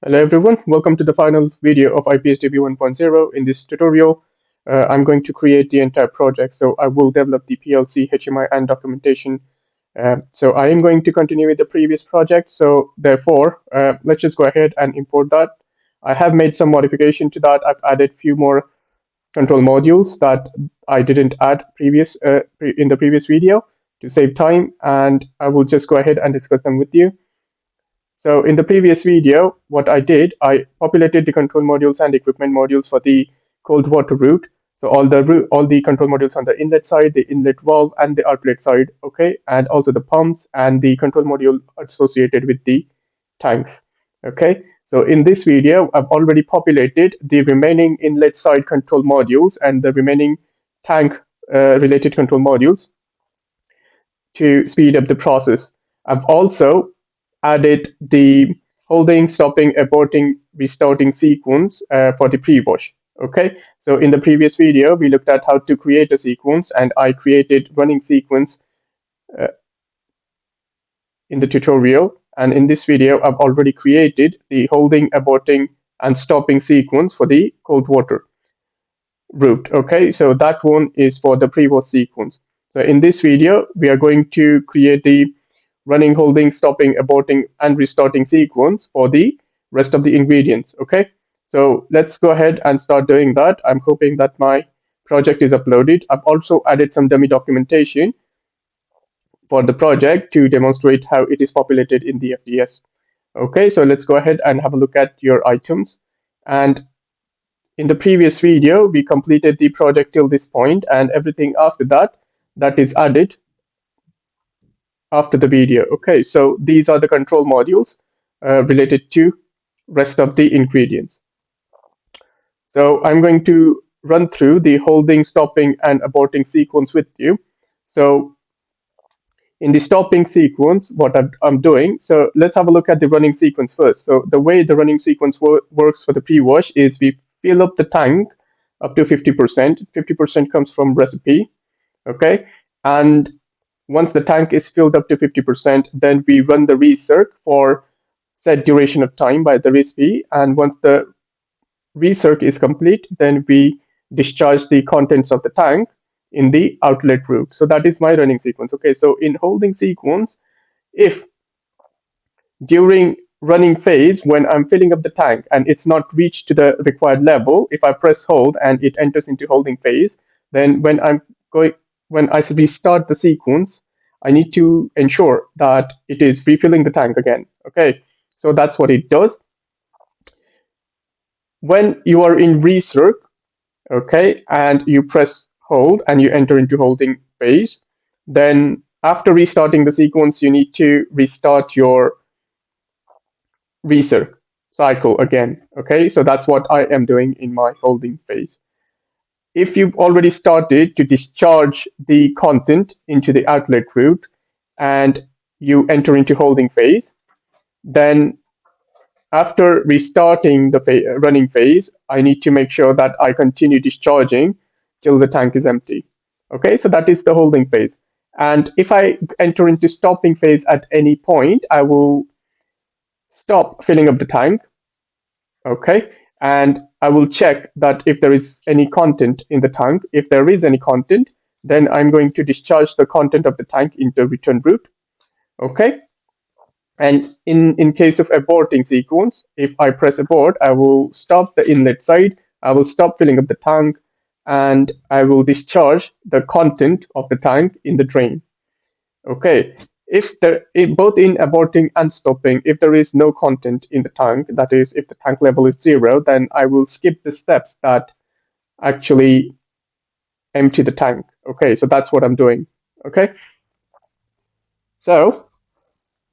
Hello everyone, welcome to the final video of IPSDB 1.0. In this tutorial, I'm going to create the entire project. So I will develop the PLC, HMI, and documentation. So I am going to continue with the previous project. So therefore, let's just go ahead and import that. I have made some modification to that. I've added few more control modules that I didn't add in the previous video to save time, and I will just go ahead and discuss them with you. So in the previous video, what I did, I populated the control modules and equipment modules for the cold water route. So all the control modules on the inlet side, the inlet valve, and the outlet side, okay, and also the pumps and the control module associated with the tanks, okay. So in this video, I've already populated the remaining inlet side control modules and the remaining tank related control modules to speed up the process. I've also added the holding, stopping, aborting, restarting sequence for the pre-wash. Okay, so in the previous video, we looked at how to create a sequence, and I created running sequence uh, in the tutorial. And in this video, I've already created the holding, aborting, and stopping sequence for the cold water route. Okay, so that one is for the pre-wash sequence. So in this video, we are going to create the running, holding, stopping, aborting, and restarting sequence for the rest of the ingredients. Okay, so let's go ahead and start doing that. I'm hoping that my project is uploaded. I've also added some dummy documentation for the project to demonstrate how it is populated in the FDS. Okay, so let's go ahead and have a look at your items. And in the previous video, we completed the project till this point, and everything after that, that is added after the video. Okay, so these are the control modules related to rest of the ingredients. So I'm going to run through the holding, stopping, and aborting sequence with you. So in the stopping sequence, what I'm doing, so let's have a look at the running sequence first. So the way the running sequence works for the pre-wash is we fill up the tank up to 50%. 50% comes from recipe, okay? And once the tank is filled up to 50%, then we run the recirc for set duration of time by the recipe. And once the recirc is complete, then we discharge the contents of the tank in the outlet route. So that is my running sequence. Okay, so in holding sequence, if during running phase, when I'm filling up the tank and it's not reached to the required level, if I press hold and it enters into holding phase, then when I restart the sequence, I need to ensure that it is refilling the tank again. Okay, so that's what it does. When you are in recirc, okay, and you press hold and you enter into holding phase, then after restarting the sequence, you need to restart your recirc cycle again. Okay, so that's what I am doing in my holding phase. If you've already started to discharge the content into the outlet route and you enter into holding phase, then after restarting the running phase, I need to make sure that I continue discharging till the tank is empty. Okay, so that is the holding phase. And if I enter into stopping phase at any point, I will stop filling up the tank. Okay, and I will check that if there is any content in the tank. If there is any content, then I'm going to discharge the content of the tank into return route. Okay, and in case of aborting sequence, if I press abort, I will stop the inlet side, I will stop filling up the tank, and I will discharge the content of the tank in the drain. Okay, both in aborting and stopping, if there is no content in the tank, that is, if the tank level is 0, then I will skip the steps that actually empty the tank. Okay, so that's what I'm doing. Okay, so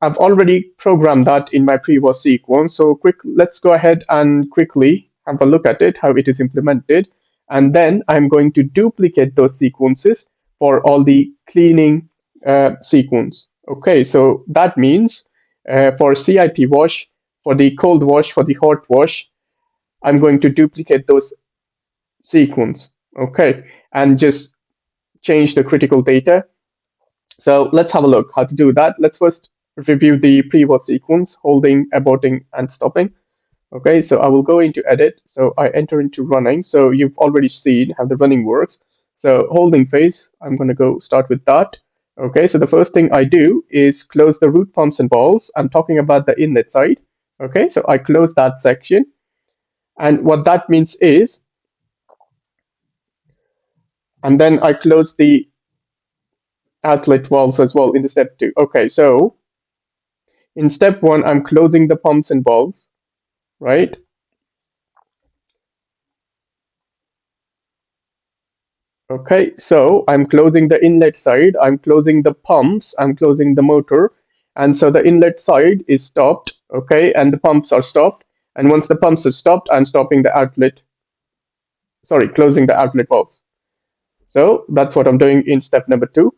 I've already programmed that in my pre-wash sequence. So let's go ahead and quickly have a look at it, how it is implemented. And then I'm going to duplicate those sequences for all the cleaning sequence. Okay, so that means for CIP wash, for the cold wash, for the hot wash, I'm going to duplicate those sequence. Okay, and just change the critical data. So let's have a look how to do that. Let's first review the pre-wash sequence, holding, aborting, and stopping. Okay, so I will go into edit. So I enter into running. So you've already seen how the running works. So holding phase, I'm going to go start with that. Okay, so the first thing I do is close the root pumps and valves. I'm talking about the inlet side. Okay, so I close that section. And what that means is, and then I close the outlet valves as well in the step two. Okay, so in step one, I'm closing the pumps and valves, right? Okay, so I'm closing the inlet side, I'm closing the pumps, I'm closing the motor, and so the inlet side is stopped, okay, and the pumps are stopped. And once the pumps are stopped, I'm stopping the outlet, sorry, closing the outlet valves. So that's what I'm doing in step number two.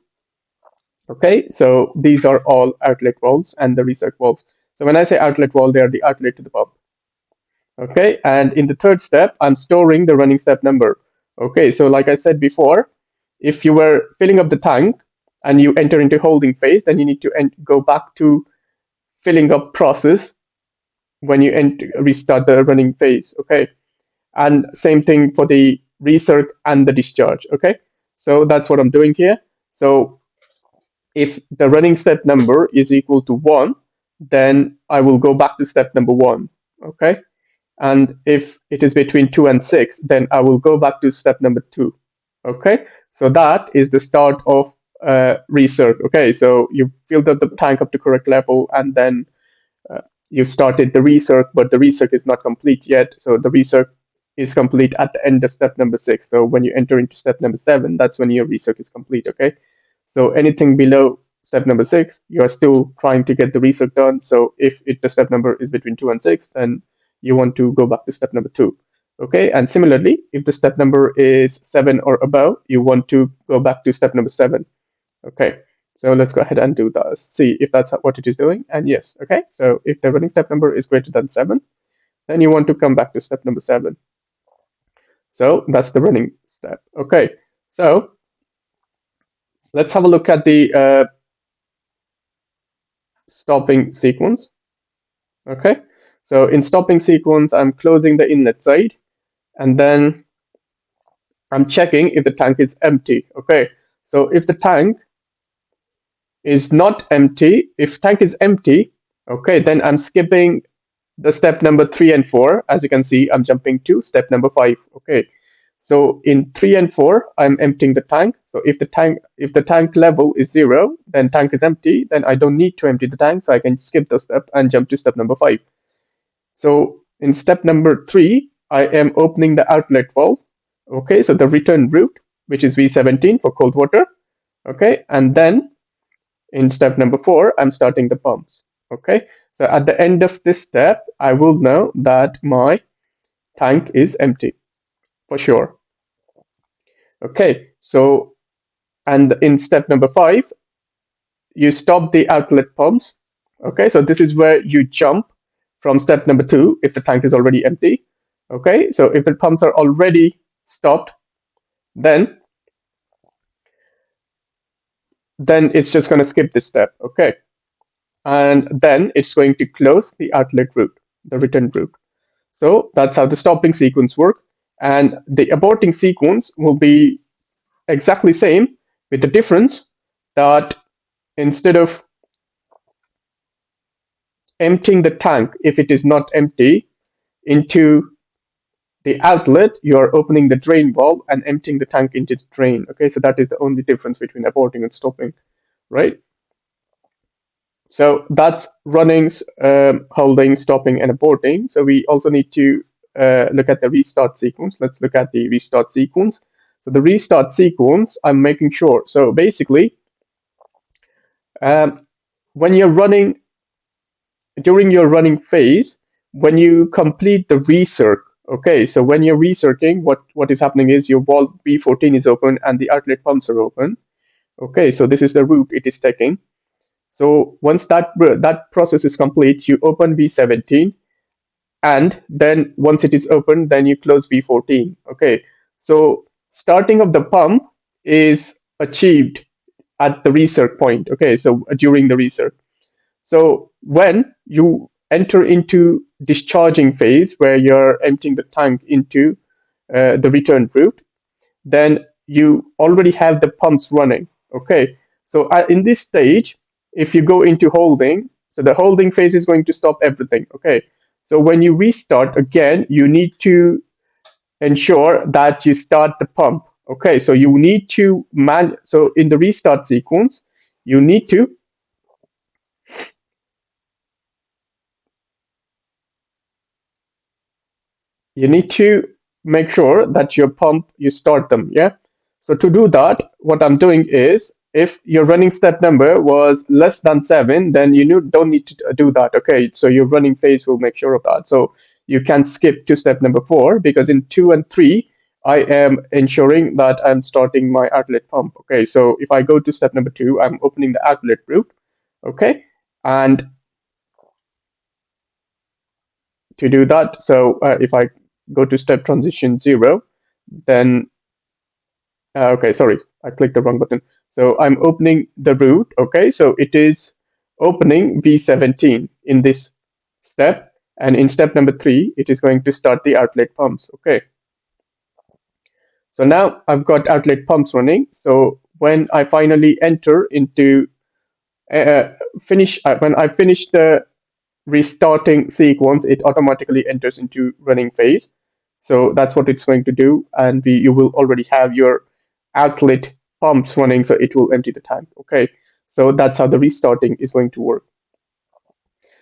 Okay, so these are all outlet valves and the recirc valves. So when I say outlet valve, they are the outlet to the pump. Okay, and in the third step, I'm storing the running step number. Okay, so like I said before, if you were filling up the tank and you enter into holding phase, then you need to go back to filling up process when you restart the running phase. Okay, and same thing for the recirc and the discharge. Okay, so that's what I'm doing here. So if the running step number is equal to 1, then I will go back to step number 1. Okay, and if it is between 2 and 6, then I will go back to step number 2. Okay, so that is the start of recirc. Okay, so you filled up the tank up to correct level, and then uh, you started the recirc, but the recirc is not complete yet. So the recirc is complete at the end of step number 6. So when you enter into step number 7, that's when your recirc is complete. Okay, so anything below step number 6, you are still trying to get the recirc done. So if the step number is between 2 and 6, then you want to go back to step number 2. Okay, and similarly, if the step number is 7 or above, you want to go back to step number 7. Okay, so let's go ahead and do that. See if that's what it is doing. And yes, okay, so if the running step number is greater than 7, then you want to come back to step number 7. So that's the running step. Okay, so let's have a look at the stopping sequence. Okay, so in stopping sequence, I'm closing the inlet side, and then I'm checking if the tank is empty. Okay, so if the tank is not empty, if tank is empty, okay, then I'm skipping the step number 3 and 4. As you can see, I'm jumping to step number 5. Okay, so in 3 and 4, I'm emptying the tank. So if the tank level is 0, then tank is empty, then I don't need to empty the tank, so I can skip the step and jump to step number 5. So in step number 3, I am opening the outlet valve. Okay, so the return route, which is V17 for cold water. Okay, and then in step number 4, I'm starting the pumps. Okay, so at the end of this step, I will know that my tank is empty for sure. Okay, so and in step number 5, you stop the outlet pumps. Okay, so this is where you jump from step number 2 if the tank is already empty. Okay, so if the pumps are already stopped, then it's just going to skip this step. Okay, and then it's going to close the outlet route, the return route. So that's how the stopping sequence works. And the aborting sequence will be exactly same, with the difference that instead of emptying the tank, if it is not empty, into the outlet, you are opening the drain valve and emptying the tank into the drain. Okay, so that is the only difference between aborting and stopping, right? So that's runnings, holding, stopping, and aborting. So we also need to look at the restart sequence. Let's look at the restart sequence. So the restart sequence, I'm making sure. So basically, um, when you're running, during your running phase, when you complete the recirc, okay, so when you're recircing, what is happening is your valve B14 is open and the outlet pumps are open. Okay, so this is the route it is taking. So once that process is complete, you open B17, and then once it is open, then you close B14. Okay, so starting of the pump is achieved at the recirc point. Okay, so during the recirc. So when you enter into discharging phase where you're emptying the tank into the return route, then you already have the pumps running. Okay, so in this stage, if you go into holding, so the holding phase is going to stop everything. Okay, so when you restart again, you need to ensure that you start the pump. Okay, so you need to so in the restart sequence, you need to you need to make sure that your pump, you start them. Yeah, so to do that, what I'm doing is, if your running step number was less than 7, then you don't need to do that. Okay, so your running phase will make sure of that, so you can skip to step number 4, because in 2 and 3 I am ensuring that I'm starting my outlet pump. Okay, so if I go to step number 2, I'm opening the outlet route. Okay, and to do that, so if I go to step transition 0, then okay, sorry, I clicked the wrong button. So I'm opening the route. Okay, so it is opening V17 in this step, and in step number 3, it is going to start the outlet pumps. Okay, so now I've got outlet pumps running. So when I finally enter into uh, when I finish the restarting sequence, it automatically enters into running phase. So that's what it's going to do, and you will already have your outlet pumps running, so it will empty the tank. Okay, so that's how the restarting is going to work.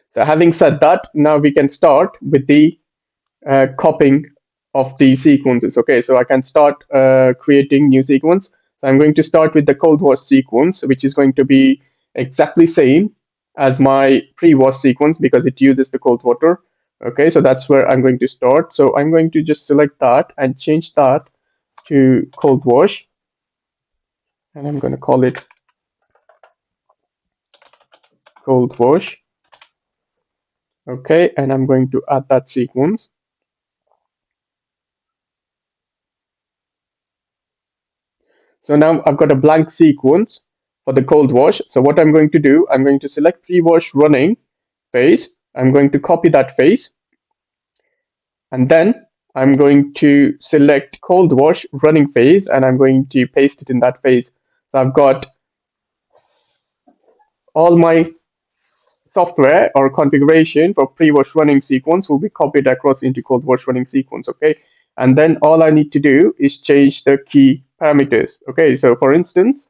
So having said that, now we can start with the copying of the sequences. Okay, so I can start creating new sequence. So I'm going to start with the cold wash sequence, which is going to be exactly same as my pre-wash sequence because it uses the cold water. Okay, so that's where I'm going to start. So I'm going to just select that and change that to cold wash, and I'm going to call it cold wash. Okay, and I'm going to add that sequence. So now I've got a blank sequence for the cold wash. So what I'm going to do, I'm going to select pre-wash running phase. I'm going to copy that phase, and then I'm going to select cold wash running phase, and I'm going to paste it in that phase. So I've got all my software or configuration for pre-wash running sequence will be copied across into cold wash running sequence. Okay, and then all I need to do is change the key parameters. Okay, so for instance,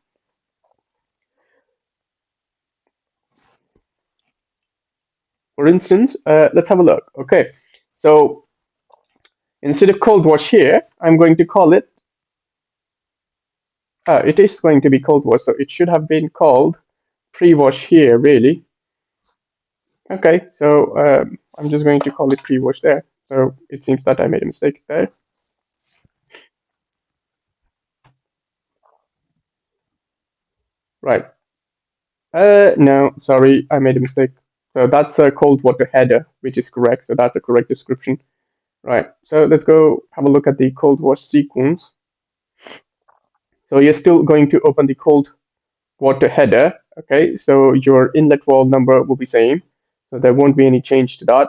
let's have a look. Okay, so instead of cold wash here, I'm going to call it, it is going to be cold wash, so it should have been called pre-wash here, really. Okay, so I'm just going to call it pre-wash there. So it seems that I made a mistake there. Right. No, sorry, I made a mistake. So that's a cold water header, which is correct. So that's a correct description. Right. So let's go have a look at the cold wash sequence. So you're still going to open the cold water header. Okay, so your inlet valve number will be same, so there won't be any change to that.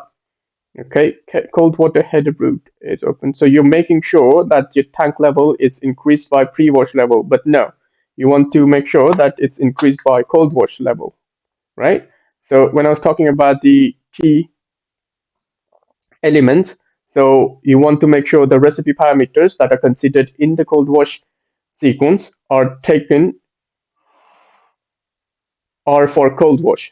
Okay, cold water header route is open, so you're making sure that your tank level is increased by pre-wash level, but no, you want to make sure that it's increased by cold wash level, right? So when I was talking about the key elements, so you want to make sure the recipe parameters that are considered in the cold wash sequence are taken are for cold wash.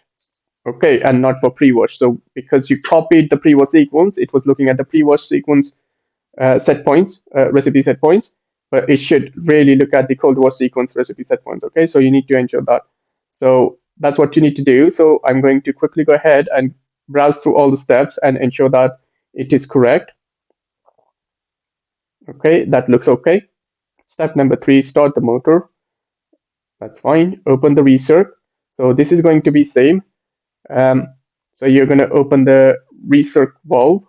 Okay, and not for pre-wash. So because you copied the pre-wash sequence, it was looking at the pre-wash sequence set points, recipe set points, but it should really look at the cold wash sequence recipe set points. Okay, so you need to ensure that. So that's what you need to do. So I'm going to quickly go ahead and browse through all the steps and ensure that it is correct. Okay, that looks okay. Step number 3, start the motor. That's fine. Open the recirc. So this is going to be same. So you're going to open the recirc valve,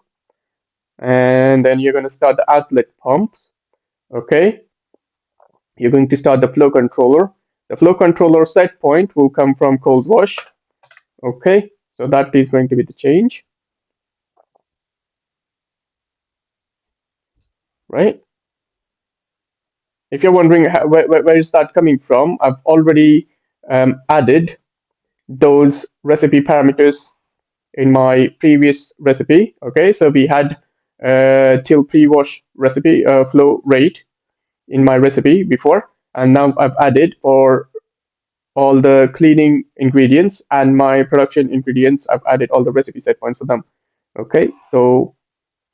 and then you're going to start the outlet pumps. Okay, you're going to start the flow controller. The flow controller set point will come from cold wash. Okay, so that is going to be the change. right? If you're wondering where is that coming from, I've already added those recipe parameters in my previous recipe. Okay, so we had till pre-wash recipe flow rate in my recipe before, and now I've added for all the cleaning ingredients and my production ingredients. I've added all the recipe set points for them. Okay, so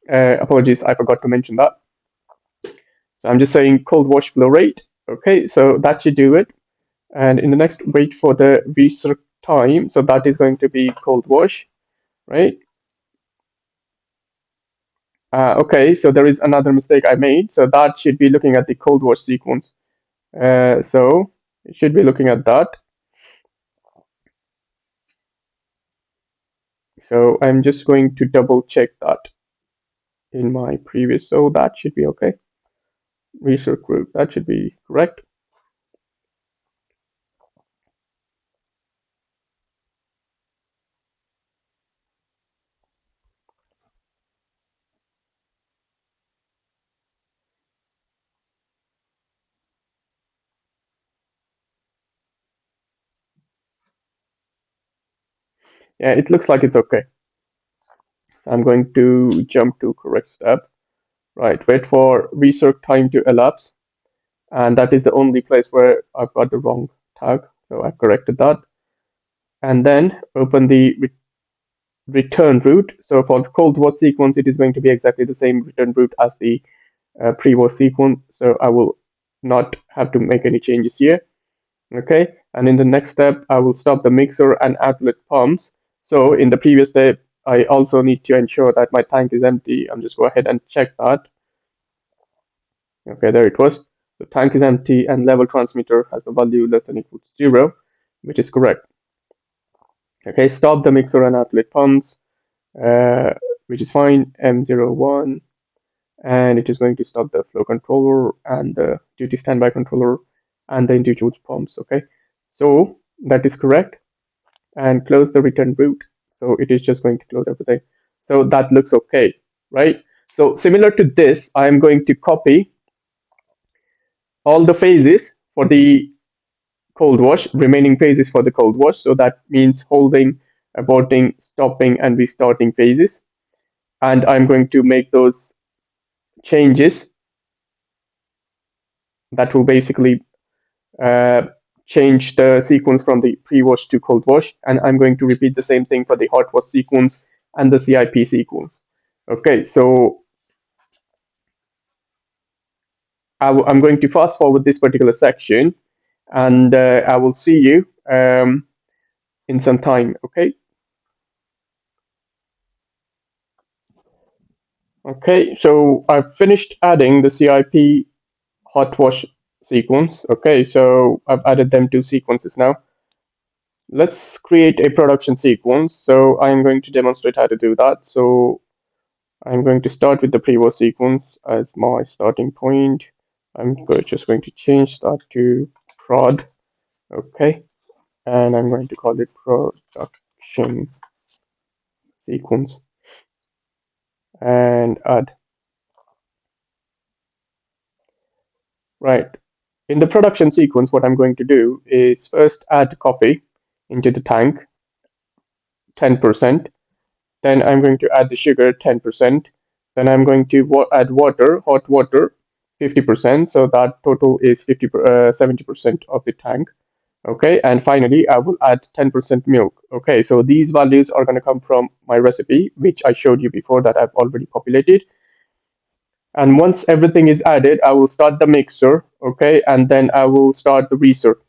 apologies, I forgot to mention that. So I'm just saying cold wash flow rate. Okay, so that should do it. And in the next, wait for the reset time. So that is going to be cold wash, right? Okay, so there is another mistake I made. So that should be looking at the cold wash sequence. So it should be looking at that. So I'm just going to double check that in my previous. So that should be okay. Research group, that should be correct. Yeah, it looks like it's okay. So I'm going to jump to correct step. Right, wait for research time to elapse. And that is the only place where I've got the wrong tag. So I've corrected that. And then open the return route. So for the cold wash sequence, it is going to be exactly the same return route as the pre-wash sequence. So I will not have to make any changes here. Okay. And in the next step, I will stop the mixer and outlet pumps. So in the previous step, I also need to ensure that my tank is empty. I'm just go ahead and check that. Okay, there it was. The tank is empty and level transmitter has the value less than equal to 0, which is correct. Okay, stop the mixer and outlet pumps, uh, which is fine, M01, and it is going to stop the flow controller and the duty standby controller and the individual pumps. Okay, so that is correct. And close the return route. So it is just going to close everything. So that looks okay, right? So similar to this, I am going to copy all the phases for the cold wash, remaining phases for the cold wash. So that means holding, aborting, stopping, and restarting phases. And I'm going to make those changes that will basically uh, change the sequence from the pre-wash to cold wash. And I'm going to repeat the same thing for the hot wash sequence and the CIP sequence. Okay, so I'm going to fast forward this particular section, and I will see you in some time. Okay. Okay, so I've finished adding the CIP hot wash sequence. Okay, so I've added them two sequences now. Let's create a production sequence. So I'm going to demonstrate how to do that. So I'm going to start with the pre-wash sequence as my starting point. Just going to change that to prod. Okay, and I'm going to call it production sequence and add. Right. In the production sequence, what I'm going to do is first add copy into the tank, 10%. Then I'm going to add the sugar, 10%. Then I'm going to add water, hot water, 50%. So that total is 70% of the tank. Okay. And finally, I will add 10% milk. Okay. So these values are going to come from my recipe, which I showed you before that I've already populated. And once everything is added, I will start the mixer. Okay. And then I will start the research.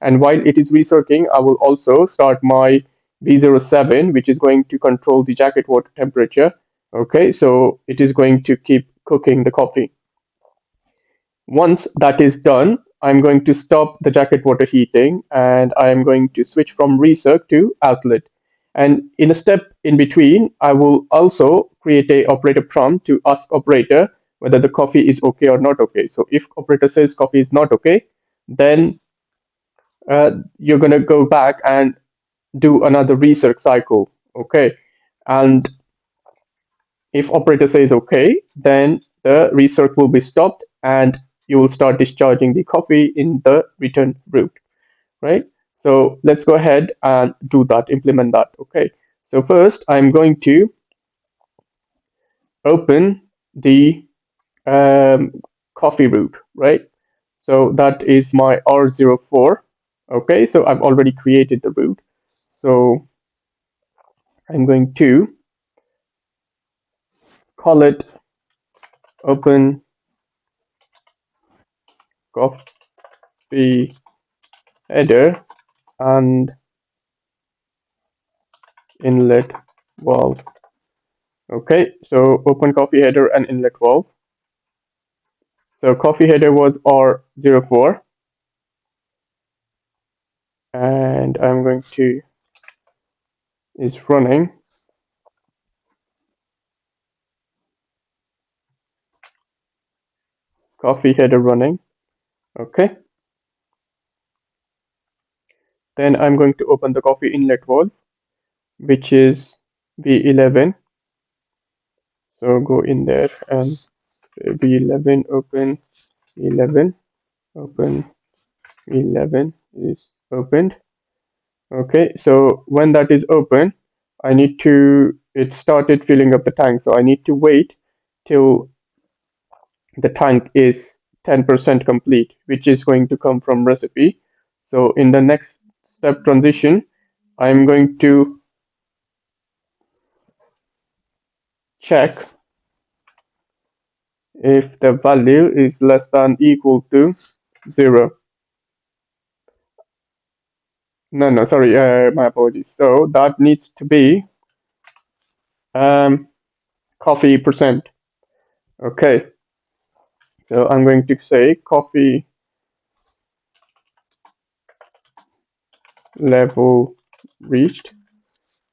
And while it is recircling, I will also start my V07, which is going to control the jacket water temperature. Okay, so it is going to keep cooking the coffee. Once that is done, I'm going to stop the jacket water heating and I'm going to switch from recirc to outlet. And in a step in between, I will also create a operator prompt to ask operator whether the coffee is okay or not okay. So if operator says coffee is not okay, then you're going to go back and do another research cycle. Okay. And if operator says okay, then the recirc will be stopped and you will start discharging the coffee in the return route, right? So let's go ahead and do that, implement that. Okay. So first I'm going to open the um, coffee route, right? So that is my R04. Okay, so I've already created the route. So I'm going to call it open coffee header and inlet valve. Okay, so open coffee header and inlet valve. So coffee header was R04, and I'm going to is running. Coffee header running. Okay, then I'm going to open the coffee inlet valve, which is V11. So go in there and V11 open, V11 open, V11 is opened. Okay, so when that is open, it started filling up the tank. So I need to wait till the tank is 10% complete, which is going to come from recipe. So in the next step transition, I'm going to check if the value is less than equal to 0. No, sorry, my apologies. So that needs to be um, coffee percent. Okay, so I'm going to say coffee level reached.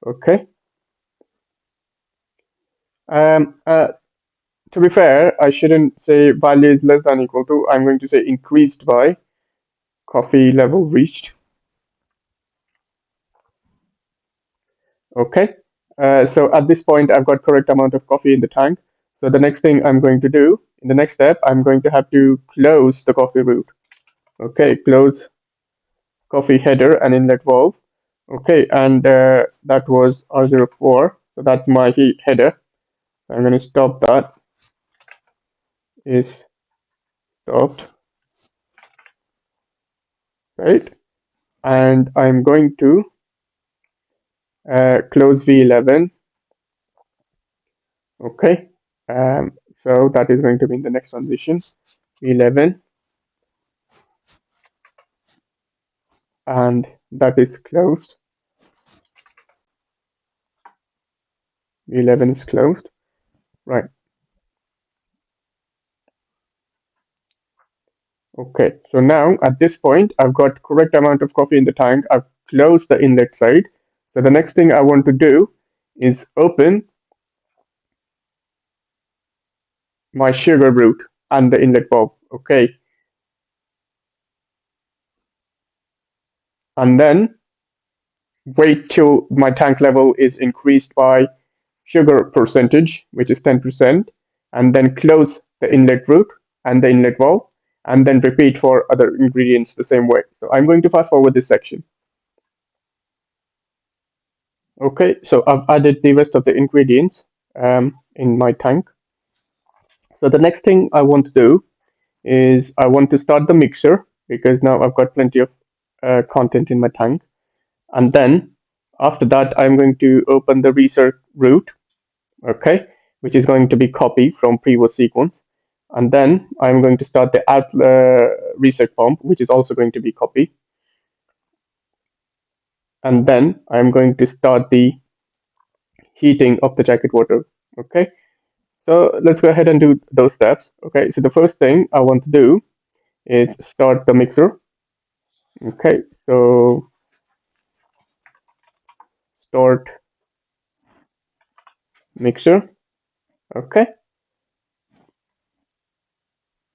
Okay. Um, uh, to be fair, I shouldn't say value is less than equal to. I'm going to say increased by coffee level reached. Okay. So at this point, I've got correct amount of coffee in the tank. So the next thing I'm going to do, in the next step, I'm going to have to close the coffee route. Okay, close coffee header and inlet valve. Okay, and that was R04. So that's my heat header. I'm going to stop that. Is stopped, right? And I'm going to close V11. Okay, so that is going to be in the next transition. V11, and that is closed. V11 is closed, right? Okay, so now at this point, I've got correct amount of coffee in the tank. I've closed the inlet side. So the next thing I want to do is open my sugar route and the inlet valve. Okay, and then wait till my tank level is increased by sugar percentage, which is 10%, and then close the inlet route and the inlet valve, and then repeat for other ingredients the same way. So I'm going to fast forward this section. Okay, so I've added the rest of the ingredients in my tank. So the next thing I want to do is I want to start the mixer because now I've got plenty of content in my tank. And then after that, I'm going to open the research route, okay, which is going to be copy from previous sequence. And then I'm going to start the add reset pump, which is also going to be copy. And then I'm going to start the heating of the jacket water, okay. So let's go ahead and do those steps. Okay, so the first thing I want to do is start the mixer. Okay, so start mixer. Okay,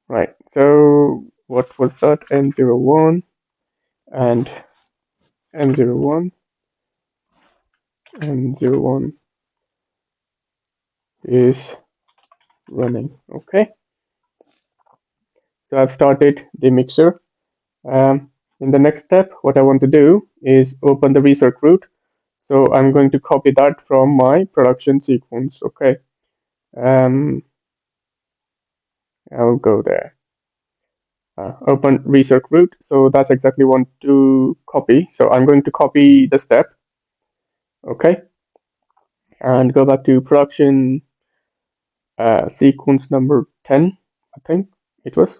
right. So what was that? M01 and M01. M01 is running. Okay, so I've started the mixer. Um, in the next step, what I want to do is open the research route. So I'm going to copy that from my production sequence. Okay, um, I'll go there. Open research route. So that's exactly what I want to copy. So I'm going to copy the step. Okay, and go back to production sequence number 10. I think it was.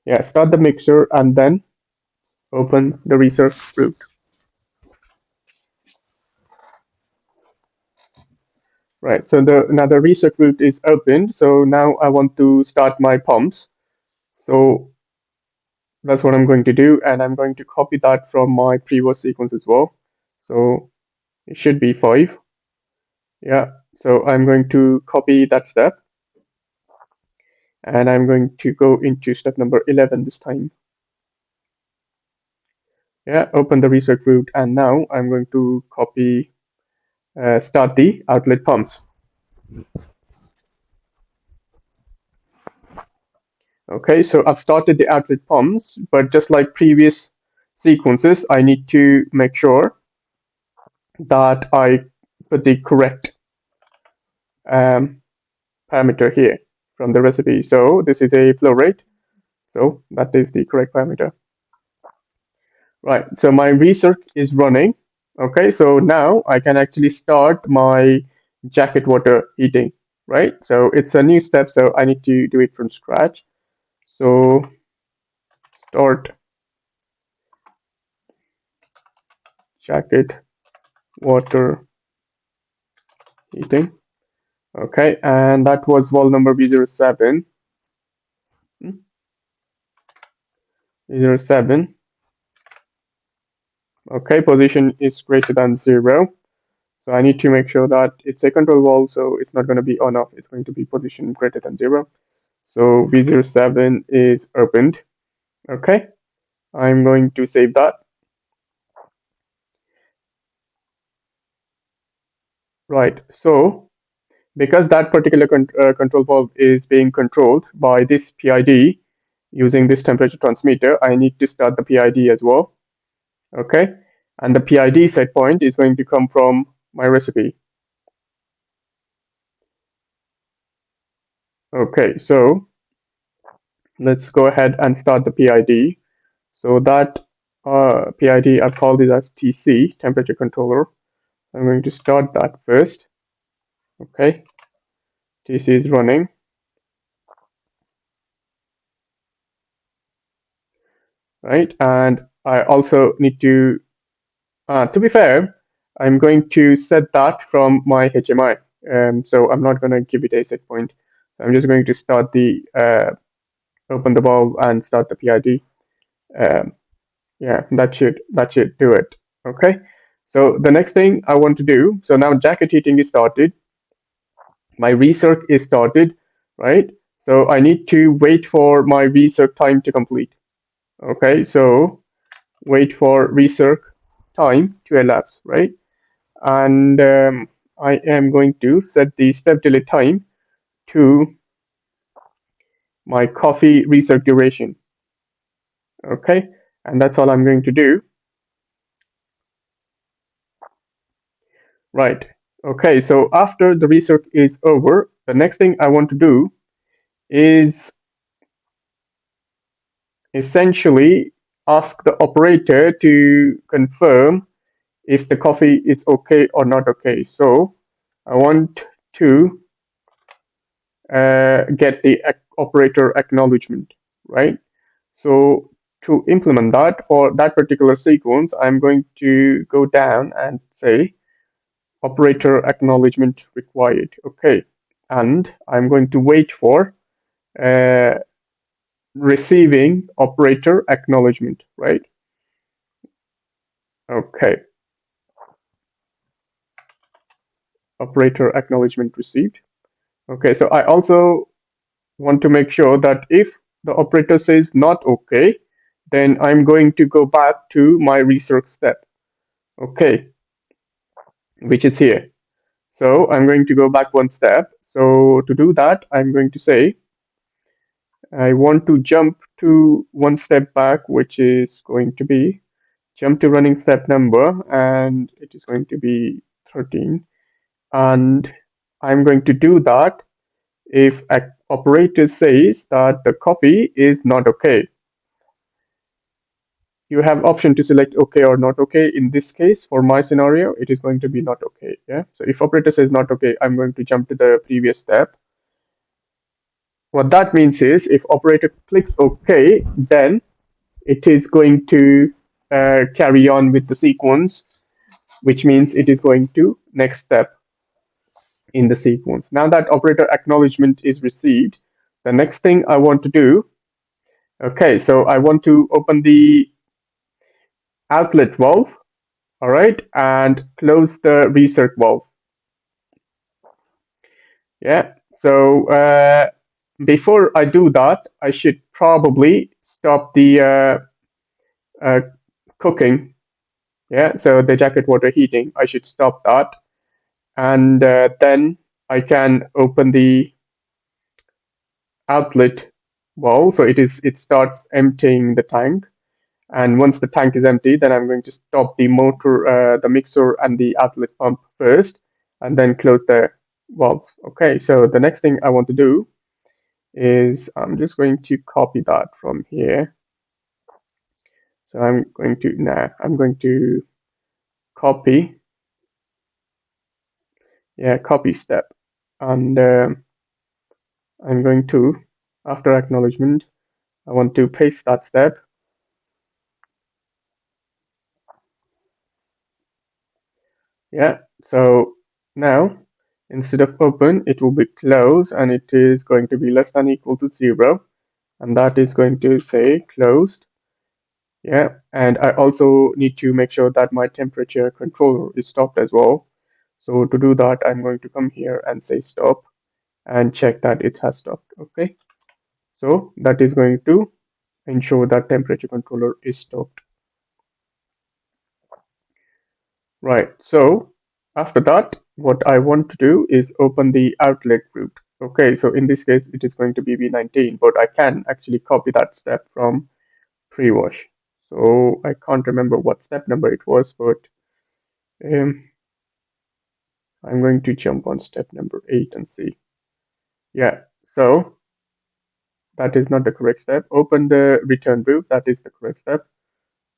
Yeah, start the mixer and then open the research route. Right, so now the research route is opened. So now I want to start my pumps. So that's what I'm going to do, and I'm going to copy that from my previous sequence as well. So it should be 5. Yeah, so I'm going to copy that step, and I'm going to go into step number 11 this time. Yeah, open the research route, and now I'm going to copy, start the outlet pumps. Okay, so I've started the outlet pumps, but just like previous sequences, I need to make sure that I put the correct um, parameter here from the recipe. So this is a flow rate, so that is the correct parameter. Right, so my research is running. Okay, so now I can actually start my jacket water heating, right? So it's a new step, so I need to do it from scratch. So start jacket water heating. Okay, and that was wall number B07. B07. Okay, position is greater than 0. So I need to make sure that it's a control valve, so it's not going to be on off. It's going to be position greater than 0. So B07 is opened. Okay, I'm going to save that. Right, so because that particular control valve is being controlled by this PID using this temperature transmitter, I need to start the PID as well. Okay, and the PID set point is going to come from my recipe. Okay, so let's go ahead and start the PID. So that PID, I've called it as TC, temperature controller. I'm going to start that first. Okay, TC is running. Right, and I also need to be fair, I'm going to set that from my HMI. So I'm not going to give it a set point. I'm just going to start the open the valve and start the PID. Yeah, that should do it. Okay. So the next thing I want to do. So now jacket heating is started. My research is started, right? So I need to wait for my research time to complete. Okay. So wait for research time to elapse, right? And I am going to set the step delay time to my coffee research duration. Okay, and that's all I'm going to do. Right. Okay, so after the research is over, the next thing I want to do is essentially ask the operator to confirm if the coffee is okay or not okay. So I want to get the operator acknowledgement, right? So to implement that for that particular sequence, I'm going to go down and say operator acknowledgement required. Okay, and I'm going to wait for uh, receiving operator acknowledgement, right? Okay, operator acknowledgement received. Okay, so I also want to make sure that if the operator says not okay, then I'm going to go back to my research step. Okay, which is here. So I'm going to go back one step. So to do that, I'm going to say I want to jump to one step back, which is going to be jump to running step number, and it is going to be 13. And I'm going to do that if an operator says that the copy is not okay. You have option to select okay or not okay. In this case, for my scenario, it is going to be not okay. Yeah. So if operator says not okay, I'm going to jump to the previous step. What that means is if operator clicks OK, then it is going to carry on with the sequence, which means it is going to next step in the sequence. Now that operator acknowledgement is received, the next thing I want to do, okay, so I want to open the outlet valve, all right, and close the recirc valve. Yeah, so before I do that, I should probably stop the uh, cooking. Yeah, so the jacket water heating, I should stop that. And then I can open the outlet valve. So it starts emptying the tank. And once the tank is empty, then I'm going to stop the motor, the mixer and the outlet pump first, and then close the valve. Okay, so the next thing I want to do is I'm just going to copy that from here. So I'm going to copy, yeah, copy step. And I'm going to, after acknowledgement, I want to paste that step. Yeah, so now instead of open, it will be close, and it is going to be less than equal to 0. And that is going to say closed. Yeah, and I also need to make sure that my temperature controller is stopped as well. So to do that, I'm going to come here and say stop and check that it has stopped. Okay, so that is going to ensure that temperature controller is stopped. Right, so after that, what I want to do is open the outlet route. Okay, so in this case, it is going to be V19, but I can actually copy that step from pre-wash. So I can't remember what step number it was, but um, I'm going to jump on step number 8 and see. Yeah, so that is not the correct step. Open the return route, that is the correct step.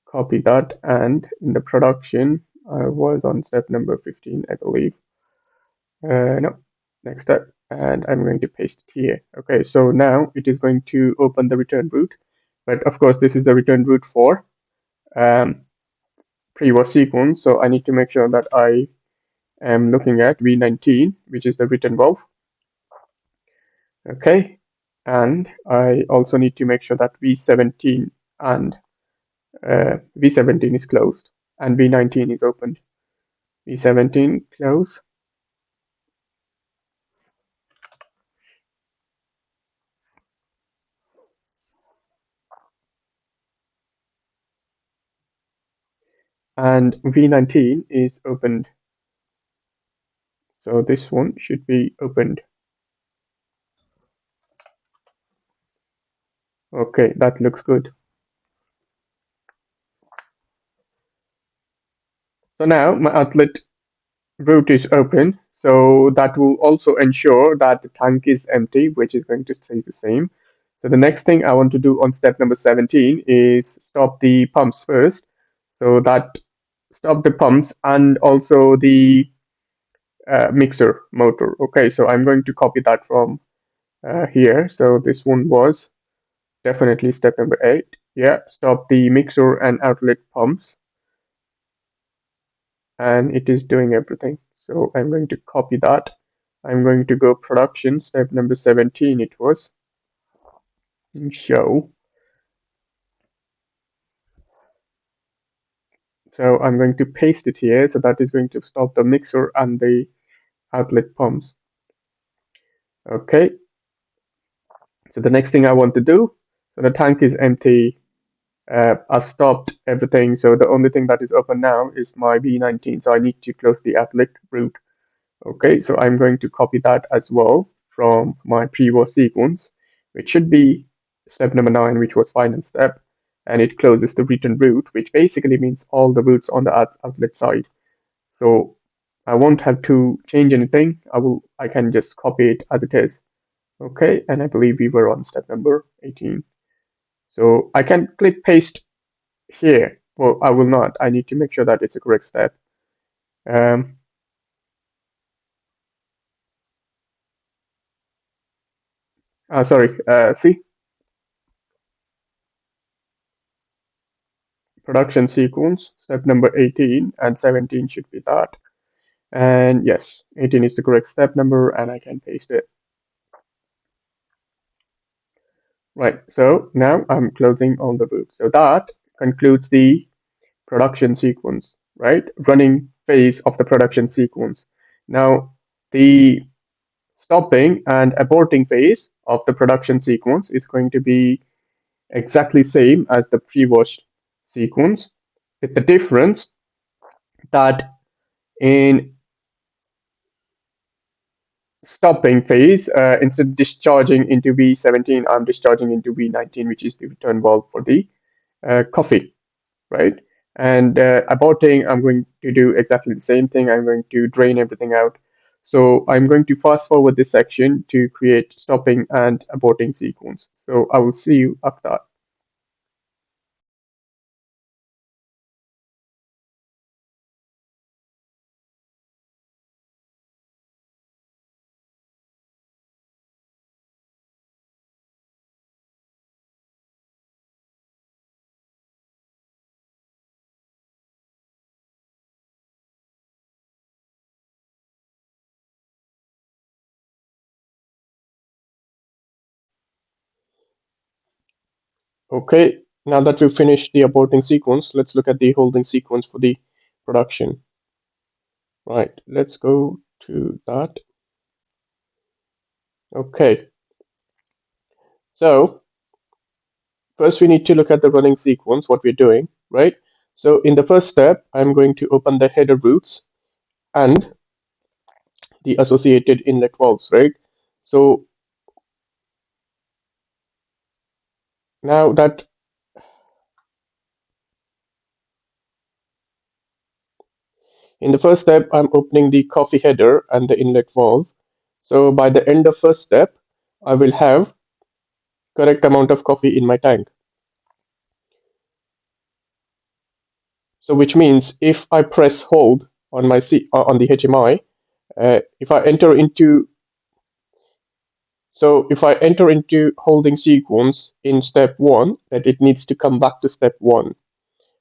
Copy that, and in the production, I was on step number 15, I believe. No, next step, and I'm going to paste it here. Okay, so now it is going to open the return route, but of course this is the return route for um, pre-wash sequence, so I need to make sure that I am looking at V19, which is the return valve. Okay, and I also need to make sure that V17 and V17 is closed and V19 is opened. V17 close. And V19 is opened. So this one should be opened. Okay, that looks good. So now my outlet route is open. So that will also ensure that the tank is empty, which is going to stay the same. So the next thing I want to do on step number 17 is stop the pumps first. So that stop the pumps and also the mixer motor. Okay, so I'm going to copy that from here. So this one was definitely step number 8. Yeah, stop the mixer and outlet pumps, and it is doing everything. So I'm going to copy that. I'm going to go production, step number 17 it was, and show. So I'm going to paste it here, so that is going to stop the mixer and the outlet pumps. Okay, so the next thing I want to do, so the tank is empty, I stopped everything, so the only thing that is open now is my V19, so I need to close the outlet route. Okay, so I'm going to copy that as well from my previous sequence, which should be step number 9, which was final step, and it closes the written root, which basically means all the roots on the outlet side. So I won't have to change anything. I can just copy it as it is. Okay, and I believe we were on step number 18. So I can click paste here. Well, I will not. I need to make sure that it's a correct step. Um, sorry, see, production sequence, step number 18 and 17 should be that. And yes, 18 is the correct step number, and I can paste it. Right, so now I'm closing all the loops. So that concludes the production sequence, right? Running phase of the production sequence. Now, the stopping and aborting phase of the production sequence is going to be exactly same as the previous sequence, with the difference that in stopping phase, instead of discharging into V17, I'm discharging into V19, which is the return valve for the coffee, right? And aborting, I'm going to do exactly the same thing. I'm going to drain everything out. So I'm going to fast forward this section to create stopping and aborting sequence. So I will see you after that. Okay, now that we've finished the aborting sequence, let's look at the holding sequence for the production. Right, let's go to that. Okay, so first we need to look at the running sequence, what we're doing, right? So in the first step, I'm going to open the header roots and the associated inlet valves, right? So now that in the first step, I'm opening the coffee header and the inlet valve. So by the end of first step, I will have correct amount of coffee in my tank. So which means if I press hold on my on the HMI, if I enter into if I enter into holding sequence in step 1, that it needs to come back to step 1.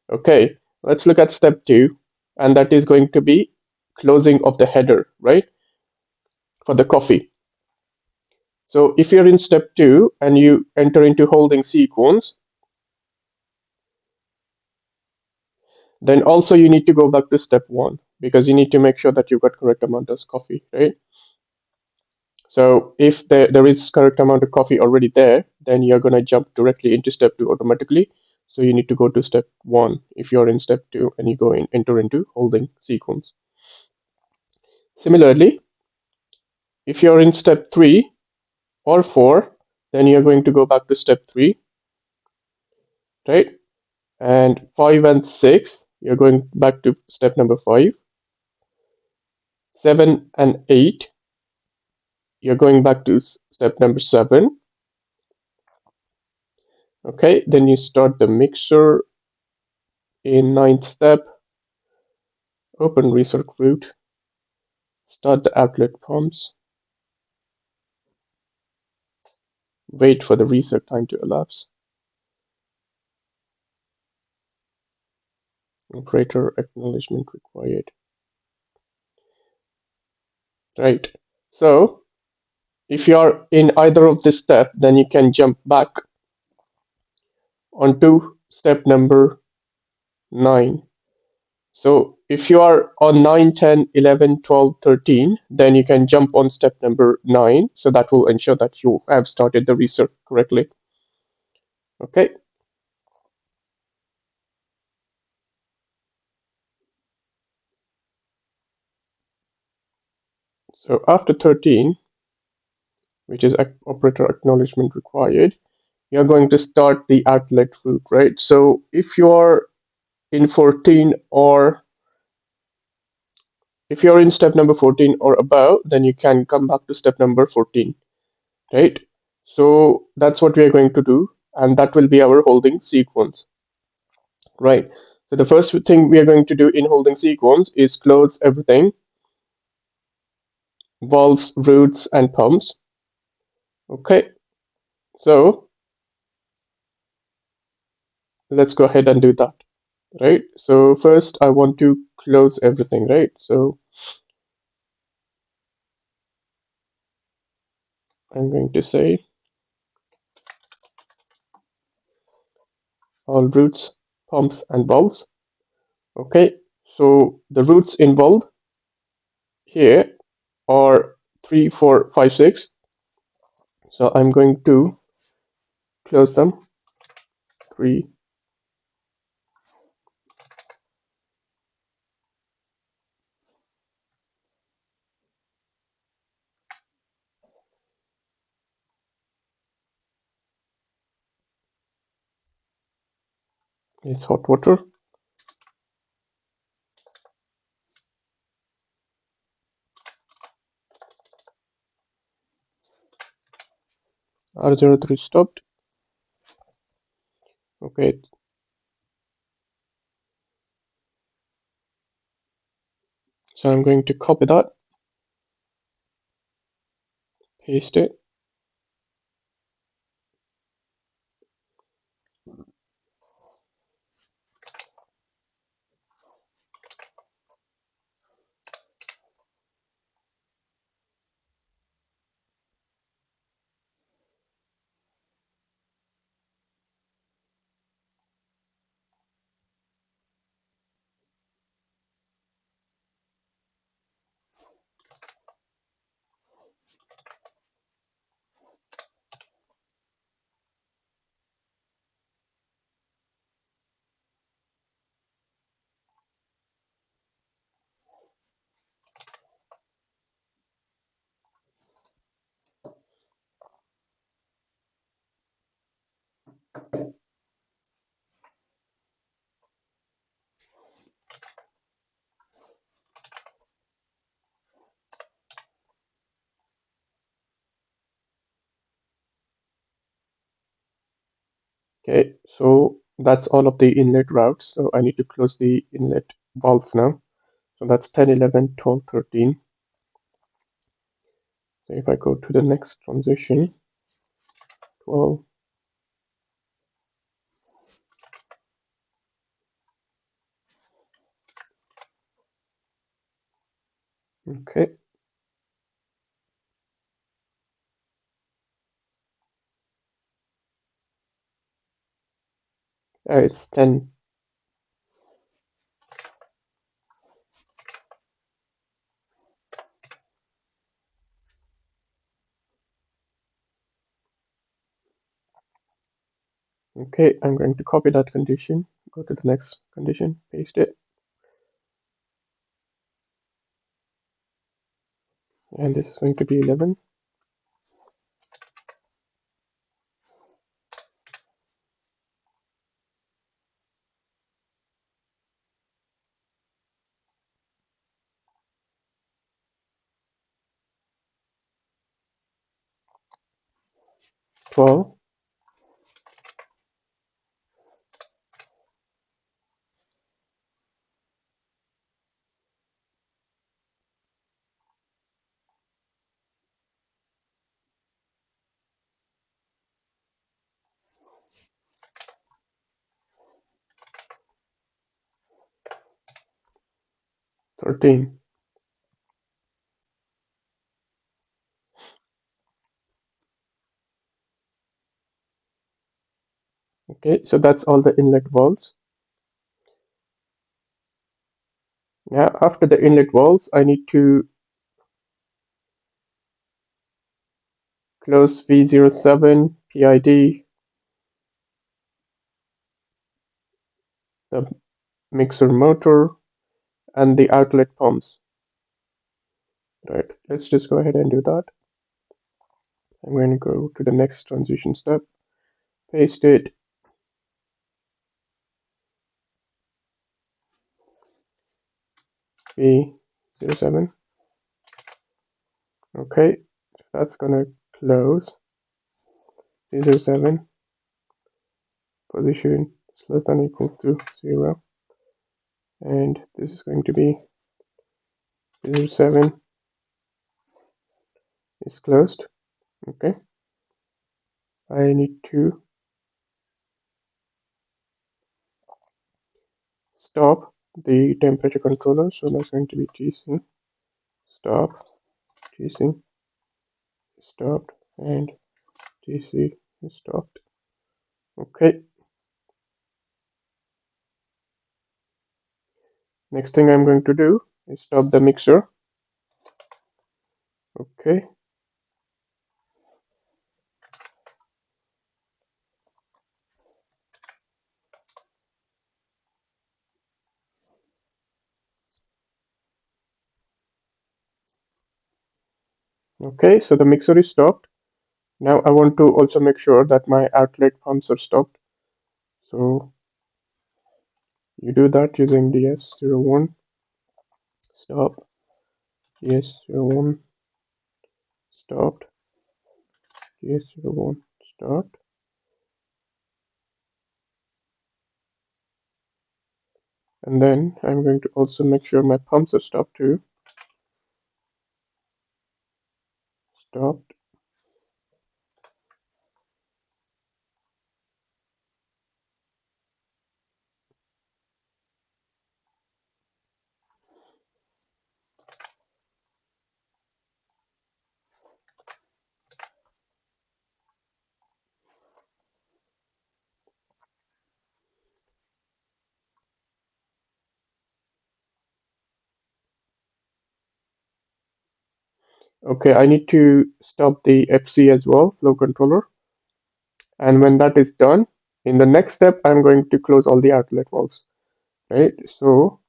Okay, let's look at step 2, and that is going to be closing of the header, right, for the coffee. So if you're in step 2 and you enter into holding sequence, then also you need to go back to step 1 because you need to make sure that you've got correct amount of coffee, right? So if there is correct amount of coffee already there, then you're going to jump directly into step 2 automatically. So you need to go to step 1 if you're in step 2 and you go in enter into holding sequence. Similarly, if you're in step 3 or 4, then you're going to go back to step 3, right? And 5 and 6, you're going back to step number 5. 7 and 8, you're going back to step number 7. Okay, then you start the mixer in ninth step, open reset route, start the outlet pumps, wait for the reset time to elapse. Operator acknowledgement required. Right. So if you are in either of this step, then you can jump back onto step number 9. So if you are on 9, 10, 11, 12, 13, then you can jump on step number 9. So that will ensure that you have started the reset correctly. Okay. So after 13, which is operator acknowledgement required, you're going to start the outlet route, right? So if you're in 14 or if you're in step number 14 or above, then you can come back to step number 14, right? So that's what we are going to do, and that will be our holding sequence, right? So the first thing we are going to do in holding sequence is close everything, valves, routes, and pumps. Okay, so let's go ahead and do that, right? So first I want to close everything, right? So I'm going to say all routes, pumps, and valves. Okay, so the routes involved here are 3, 4, 5, 6. So I'm going to close them. 3 is hot water. R03 stopped. Okay, so I'm going to copy that, paste it, okay, so that's all of the inlet routes. So I need to close the inlet valves now. So that's 10, 11, 12, 13. So if I go to the next transition, 12, okay, it's 10. Okay, I'm going to copy that condition, go to the next condition, paste it, and this is going to be 11, 12, 13. Okay, so that's all the inlet valves. Now, after the inlet valves, I need to close V07, PID, the mixer motor, and the outlet pumps. Right, let's just go ahead and do that. I'm going to go to the next transition step, paste it, B07. Okay, that's gonna close. B07 position is less than or equal to 0, and this is going to be B07 is closed. Okay, I need to stop the temperature controller, so that's going to be TC stop, TC stopped, and TC is stopped. Okay, next thing I'm going to do is stop the mixer. Okay, okay, so the mixer is stopped. Now I want to also make sure that my outlet pumps are stopped. So you do that using DS01 stop, DS01 stopped, DS01 stopped. And then I'm going to also make sure my pumps are stopped too. Stopped. Okay, I need to stop the FC as well, flow controller. And when that is done, in the next step, I'm going to close all the outlet valves, right? So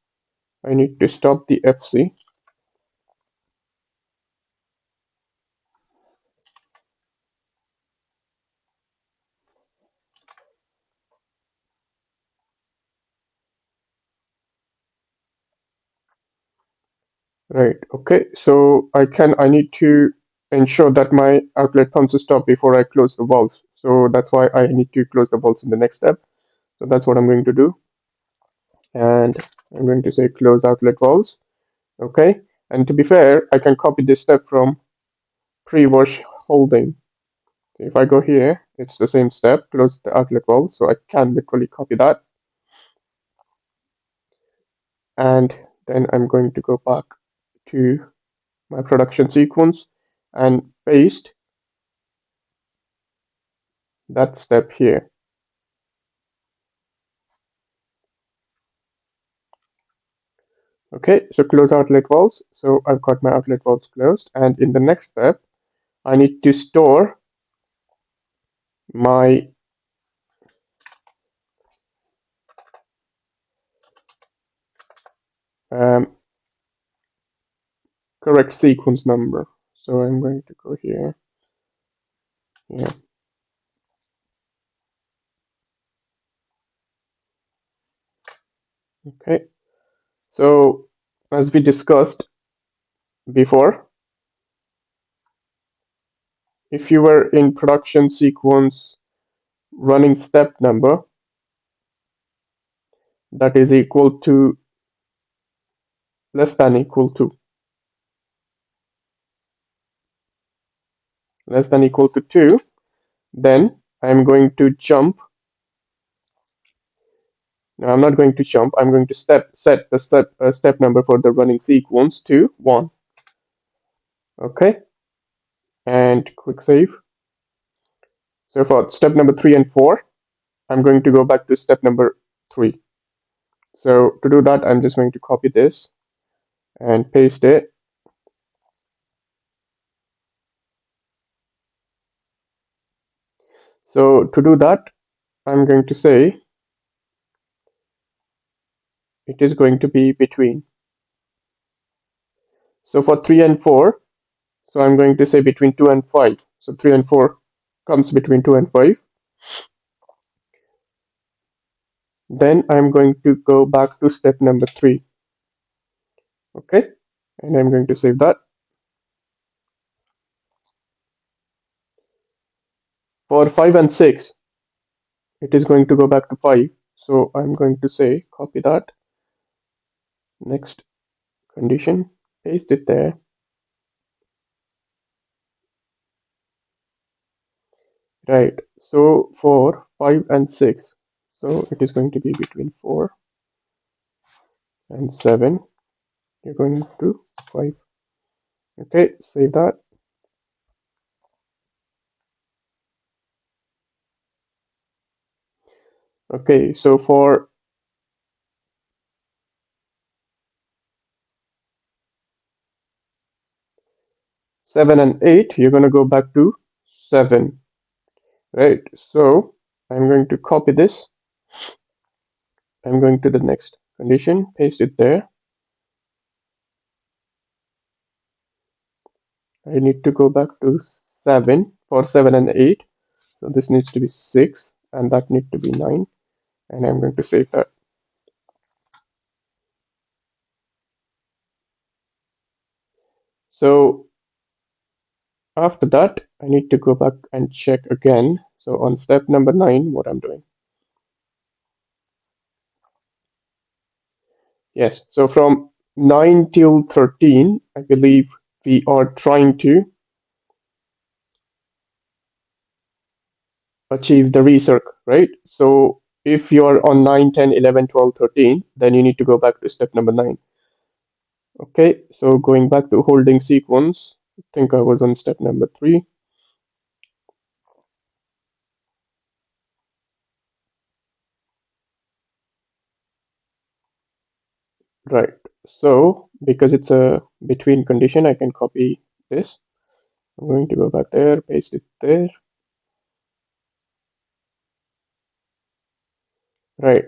I need to stop the FC. Right, okay, so I need to ensure that my outlet pumps stop before I close the valve. So that's why I need to close the valves in the next step. So that's what I'm going to do. And I'm going to say close outlet valves. Okay, and to be fair, I can copy this step from pre-wash holding. So if I go here, it's the same step, close the outlet valve. So I can literally copy that. And then I'm going to go back to my production sequence and paste that step here. Okay, so close outlet valves. So I've got my outlet valves closed. And in the next step, I need to store my um, correct sequence number. So I'm going to go here. Yeah. Okay. So as we discussed before, if you were in production sequence running step number that is equal to less than equal to less than equal to 2, then I'm going to jump. No, I'm not going to jump. I'm going to set the step number for the running sequence to 1. Okay, and quick save. So for step number 3 and 4, I'm going to go back to step number 3. So to do that, I'm just going to copy this and paste it. So to do that, I'm going to say it is going to be between. So for 3 and 4, so I'm going to say between 2 and 5. So 3 and 4 comes between 2 and 5. Then I'm going to go back to step number 3. Okay, and I'm going to save that. For 5 and 6, it is going to go back to 5. So I'm going to say copy that. Next condition, paste it there. Right. So for 5 and 6, so it is going to be between 4 and 7. You're going to 5. Okay, save that. Okay, so for 7 and 8, you're going to go back to 7. Right. So I'm going to copy this. I'm going to the next condition, paste it there. I need to go back to 7 for 7 and 8. So this needs to be 6 and that needs to be 9. And I'm going to save that. So after that, I need to go back and check again. So on step number 9, what I'm doing. Yes, so from 9 till 13, I believe we are trying to achieve the recirc, right? So if you are on 9, 10, 11, 12, 13, then you need to go back to step number 9. Okay, so going back to holding sequence, I think I was on step number 3. Right, so because it's a between condition, I can copy this. I'm going to go back there, paste it there. Right,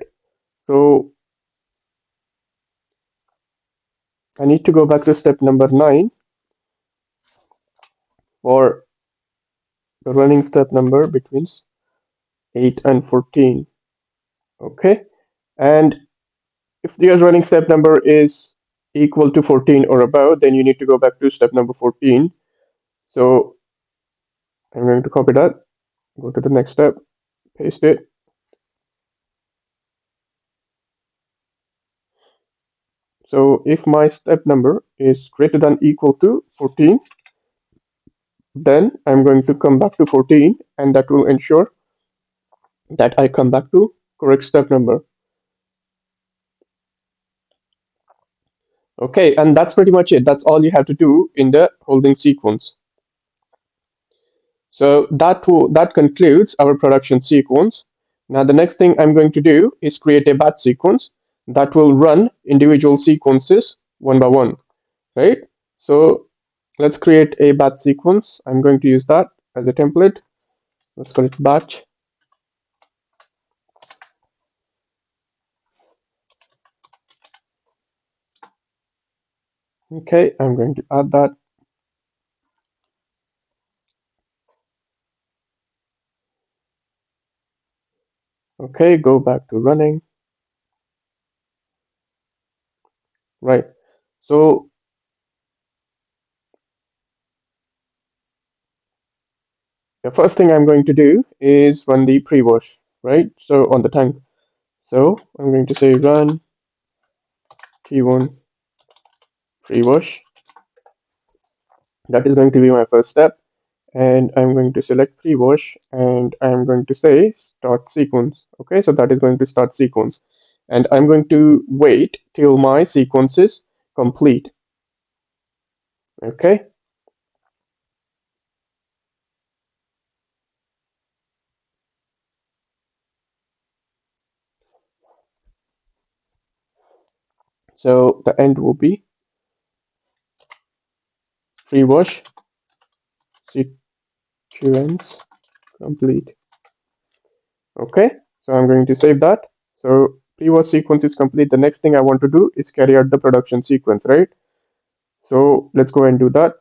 so I need to go back to step number 9 for the running step number between 8 and 14. Okay, and if your running step number is equal to 14 or above, then you need to go back to step number 14. So I'm going to copy that, go to the next step, paste it. So if my step number is greater than equal to 14, then I'm going to come back to 14 and that will ensure that I come back to correct step number. Okay, and that's pretty much it. That's all you have to do in the holding sequence. So that concludes our production sequence. Now the next thing I'm going to do is create a batch sequence that will run individual sequences one by one, right? So let's create a batch sequence. I'm going to use that as a template. Let's call it batch. Okay, I'm going to add that. Okay, go back to running. Right. So the first thing I'm going to do is run the pre-wash, right? So on the tank. So I'm going to say run T1 pre-wash. That is going to be my first step. And I'm going to select pre-wash and I'm going to say start sequence. Okay, so that is going to start sequence. And I'm going to wait till my sequence is complete. Okay. So the end will be pre-wash sequence complete. Okay, so I'm going to save that. So pre-wash sequence is complete. The next thing I want to do is carry out the production sequence, right? So let's go and do that.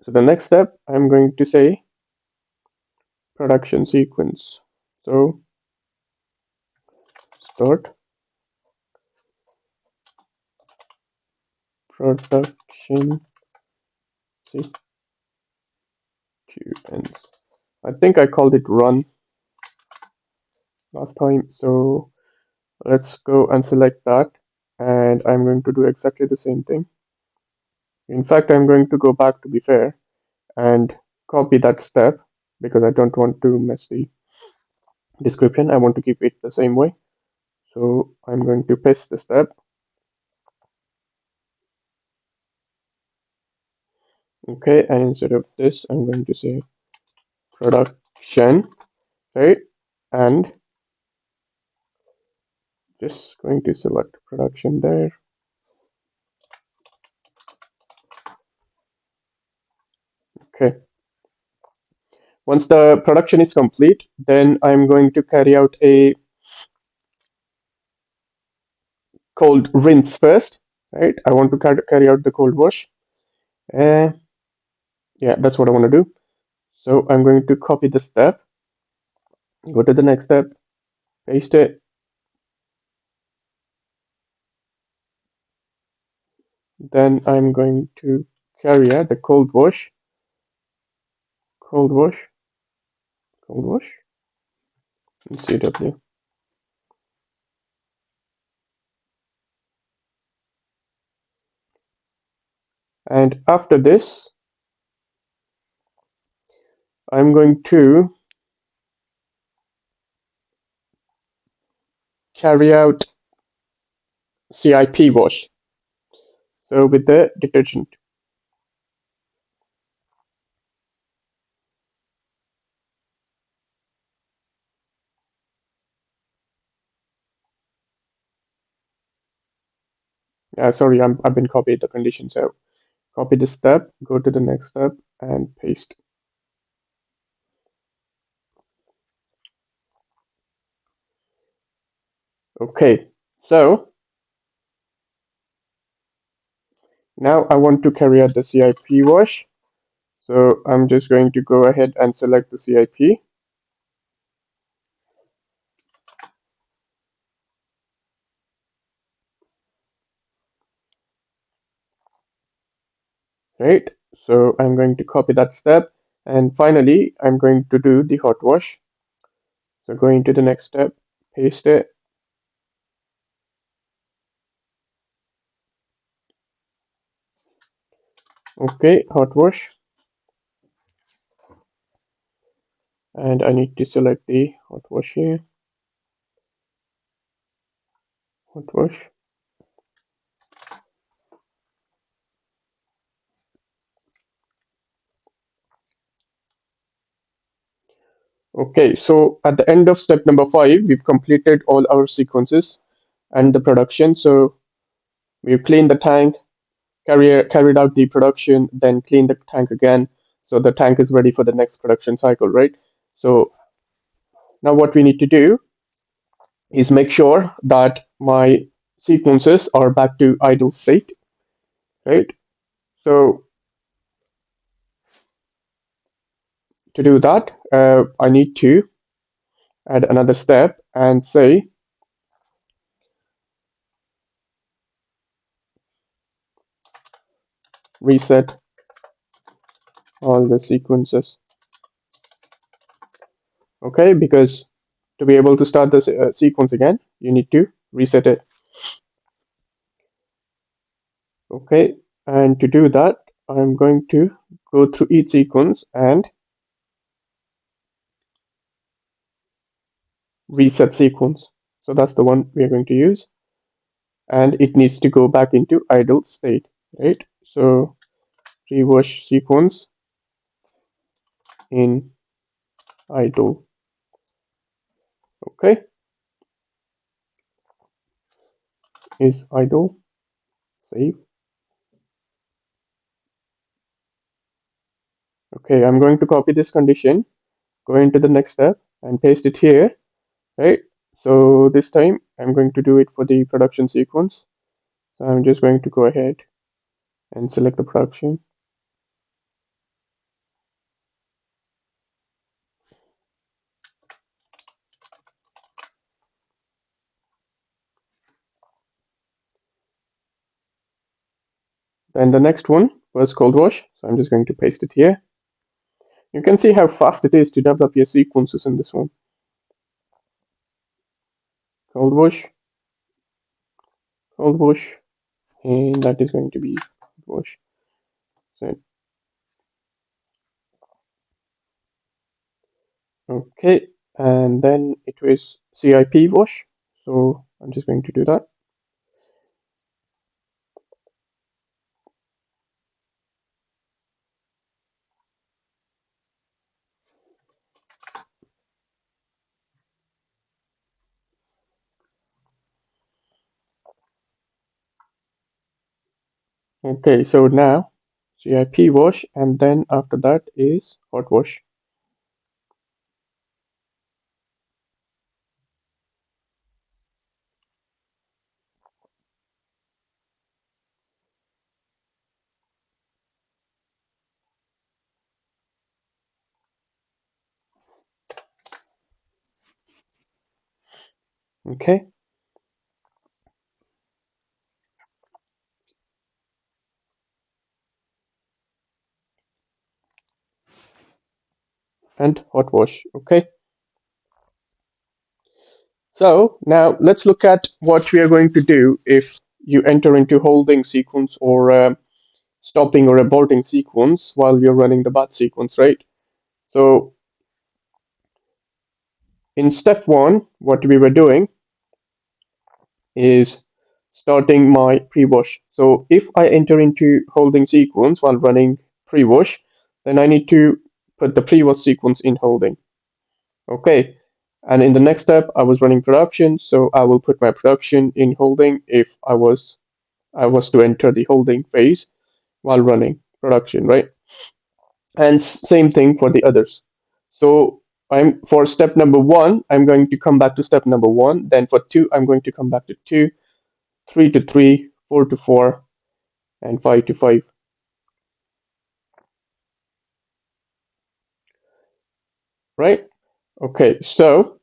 So the next step, I'm going to say production sequence. So start production sequence. I think I called it run last time. So let's go and select that. And I'm going to do exactly the same thing. In fact, I'm going to go back to be fair and copy that step because I don't want to mess the description. I want to keep it the same way. So I'm going to paste the step. Okay, and instead of this, I'm going to say production, right? And just going to select production there. Okay. Once the production is complete, then I'm going to carry out a cold rinse first, right? I want to carry out the cold wash. Uh, yeah, that's what I want to do. So I'm going to copy the step, go to the next step, paste it. Then I'm going to carry out the cold wash, cold wash, and CW. And after this, I'm going to carry out CIP wash. So with the detergent. Sorry, I've been copied the condition. So copy this step, go to the next step, and paste. Okay, so now I want to carry out the CIP wash. So I'm just going to go ahead and select the CIP. Right? So I'm going to copy that step. And finally, I'm going to do the hot wash. So going to the next step, paste it. Okay, hot wash. And I need to select the hot wash here. Hot wash. Okay, so at the end of step number 5, we've completed all our sequences and the production. So we've cleaned the tank, carried out the production, then cleaned the tank again. So the tank is ready for the next production cycle, right? So now what we need to do is make sure that my sequences are back to idle state, right? So to do that, I need to add another step and say reset all the sequences. Okay, because to be able to start the sequence again, you need to reset it. Okay, and to do that, I'm going to go through each sequence and reset sequence. So that's the one we are going to use, and it needs to go back into idle state, right? So rewash sequence in idle. Okay, is idle, save. Okay, I'm going to copy this condition, go into the next step and paste it here, right? So this time I'm going to do it for the production sequence. So I'm just going to go ahead and select the production. Then the next one was cold wash. So I'm just going to paste it here. You can see how fast it is to develop your sequences in this one. Cold wash, cold wash, and that is going to be cold wash. So, okay, and then it was CIP wash. So I'm just going to do that. Okay, so now CIP wash, and then after that is hot wash. Okay, and hot wash. Okay, so now let's look at what we are going to do if you enter into holding sequence or stopping or aborting sequence while you're running the batch sequence, right? So in step one, what we were doing is starting my pre-wash. So if I enter into holding sequence while running pre-wash, then I need to put the pre-wash sequence in holding. Okay. And in the next step, I was running production, so I will put my production in holding if I was to enter the holding phase while running production, right? And same thing for the others. So I'm for step number one, I'm going to come back to step number one. Then for two, I'm going to come back to two, three to three, four to four, and five to five. Right? Okay, so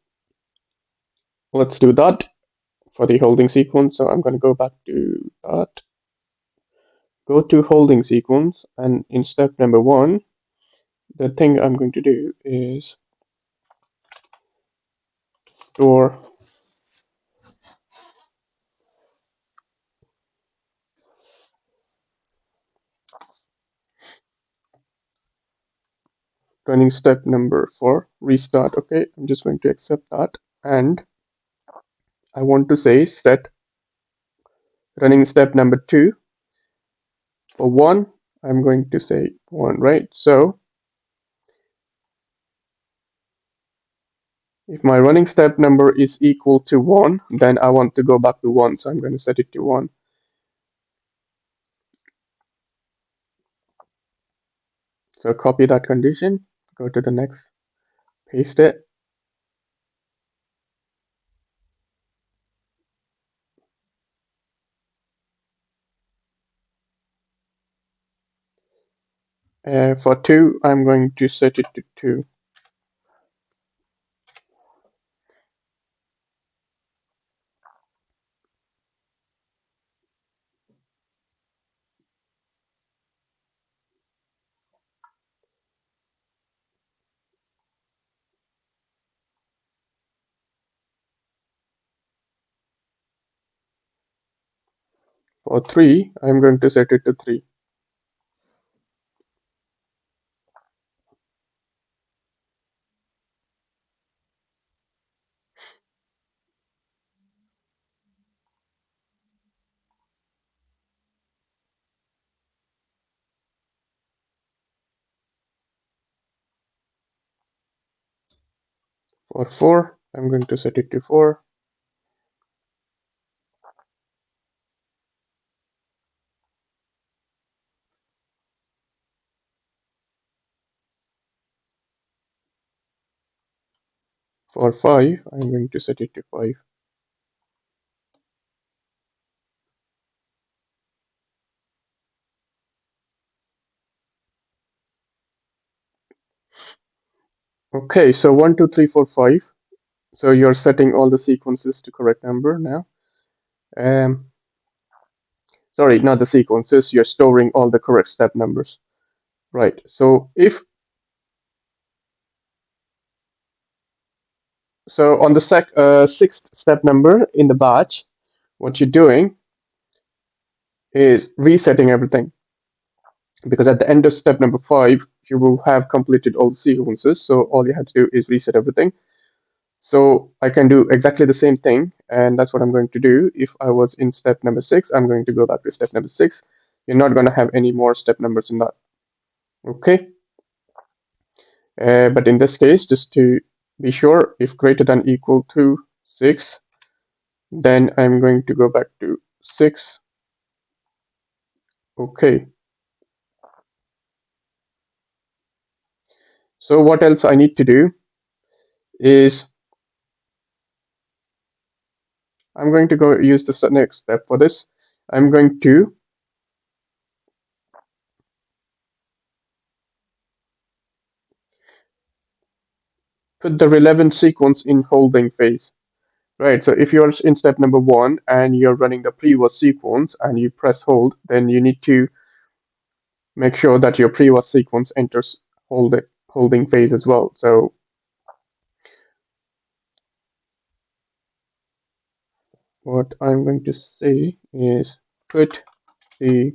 let's do that for the holding sequence. So I'm going to go back to that, go to holding sequence, and in step number one, the thing I'm going to do is store running step number four, restart. Okay, I'm just going to accept that. And I want to say set running step number two for one. I'm going to say one, right? So if my running step number is equal to one, then I want to go back to one. So I'm going to set it to one. So copy that condition, go to the next, paste it. For two, I'm going to set it to two. For three, I'm going to set it to three. For four, I'm going to set it to four. For 5, I'm going to set it to 5. Okay, so 1, 2, 3, 4, 5. So you're setting all the sequences to correct number now. Um, Sorry, not the sequences. You're storing all the correct step numbers. Right. So on the sixth step number in the batch, what you're doing is resetting everything, because at the end of step number 5, you will have completed all the sequences. So all you have to do is reset everything. So I can do exactly the same thing, and that's what I'm going to do. If I was in step number 6, I'm going to go back to step number 6. You're not going to have any more step numbers in that. Okay. But in this case, just to be sure, if greater than equal to 6, then I'm going to go back to 6. Okay. So what else I need to do is I'm going to go use the next step for this. I'm going to put the relevant sequence in holding phase. Right, so if you're in step number 1 and you're running the previous sequence and you press hold, then you need to make sure that your previous sequence enters holding phase as well. So what I'm going to say is put the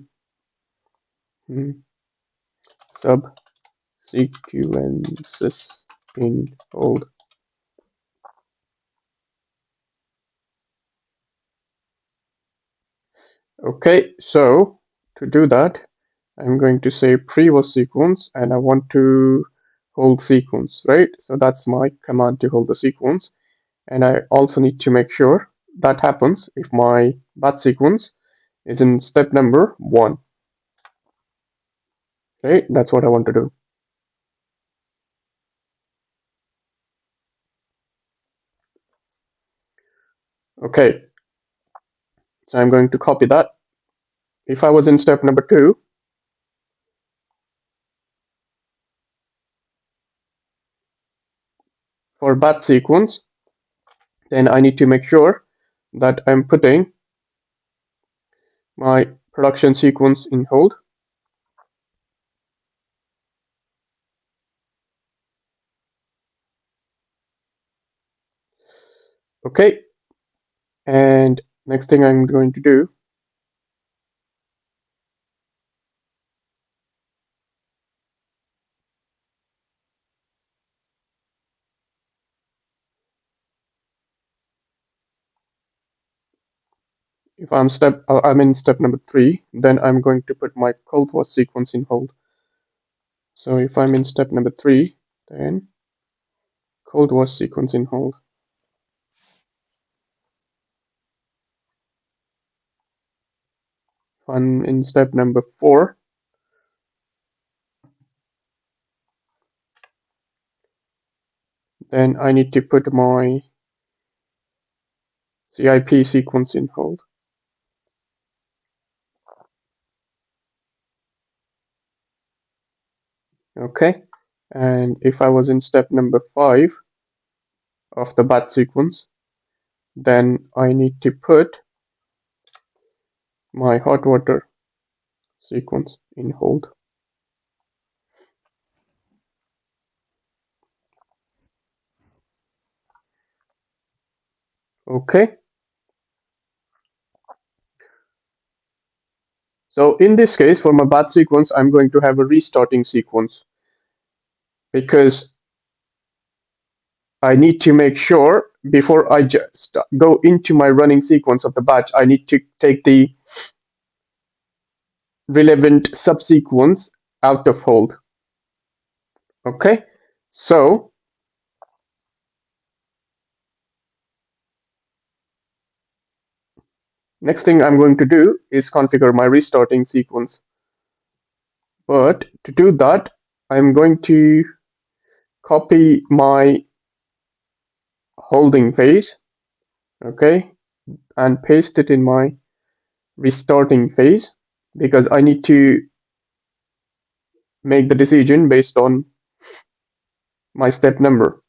subsequences in hold. Okay, so to do that, I'm going to say previous sequence and I want to hold sequence, right? So that's my command to hold the sequence. And I also need to make sure that happens if my batch sequence is in step number 1. Right? That's what I want to do. Okay, so I'm going to copy that. If I was in step number 2, for batch sequence, then I need to make sure that I'm putting my production sequence in hold. Okay, and next thing I'm going to do, if I'm in step number 3, then I'm going to put my cold wash sequence in hold. So if I'm in step number 3, then cold wash sequence in hold. If I'm in step number 4, then I need to put my CIP sequence in hold. Okay, and if I was in step number 5 of the batch sequence, then I need to put my hot water sequence in hold. Okay, so in this case, for my batch sequence, I'm going to have a restarting sequence, because I need to make sure before I just go into my running sequence of the batch, I need to take the relevant subsequence out of hold. Okay, so next thing I'm going to do is configure my restarting sequence. But to do that, I'm going to copy my holding phase, okay, and paste it in my restarting phase because I need to make the decision based on my step number.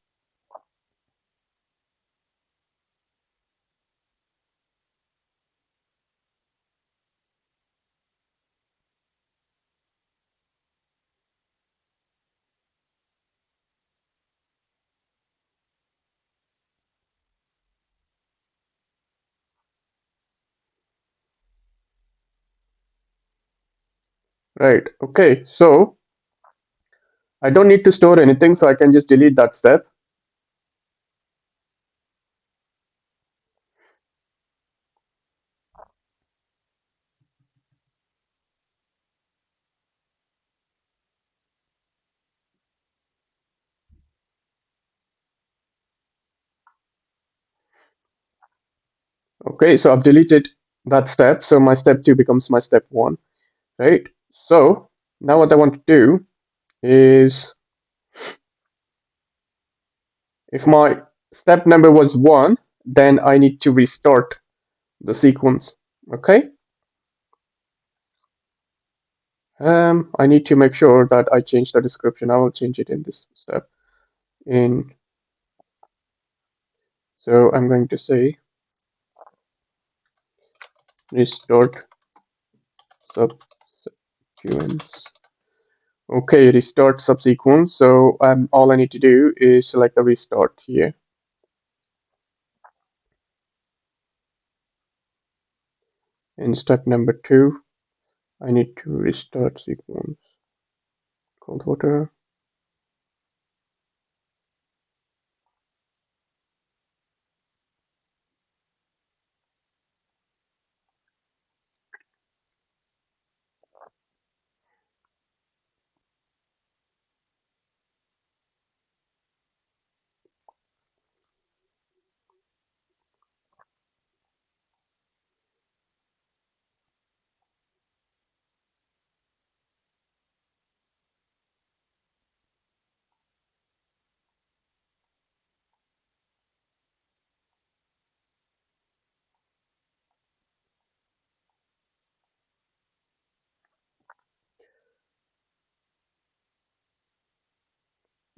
Right, okay, so I don't need to store anything, so I can just delete that step. Okay, so I've deleted that step, so my step 2 becomes my step 1, right? So now what I want to do is, if my step number was 1, then I need to restart the sequence, okay? I need to make sure that I change the description. I will change it in this step. So I'm going to say restart subsequence. Okay, restart subsequence. So all I need to do is select the restart here. In step number 2, I need to restart sequence. Cold water.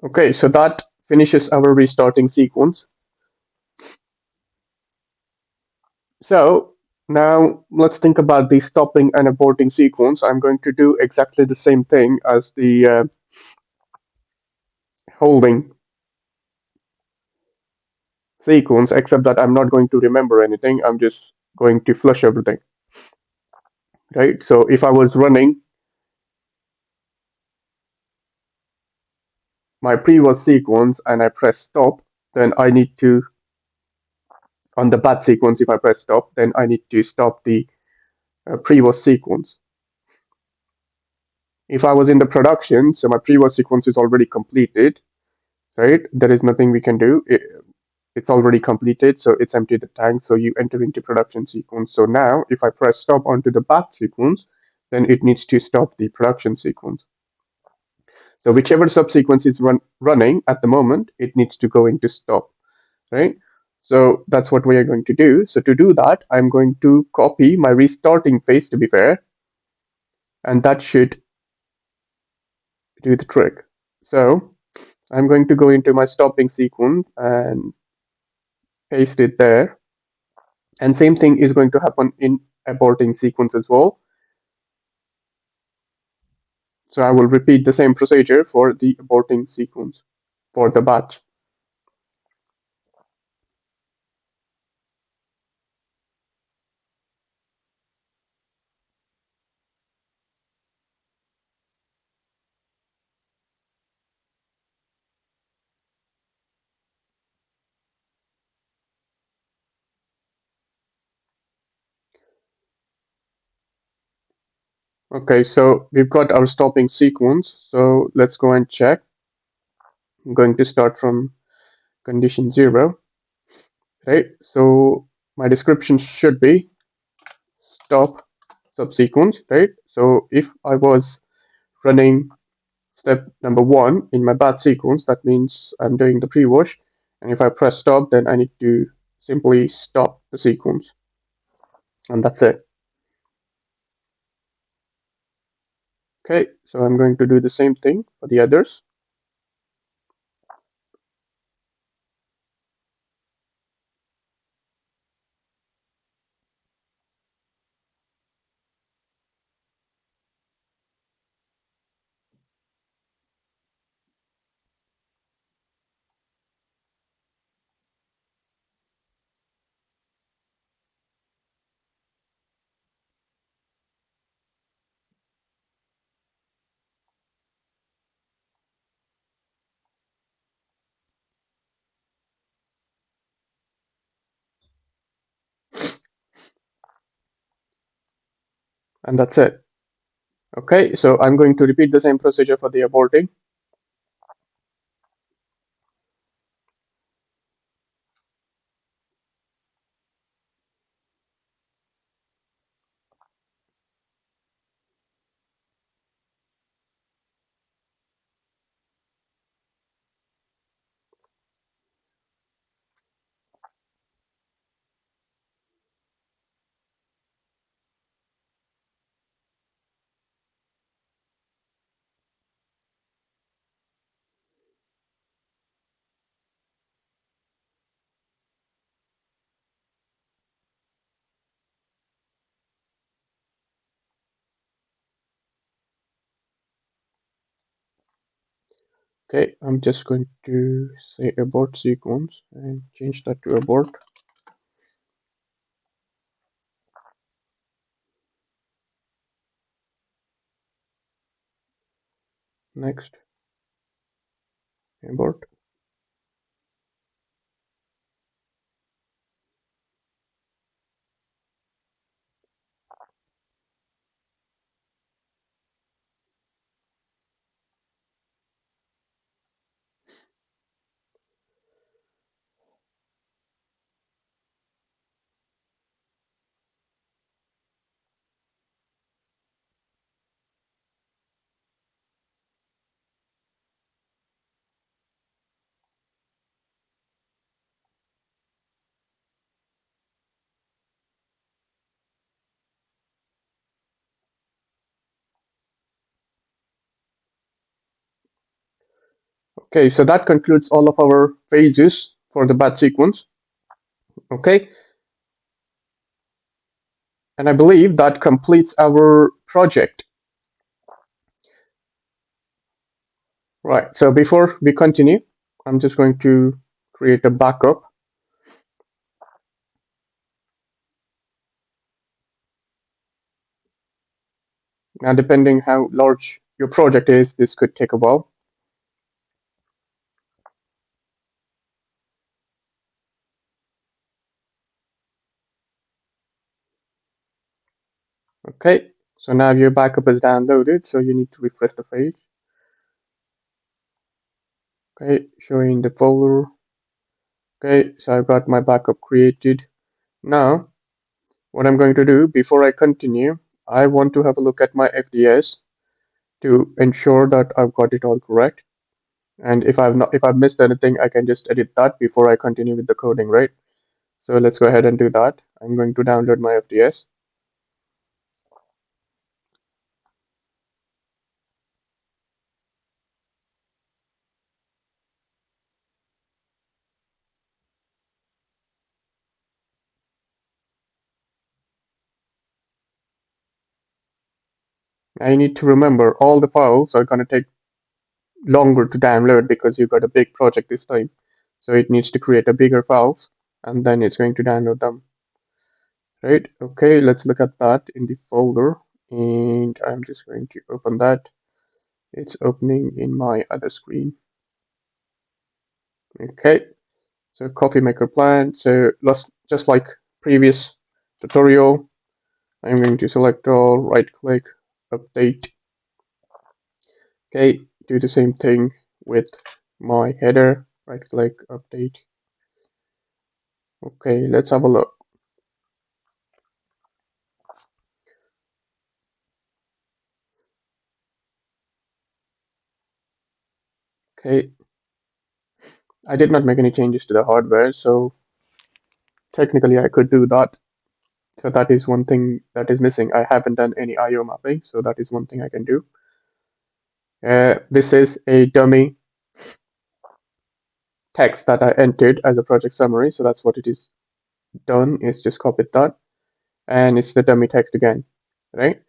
Okay, so that finishes our restarting sequence. So now let's think about the stopping and aborting sequence. I'm going to do exactly the same thing as the holding sequence, except that I'm not going to remember anything. I'm just going to flush everything, right? So if I was running my previous sequence and I press stop, then I need to, on the batch sequence, if I press stop, then I need to stop the previous sequence. If I was in the production, so my previous sequence is already completed, right? There is nothing we can do. It's already completed, so it's empty the tank, so you enter into production sequence. So now if I press stop onto the batch sequence, then it needs to stop the production sequence. So whichever subsequence is running at the moment, it needs to go into stop, right? So that's what we are going to do. So to do that, I'm going to copy my restarting phase, to be fair, and that should do the trick. So I'm going to go into my stopping sequence and paste it there. And same thing is going to happen in aborting sequence as well. So I will repeat the same procedure for the aborting sequence for the batch. Okay, so we've got our stopping sequence. So let's go and check. I'm going to start from condition 0, right? So my description should be stop subsequence, right? So if I was running step number 1 in my batch sequence, that means I'm doing the pre-wash. And if I press stop, then I need to simply stop the sequence, and that's it. Okay, so I'm going to do the same thing for the others. And that's it. Okay, so I'm going to repeat the same procedure for the aborting. Okay, I'm just going to say abort sequence and change that to abort. Next, abort. Okay, so that concludes all of our phases for the batch sequence. Okay, and I believe that completes our project. Right, so before we continue, I'm just going to create a backup. And depending how large your project is, this could take a while. Okay, so now your backup is downloaded, so you need to refresh the page. Okay, showing the folder. Okay, so I've got my backup created. Now, what I'm going to do before I continue, I want to have a look at my FDS to ensure that I've got it all correct. And if I've missed anything, I can just edit that before I continue with the coding, right? So let's go ahead and do that. I'm going to download my FDS. I need to remember all the files are going to take longer to download because you've got a big project this time. So it needs to create a bigger files and then it's going to download them. Right? Okay, let's look at that in the folder. And I'm just going to open that. It's opening in my other screen. Okay, so coffee maker plan. So just like previous tutorial, I'm going to select all, right click, update. Okay, do the same thing with my header, right click, update. Okay, let's have a look. Okay, I did not make any changes to the hardware, so technically I could do that. So that is one thing that is missing. I haven't done any IO mapping, so that is one thing I can do. This is a dummy text that I entered as a project summary, so that's what it is done, is just copied that, and it's the dummy text again, right?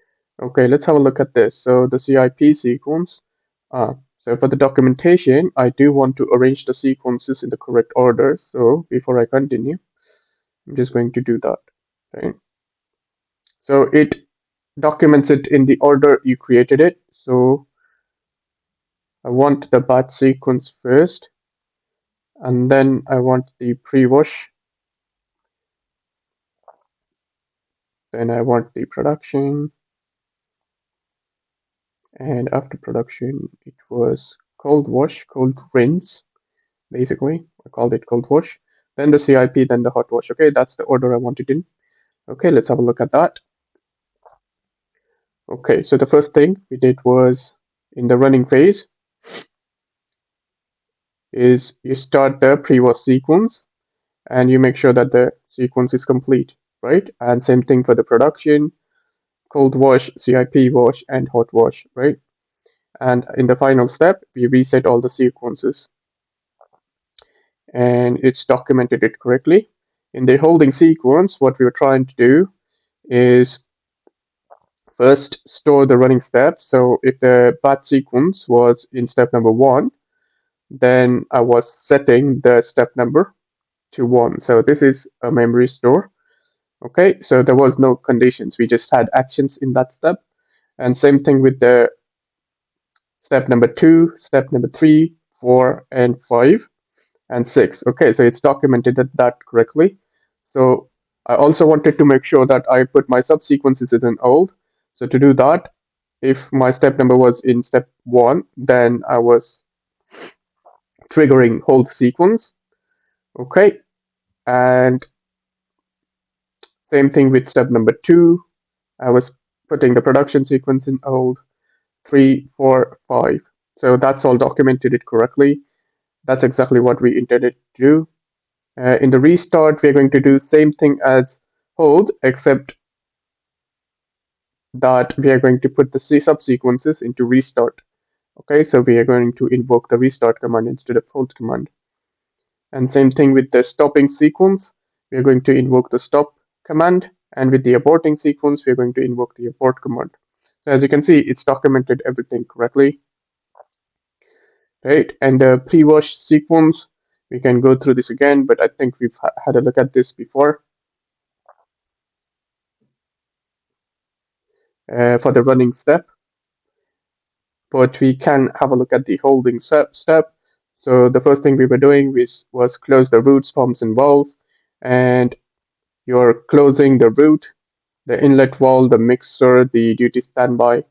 Okay, let's have a look at this. So the CIP sequence. So for the documentation, I do want to arrange the sequences in the correct order. So before I continue, I'm just going to do that, right? So it documents it in the order you created it. So I want the batch sequence first, and then I want the pre-wash, then I want the production, and after production, it was cold wash, cold rinse, basically. I called it cold wash. Then the CIP, then the hot wash. Okay, that's the order I want it in. Okay, let's have a look at that. Okay, so the first thing we did was in the running phase is you start the pre-wash sequence and you make sure that the sequence is complete, right? And same thing for the production, cold wash, CIP wash, and hot wash, right? And in the final step, we reset all the sequences and it's documented it correctly. In the holding sequence, what we were trying to do is first store the running steps. So if the batch sequence was in step number 1, then I was setting the step number to 1. So this is a memory store. Okay, so there was no conditions. We just had actions in that step. And same thing with the step number 2, step number 3, 4, and 5, and 6. Okay, so it's documented that correctly. So I also wanted to make sure that I put my subsequences in old. So to do that, if my step number was in step 1, then I was triggering hold sequence. Okay, and same thing with step number 2. I was putting the production sequence in old, 3, 4, 5. So that's all documented it correctly. That's exactly what we intended to do. In the restart, we're going to do same thing as hold, except that we are going to put the C subsequences into restart. Okay, so we are going to invoke the restart command instead of hold command. And same thing with the stopping sequence. We are going to invoke the stop command, and with the aborting sequence, we are going to invoke the abort command. So as you can see, it's documented everything correctly, right? And the pre-wash sequence, we can go through this again, but I think we've had a look at this before. For the running step, but we can have a look at the holding step. So the first thing we were doing was close the roots, forms, and valves, and you're closing the root, the inlet valve, the mixer, the duty standby,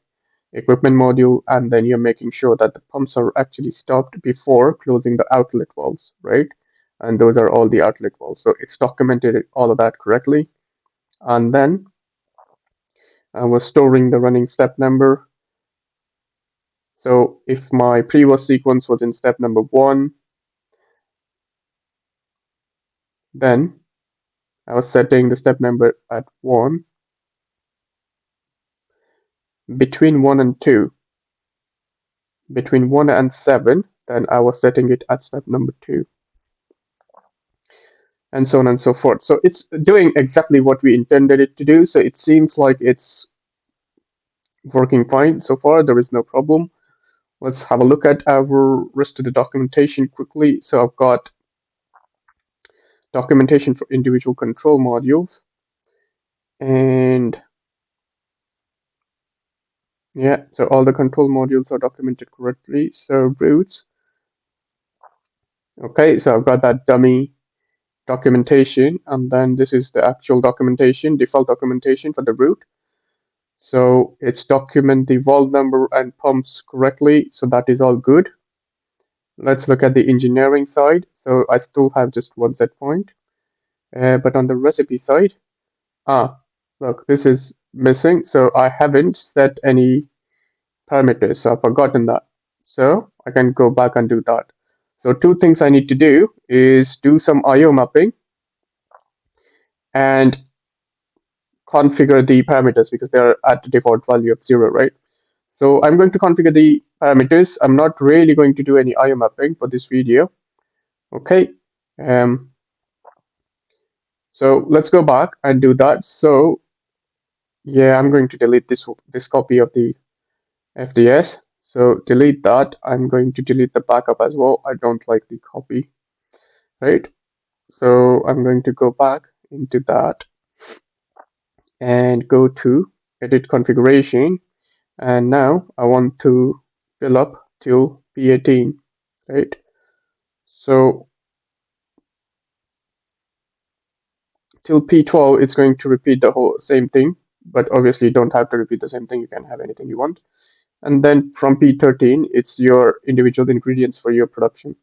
equipment module, and then you're making sure that the pumps are actually stopped before closing the outlet valves, right? And those are all the outlet valves. So it's documented all of that correctly. And then I was storing the running step number. So if my previous sequence was in step number 1, then I was setting the step number at 1. Between 1 and 2, between 1 and 7, then I was setting it at step number 2, and so on and so forth. So it's doing exactly what we intended it to do. So it seems like it's working fine so far. There is no problem. Let's have a look at our rest of the documentation quickly. So I've got documentation for individual control modules. And yeah, so all the control modules are documented correctly. So roots. Okay, so I've got that dummy documentation, and then this is the actual documentation, default documentation for the root. So it's document the valve number and pumps correctly, so that is all good. Let's look at the engineering side. So I still have just one set point, but on the recipe side, look, this is missing. So I haven't set any parameters, so I've forgotten that. So I can go back and do that. So two things I need to do is do some IO mapping and configure the parameters because they're at the default value of 0, right? So I'm going to configure the parameters. I'm not really going to do any IO mapping for this video. Okay. Um, so let's go back and do that. So yeah, I'm going to delete this copy of the FDS. So delete that. I'm going to delete the backup as well. I don't like the copy, right? So I'm going to go back into that and go to edit configuration. And now I want to fill up till P18, right? So till P12, it's going to repeat the whole same thing, but obviously you don't have to repeat the same thing. You can have anything you want. And then from P13, it's your individual ingredients for your production,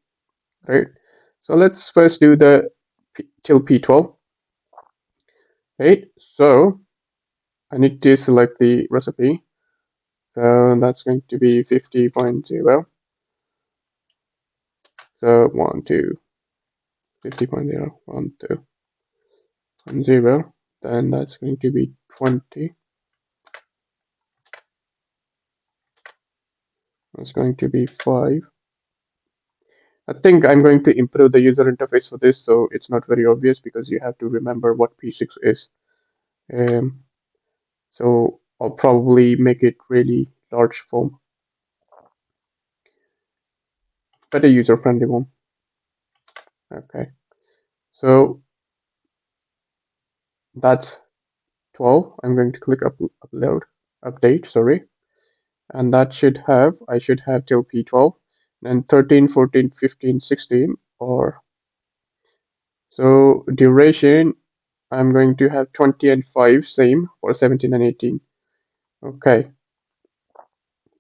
right? So let's first do the till P12, right? So I need to select the recipe. So that's going to be 50.0. So 1, 2, 50.0, 1, 2, 1, 0. Then that's going to be 20. That's going to be 5. I think I'm going to improve the user interface for this so it's not very obvious because you have to remember what P6 is. Um, so I'll probably make it really large form, but a user-friendly one. Okay, so that's 12. I'm going to click upload, update, sorry. And that I should have till P12, then 13, 14, 15, 16, or so duration, I'm going to have 20 and 5, same for 17 and 18. Okay,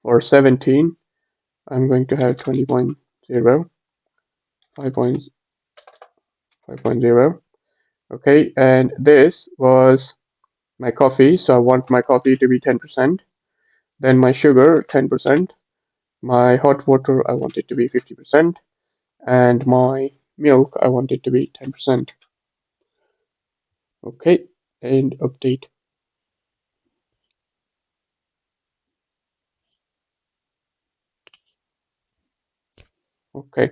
for 17, I'm going to have 20.0, 5.0. Okay, and this was my coffee, so I want my coffee to be 10%. Then my sugar, 10%. My hot water, I want it to be 50%. And my milk, I want it to be 10%. Okay, and update. Okay,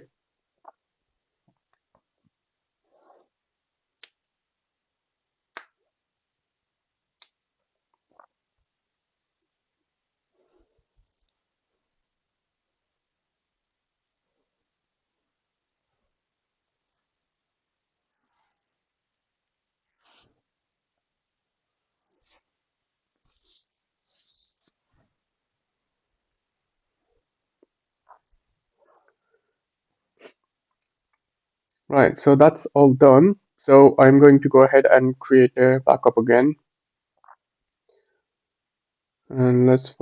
right, so that's all done. So I'm going to go ahead and create a backup again. And let's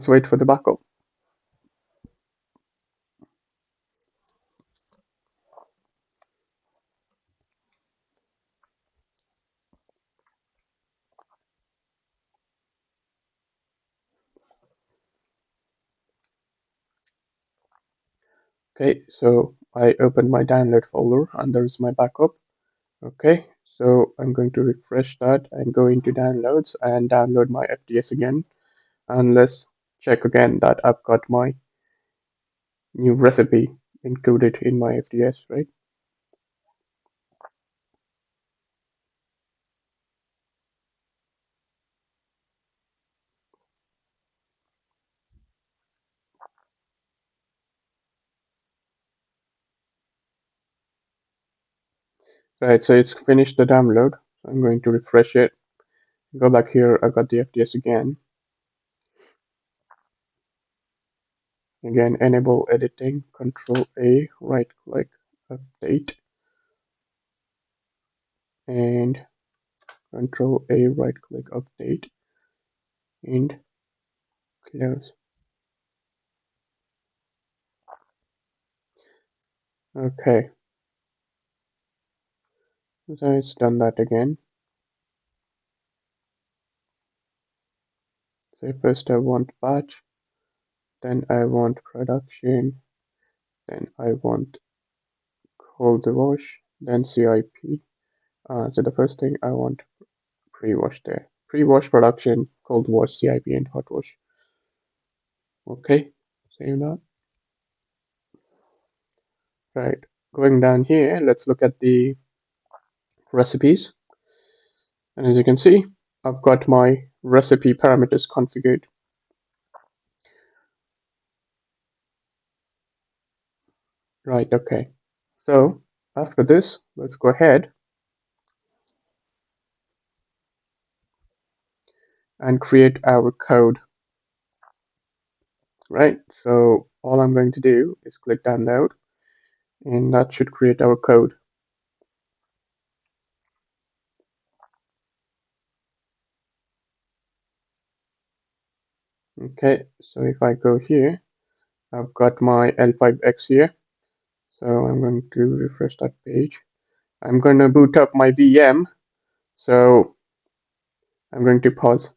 wait for the backup. Okay, so I opened my download folder and there's my backup. Okay, so I'm going to refresh that and go into downloads and download my FDS again. And let's check again that I've got my new recipe included in my FDS, right? Right, so it's finished the download. So I'm going to refresh it. Go back here, I got the FDS again. Again, enable editing, Control A, right click, update, and Control A, right click, update, and close. Okay, so it's done that again. So first I want batch, then I want production, then I want cold wash, then CIP. So the first thing I want pre-wash there. Pre-wash, production, cold wash, CIP, and hot wash. Okay, save that. Right, going down here, let's look at the recipes. And as you can see, I've got my recipe parameters configured. Right, okay. So after this, let's go ahead and create our code. Right, so all I'm going to do is click download, and that should create our code. Okay, so if I go here, I've got my L5X here. So I'm going to refresh that page. I'm going to boot up my VM. So I'm going to pause.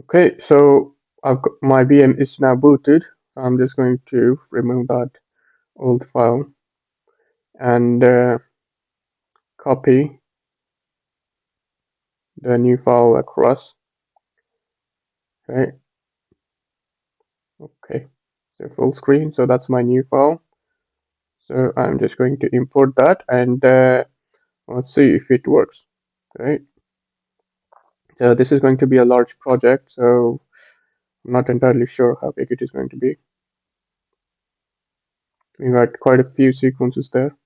Okay, so my VM is now booted. I'm just going to remove that old file and copy the new file across. Okay, okay, so full screen. So that's my new file. So I'm just going to import that and let's see if it works. Right. So this is going to be a large project, so I'm not entirely sure how big it is going to be. We got quite a few sequences there.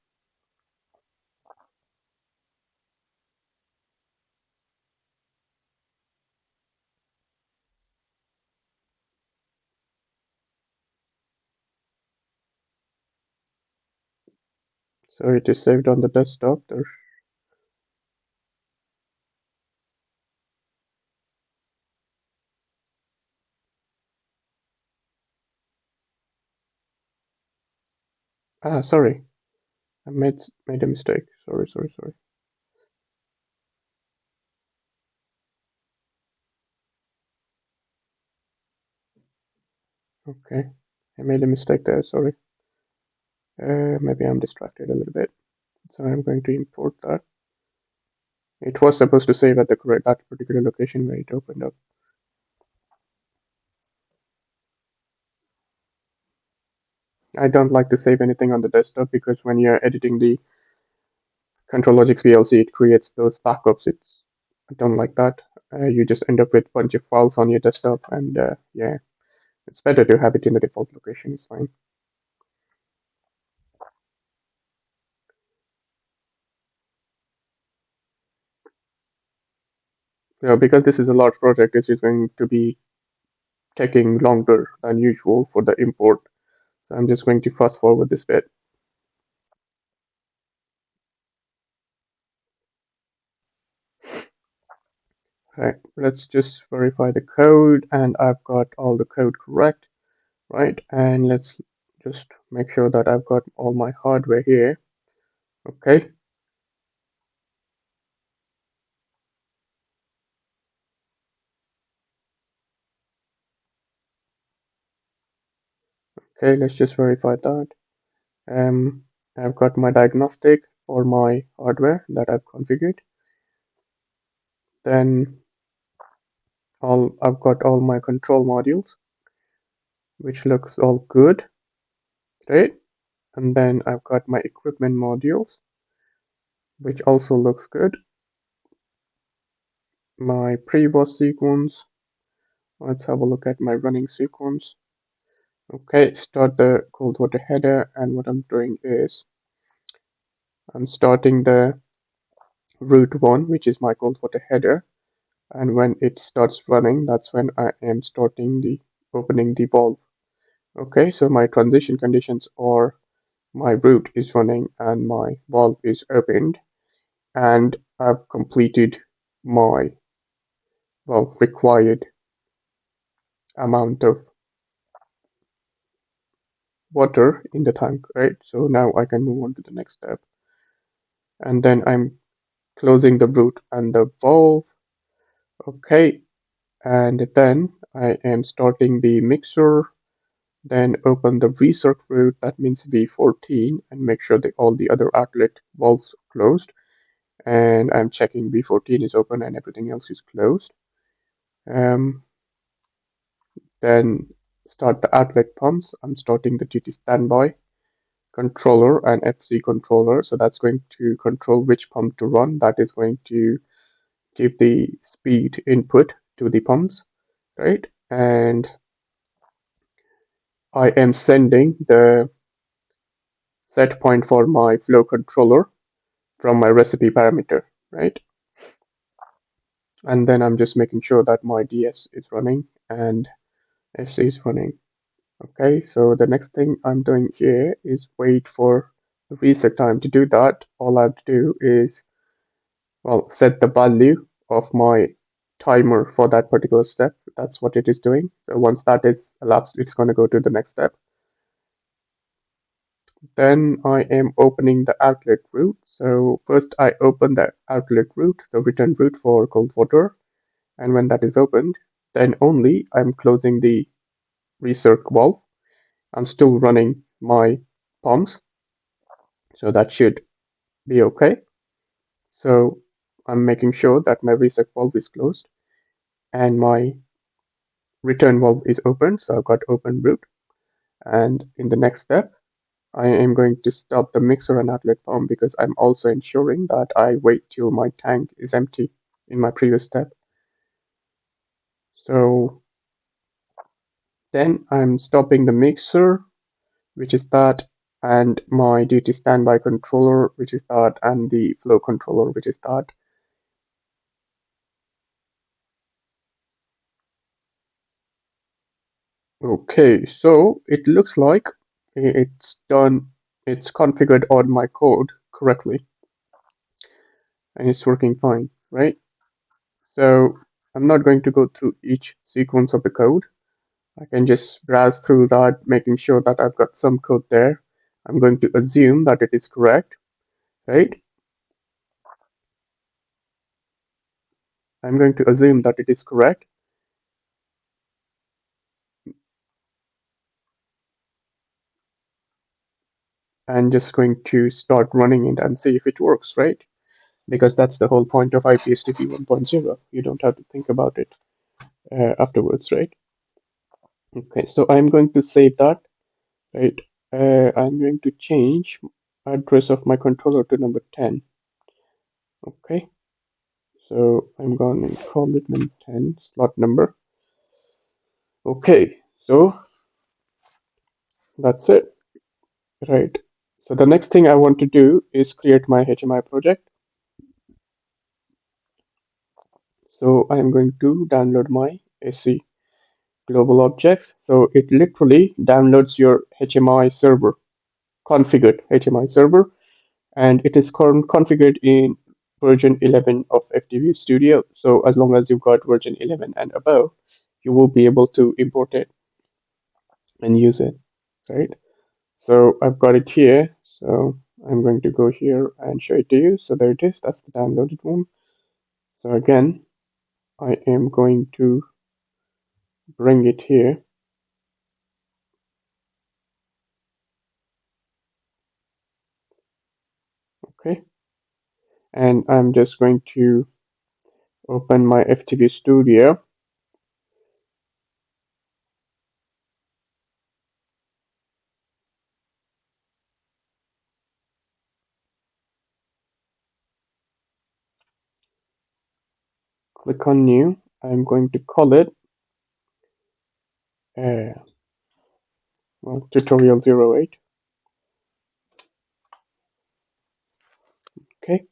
So it is saved on the desktop there. Sorry, I made a mistake. Sorry. Okay, I made a mistake there. Sorry. Maybe I'm distracted a little bit. So I'm going to import that. It was supposed to save at the correct that particular location where it opened up. I don't like to save anything on the desktop because when you're editing the ControlLogix VLC, it creates those backups. I don't like that. You just end up with a bunch of files on your desktop, and yeah, it's better to have it in the default location. It's fine. So because this is a large project, this is going to be taking longer than usual for the import. So I'm just going to fast forward this bit. Right, let's just verify the code, and I've got all the code correct. Right, and let's just make sure that I've got all my hardware here. Okay. Okay, let's just verify that. I've got my diagnostic for my hardware that I've configured. Then I've got all my control modules, which looks all good, right? And then I've got my equipment modules, which also looks good. My pre-bus sequence. Let's have a look at my running sequence. Okay, start the cold water header, and what I'm doing is I'm starting the route 1, which is my cold water header, and when it starts running, that's when I am starting the opening the valve. Okay, so my transition conditions are my route is running and my valve is opened, and I've completed my required amount of water in the tank, right? So now I can move on to the next step, and then I'm closing the route and the valve. Okay, And then I am starting the mixer, then open the recirc route, that means V14, and make sure that all the other outlet valves are closed. And I'm checking V14 is open and everything else is closed. Um, then start the outlet pumps. I'm starting the duty standby controller and FC controller. So that's going to control which pump to run. That is going to give the speed input to the pumps, right? And I am sending the set point for my flow controller from my recipe parameter, right? And then I'm just making sure that my DS is running and FC is running. Okay, so the next thing I'm doing here is wait for the reset time. To do that, all I have to do is, well, set the value of my timer for that particular step. That's what it is doing. So once that is elapsed, it's going to go to the next step. Then I am opening the outlet route. So first I open the outlet route, so return route for cold water. And when that is opened, then only I'm closing the recirc valve. I'm still running my pumps, so that should be okay. So I'm making sure that my recirc valve is closed and my return valve is open. So I've got open route. And in the next step, I am going to stop the mixer and outlet pump because I'm also ensuring that I wait till my tank is empty in my previous step. So then I'm stopping the mixer, which is that, and my duty standby controller, which is that, and the flow controller, which is that. Okay, so it looks like it's done, it's configured on my code correctly, and it's working fine, right? So I'm not going to go through each sequence of the code. I can just browse through that, making sure that I've got some code there. I'm going to assume that it is correct, right? I'm going to assume that it is correct. And just going to start running it and see if it works, right? Because that's the whole point of IPSDB 1.0. You don't have to think about it afterwards, right? Okay, so I'm going to save that, right? I'm going to change address of my controller to number 10. Okay, so I'm going to call it number 10 slot number. Okay, so that's it, right? So the next thing I want to do is create my HMI project. So I'm going to download my AC global objects. So it literally downloads your HMI server, configured HMI server, and it is configured in version 11 of FTV Studio. So as long as you've got version 11 and above, you will be able to import it and use it, right? So I've got it here. So I'm going to go here and show it to you. So there it is. That's the downloaded one. So again, I am going to bring it here. Okay. And I'm just going to open my FTV Studio. Click on new. I'm going to call it uh, well, tutorial 08. Okay,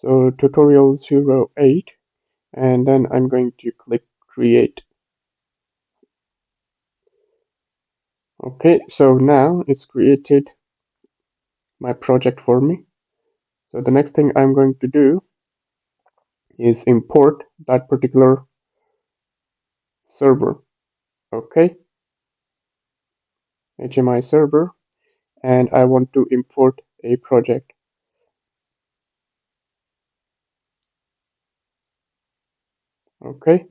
so tutorial 08, and then I'm going to click create. Okay, so now it's created my project for me. So the next thing I'm going to do is import that particular server. Okay, HMI server, and I want to import a project. Okay,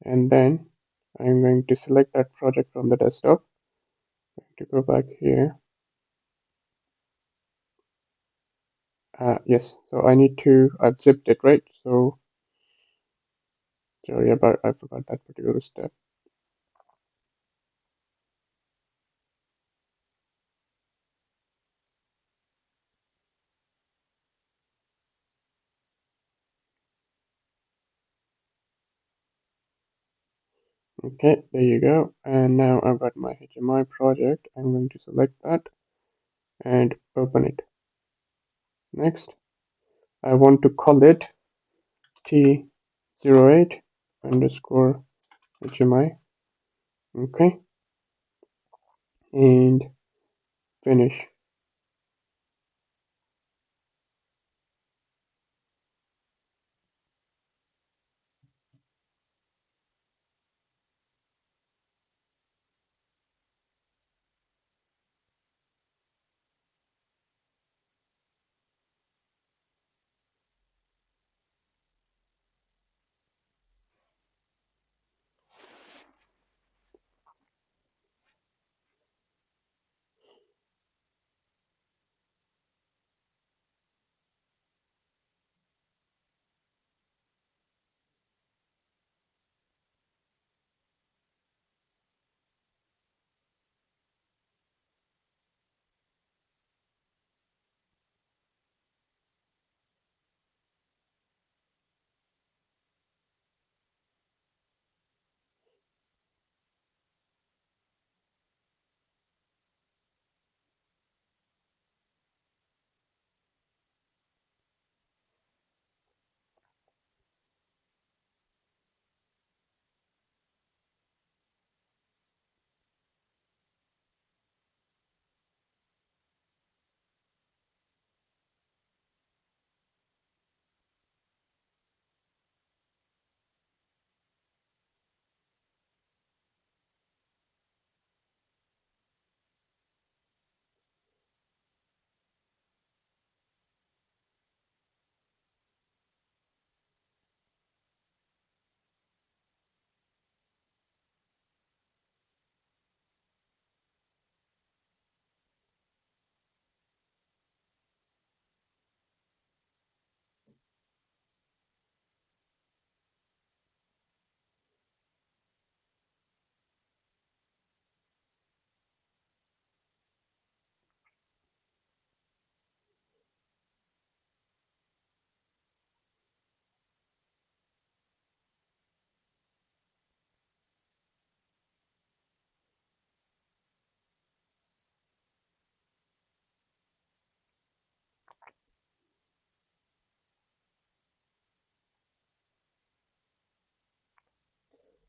and then I'm going to select that project from the desktop to go back here. Yes, so I need to unzip it, right? So sorry about I forgot that particular step. Okay, there you go. And now I've got my HMI project. I'm going to select that and open it. Next, I want to call it T08 underscore HMI. Okay, and finish.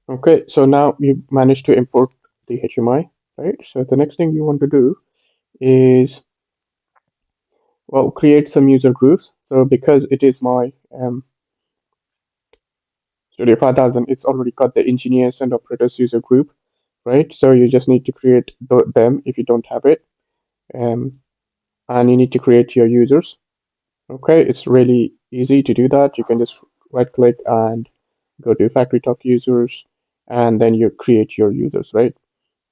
Okay, so now you managed to import the HMI, right? So the next thing you want to do is, well, create some user groups. So because it is my Studio 5000, it's already got the engineers and operators user group, right? So you just need to create them if you don't have it, um, and you need to create your users. Okay, it's really easy to do that. You can just right click and go to factory talk users, and then you create your users, right?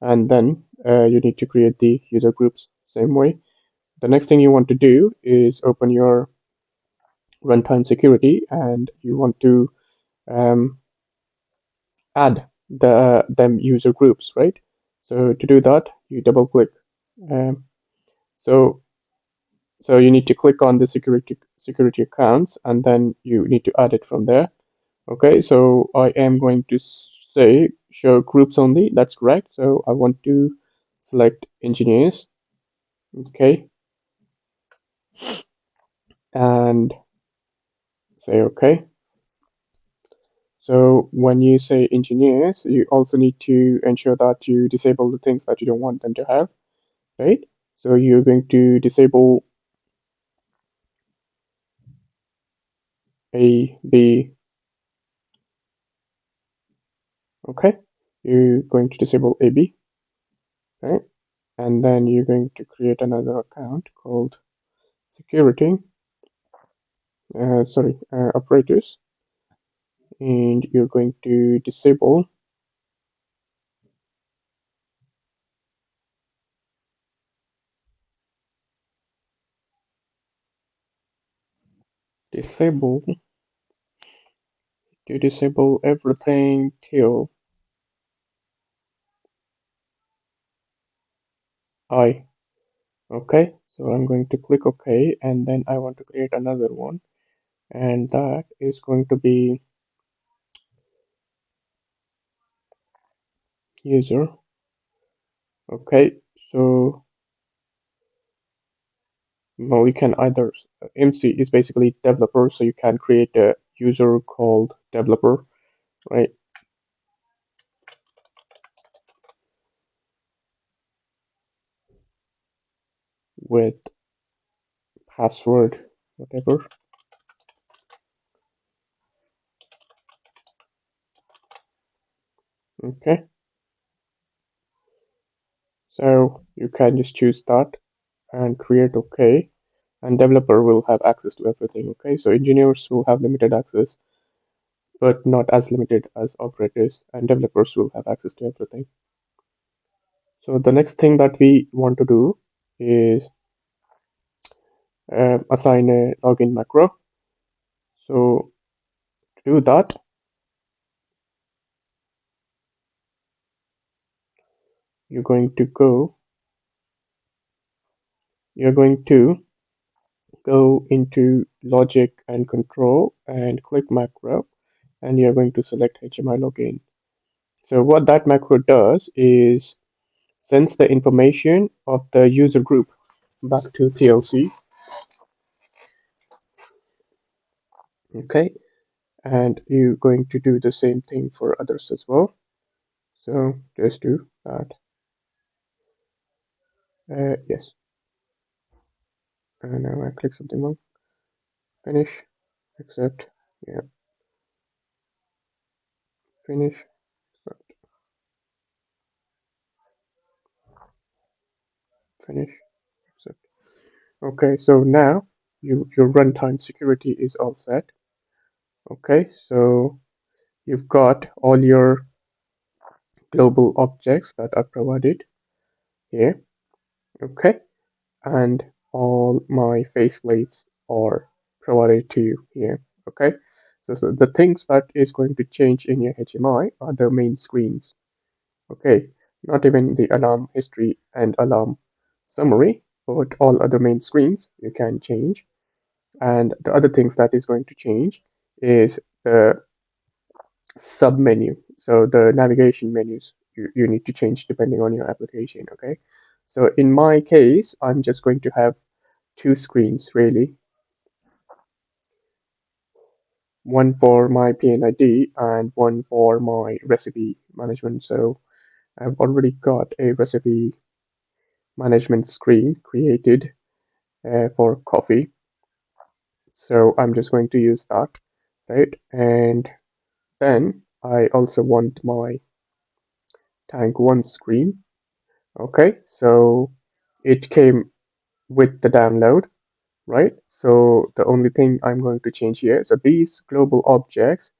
And then you need to create the user groups same way. The next thing you want to do is open your runtime security, and you want to um, add them user groups, right? So to do that, you double click. Um, so so you need to click on the security accounts, and then you need to add it from there. Okay, so I am going to say show groups only. That's correct. So I want to select engineers. Okay, and say okay. So when you say engineers, you also need to ensure that you disable the things that you don't want them to have, right? So you're going to disable A, B, okay? You're going to disable AB, right? And then you're going to create another account called security, operators, and you're going to disable disable everything till I. Okay, so I'm going to click OK, and then I want to create another one, and that is going to be user. Okay, so well, you can either MC is basically developer, so you can create a user called developer, right? With password, whatever. Okay, so you can just choose that and create OK, and developer will have access to everything. Okay, so engineers will have limited access, but not as limited as operators, and developers will have access to everything. So the next thing that we want to do is assign a login macro. So to do that, you're going to go you're going to go into logic and control and click macro, and you're going to select HMI login. So what that macro does is sends the information of the user group back to TLC. Okay, and you're going to do the same thing for others as well. So just do that. Yes, and now I click something wrong. Finish, accept, yeah, finish, finish, accept. Okay, so now your runtime security is all set. Okay, so you've got all your global objects that are provided here. Okay, and all my faceplates are provided to you here. Okay, so the things that is going to change in your HMI are the main screens. Okay, not even the alarm history and alarm summary, but all other main screens you can change. And the other things that is going to change is the sub menu. So the navigation menus you need to change depending on your application. Okay, so in my case, I'm just going to have two screens really, one for my PNID and one for my recipe management. So I've already got a recipe management screen created for coffee. So I'm just going to use that, right? And then I also want my tank one screen. Okay, so it came with the download, right? So the only thing I'm going to change here, so these global objects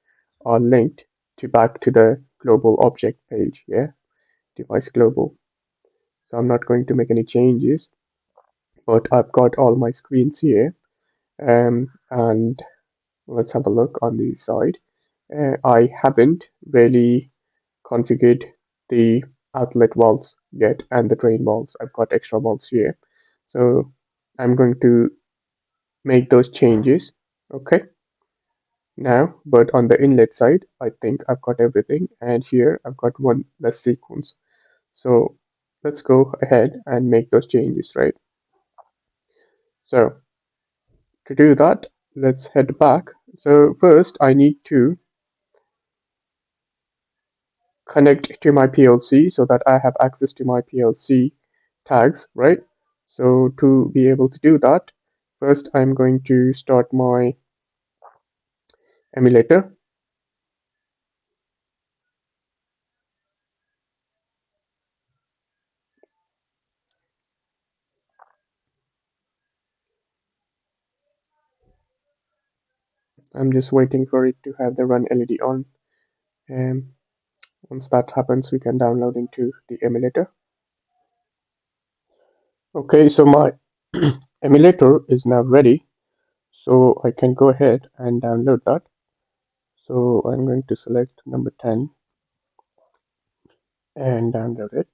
are linked to back to the global object page, yeah, device global. So I'm not going to make any changes, but I've got all my screens here. And let's have a look on the side. I haven't really configured the outlet valves yet and the drain valves. I've got extra valves here. So I'm going to make those changes. Okay. Now, but on the inlet side, I think I've got everything. And here I've got one less sequence. So let's go ahead and make those changes, right? So to do that, let's head back. So first I need to connect to my PLC so that I have access to my PLC tags, right? So to be able to do that, first I'm going to start my emulator. I'm just waiting for it to have the run LED on. And once that happens, we can download into the emulator. Okay, so my emulator is now ready. So I can go ahead and download that. So I'm going to select number 10 and download it.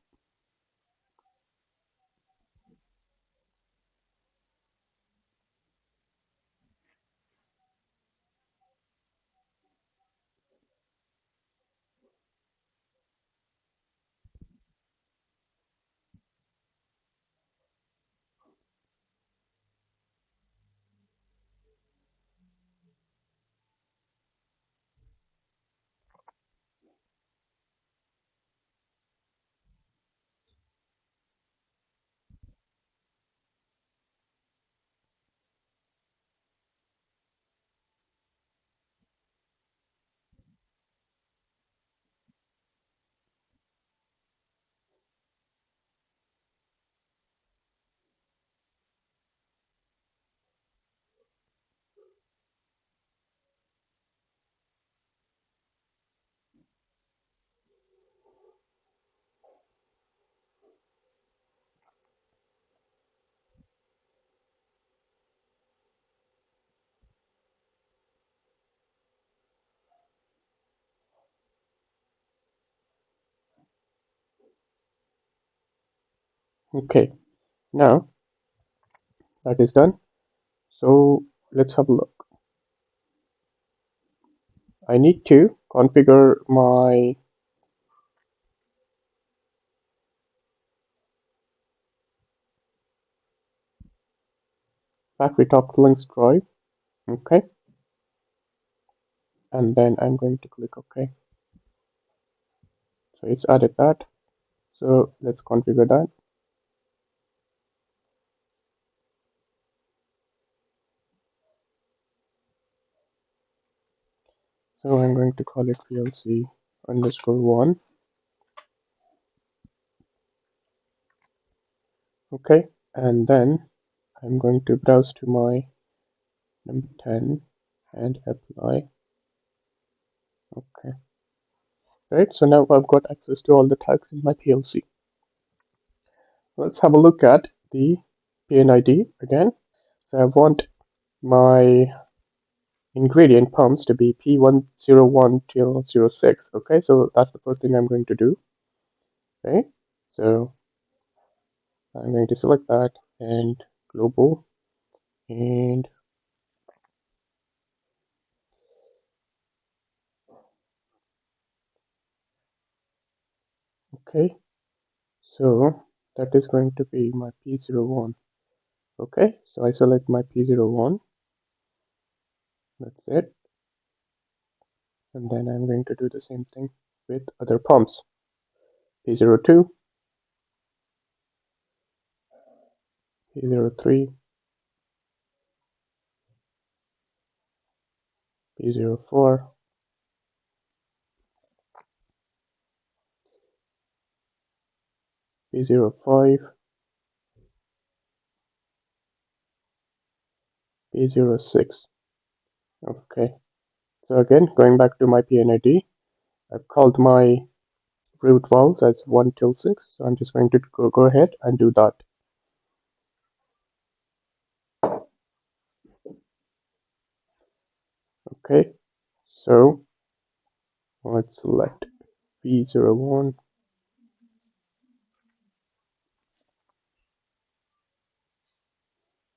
Okay, now that is done. So let's have a look. I need to configure my battery top links drive. Okay, and then I'm going to click OK. So it's added that. So let's configure that. So I'm going to call it PLC underscore one. Okay, and then I'm going to browse to my number 10 and apply. Okay, right. So now I've got access to all the tags in my PLC. Let's have a look at the PNID again. So I want my ingredient pumps to be P101 till 06. Okay, so that's the first thing I'm going to do. Okay, so I'm going to select that and global and okay, so that is going to be my P01. Okay, so I select my P01. That's it. And then I'm going to do the same thing with other pumps. P02, P03, P04, P05, P06. Okay, so again, going back to my PNID, I've called my root valves as 1 till 6. So I'm just going to go ahead and do that. Okay, so let's select P01.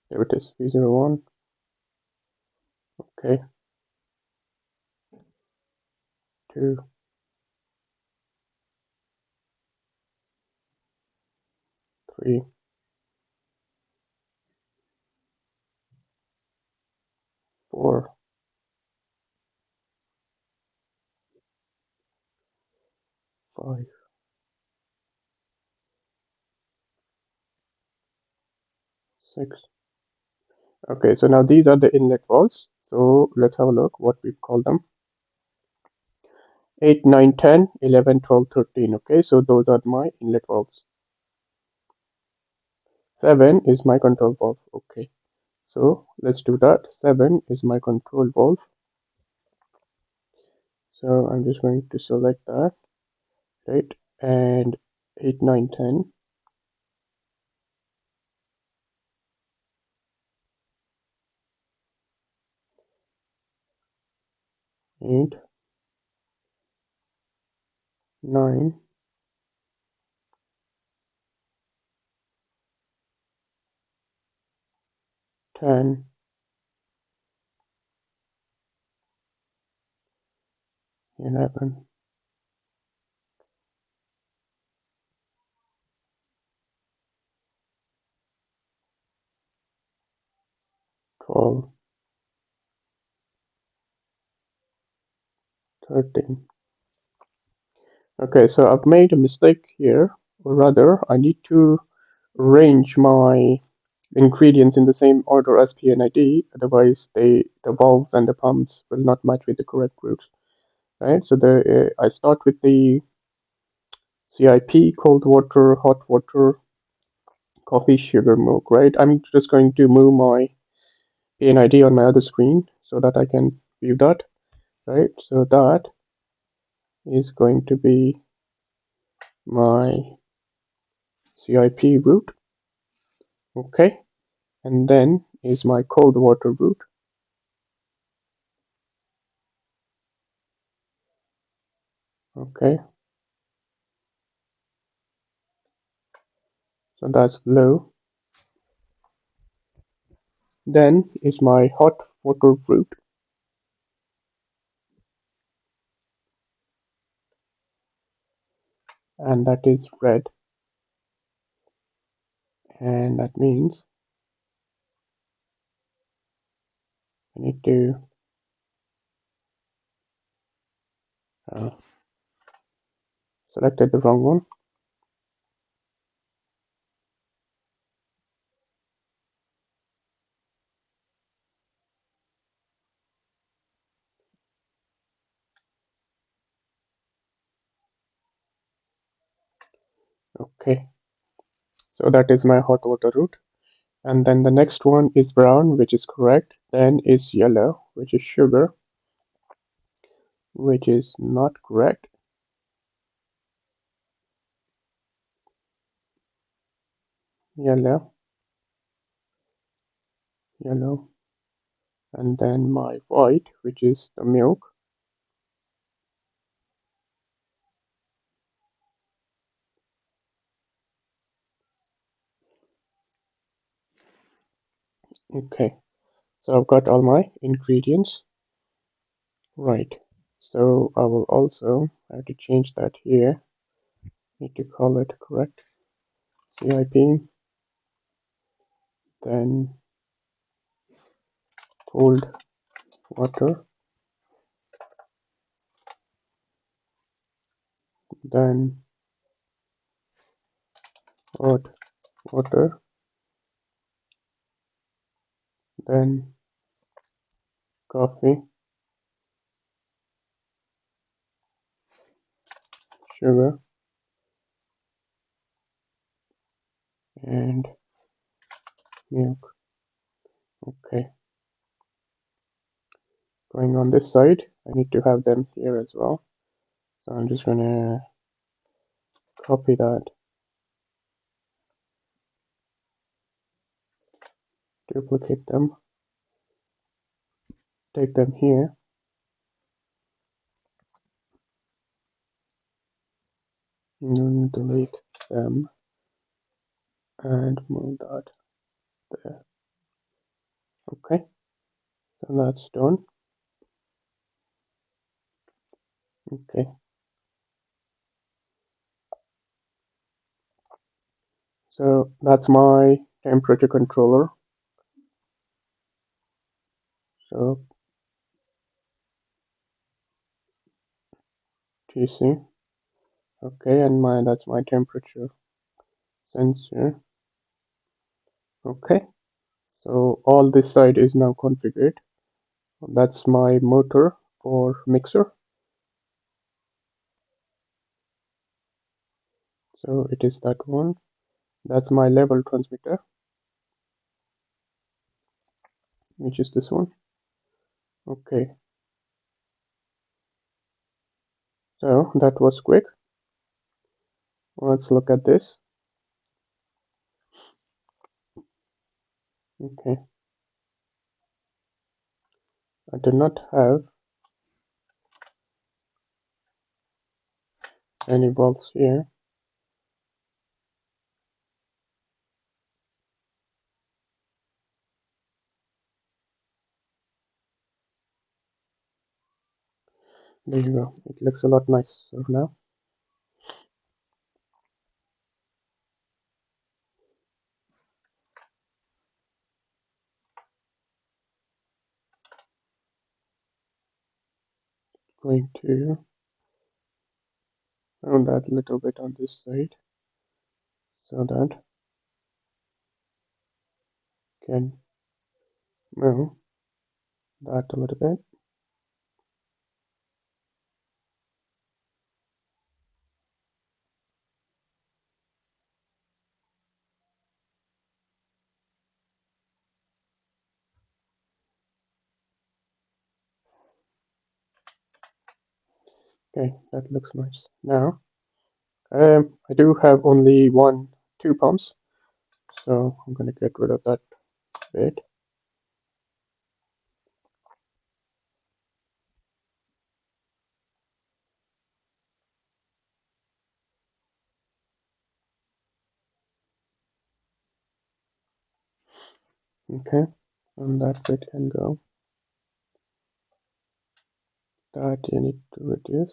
There it is, P01. Okay, 2, 3, 4, 5, 6. Okay, so now these are the inlet valves. So let's have a look what we call them. 8, 9, 10, 11, 12, 13. Okay, so those are my inlet valves. 7 is my control valve. Okay, so let's do that. 7 is my control valve. So I'm just going to select that, right? And 8, 9, 10. 8, 9, 10, 11, 12, 13. Okay, so I've made a mistake here, or rather, I need to arrange my ingredients in the same order as P and ID, otherwise the valves and the pumps will not match with the correct groups, right? So I start with the CIP, cold water, hot water, coffee, sugar, milk, right? I'm just going to move my P and ID on my other screen so that I can view that, right? So that is going to be my CIP route, okay? And then is my cold water route, okay? So that's low. Then is my hot water route, and that is red. And that means I need to uh, selected the wrong one. Okay, so that is my hot water route. And then the next one is brown, which is correct. Then is yellow, which is sugar, which is not correct. Yellow, yellow. And then my white, which is the milk. Okay, so I've got all my ingredients. Right. So I will also have to change that here. Need to call it correct. CIP, then cold water, then hot water, then coffee, sugar, and milk. Okay, going on this side, I need to have them here as well. So I'm just gonna copy that, duplicate them, take them here, and then delete them and move that there. Okay, so that's done. Okay, so that's my temperature controller. So TC. Okay, and that's my temperature sensor. Okay, so all this side is now configured. That's my motor for mixer. So it is that one. That's my level transmitter, which is this one. Okay, So that was quick. Let's look at this. Okay, I do not have any valves here. There you go. It looks a lot nicer now. Going to round that a little bit on this side so that can move that a little bit. Okay, that looks nice. Now, I do have only two pumps, so I'm gonna get rid of that bit. Okay, and that bit can go. That you need to reduce.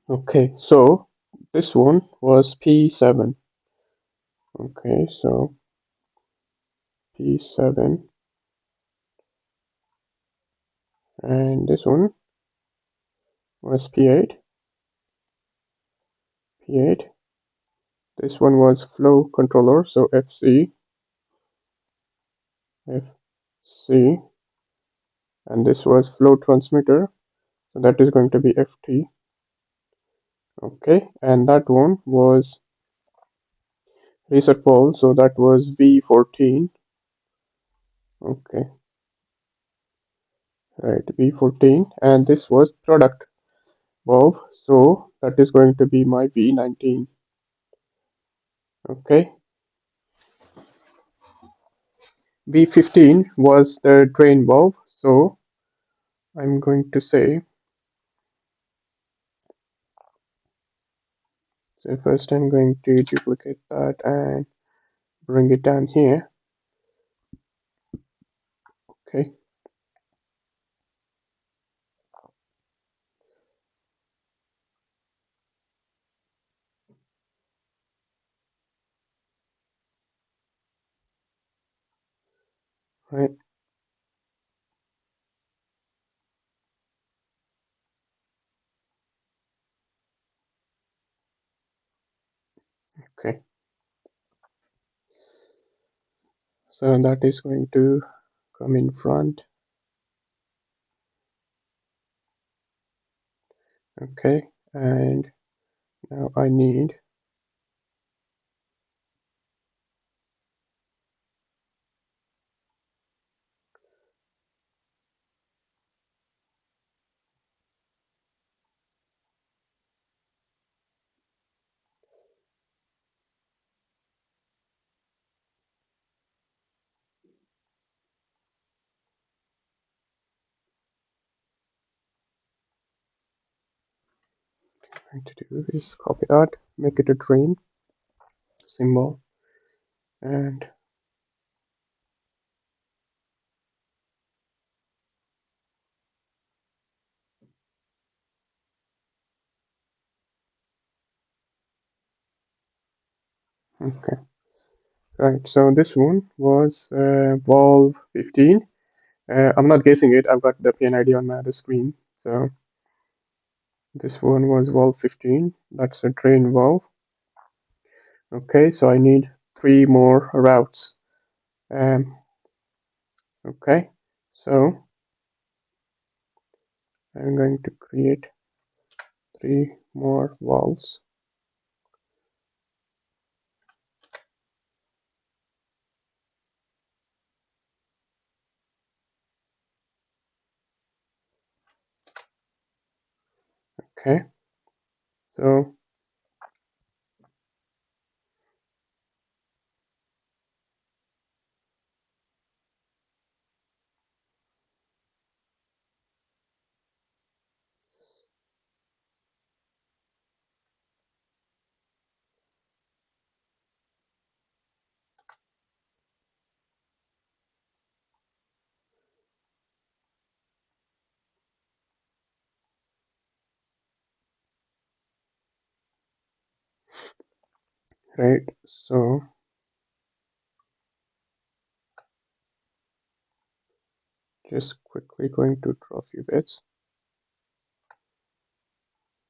Okay, so this one was P7. Okay, so P7, and this one was P8. P8. This one was flow controller, so FC, FC, and this was flow transmitter, so that is going to be FT. Okay, and that one was reset valve, so that was V14. Okay, right, V14, and this was product valve, so that is going to be my V19. Okay, V15 was the drain valve, so I'm going to say, so first I'm going to duplicate that and bring it down here. Okay, right, okay, so that is going to come in front. Okay, and now I need to do is copy that, make it a drain symbol, and okay, right. So this one was valve 15. I'm not guessing it. I've got the pin ID on my other screen. So this one was valve 15. That's a drain valve. Okay, so I need three more routes. Um, okay, so I'm going to create three more valves. Okay, so right, so just quickly going to draw a few bits.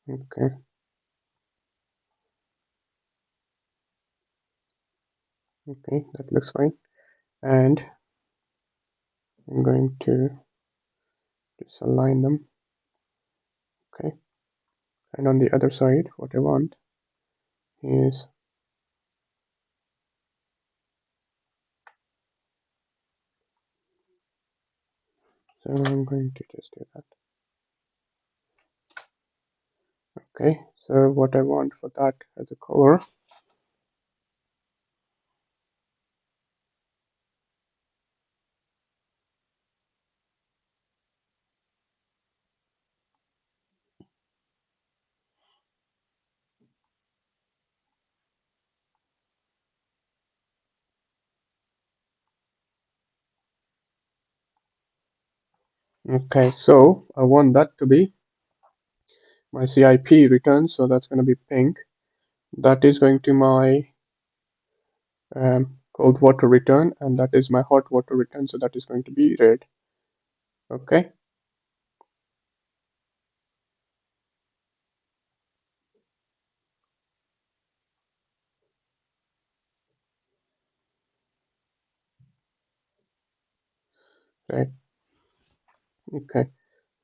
Okay, okay, that looks fine. And I'm going to just align them. Okay, and on the other side, what I want is, so I'm going to just do that. Okay, so what I want for that as a color, okay, so I want that to be my CIP return, so that's going to be pink. That is going to my cold water return, and that is my hot water return, so that is going to be red. Okay, right, okay.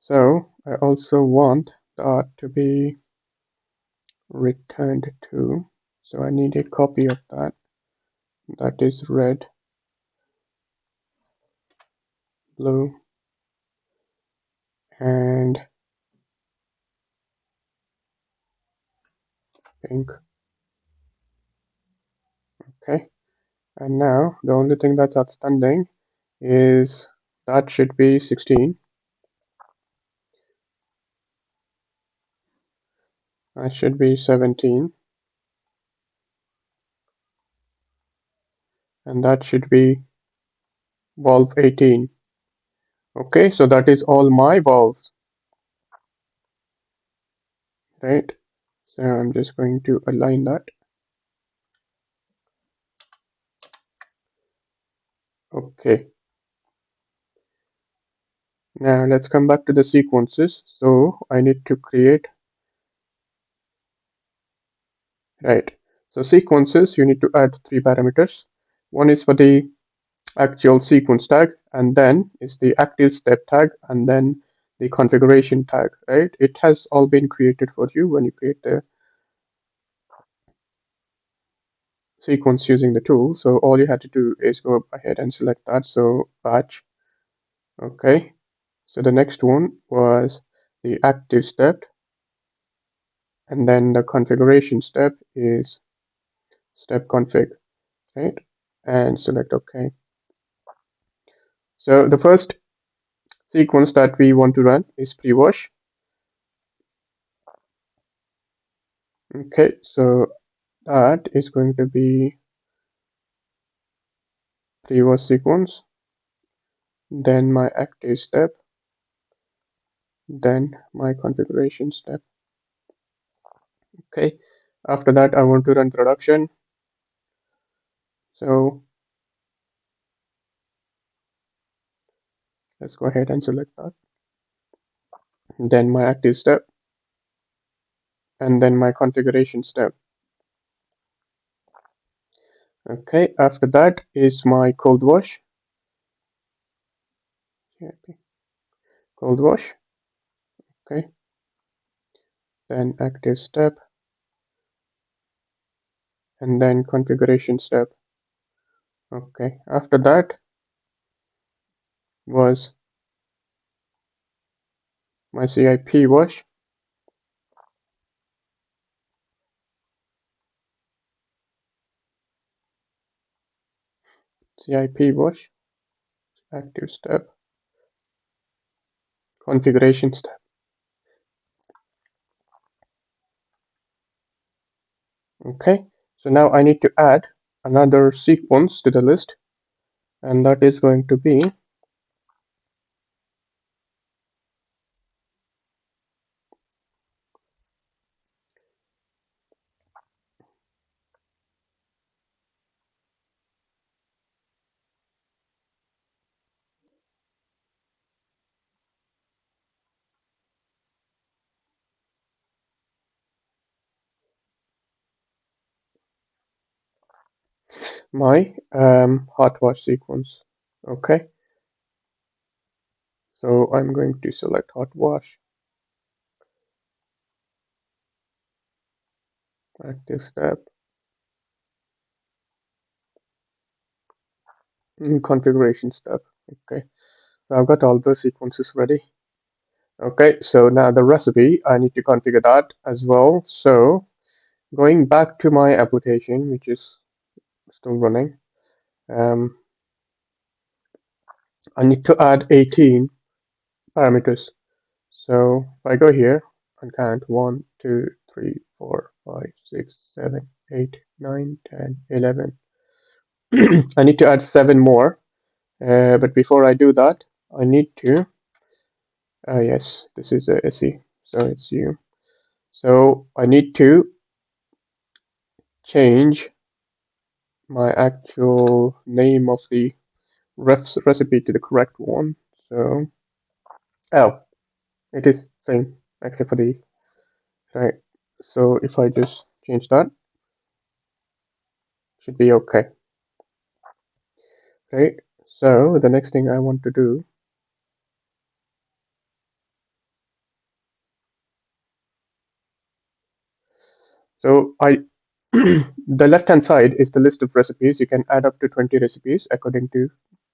So I also want that to be returned to, so I need a copy of that. That is red, blue, and pink. Okay, and now the only thing that's outstanding is that should be 16. That should be 17, and that should be valve 18. Okay, so that is all my valves, right? So I'm just going to align that. Okay, now let's come back to the sequences. So I need to create, right? So sequences, you need to add three parameters. One is for the actual sequence tag, and then is the active step tag, and then the configuration tag, right? It has all been created for you when you create the sequence using the tool. So all you had to do is go ahead and select that. So batch. Okay. So the next one was the active step, and then the configuration step is step config, right? And select OK. So the first sequence that we want to run is pre-wash. Okay, so that is going to be pre-wash sequence, then my active step, then my configuration step. Okay, after that I want to run production. So let's go ahead and select that. Then my active step, and then my configuration step. Okay, after that is my cold wash. Okay, cold wash. Okay, then active step, and then configuration step. Okay, after that was my CIP wash. CIP wash, active step, configuration step. Okay, so now I need to add another sequence to the list, and that is going to be my hot wash sequence. Okay, so I'm going to select hot wash, active step, configuration step. Okay, so I've got all the sequences ready. Okay, so now the recipe, I need to configure that as well. So going back to my application, which is still running, um, I need to add 18 parameters. So if I go here and count 1, 2, 3, 4, 5, 6, 7, 8, 9, 10, 11. I need to add 7 more. But before I do that, I need to, yes, this is a SE, so it's you. So I need to change my actual name of the recipe to the correct one. So, oh, it is same except for the right. So if I just change that, should be okay. Right. So the next thing I want to do, so I the left hand side is the list of recipes. You can add up to 20 recipes according to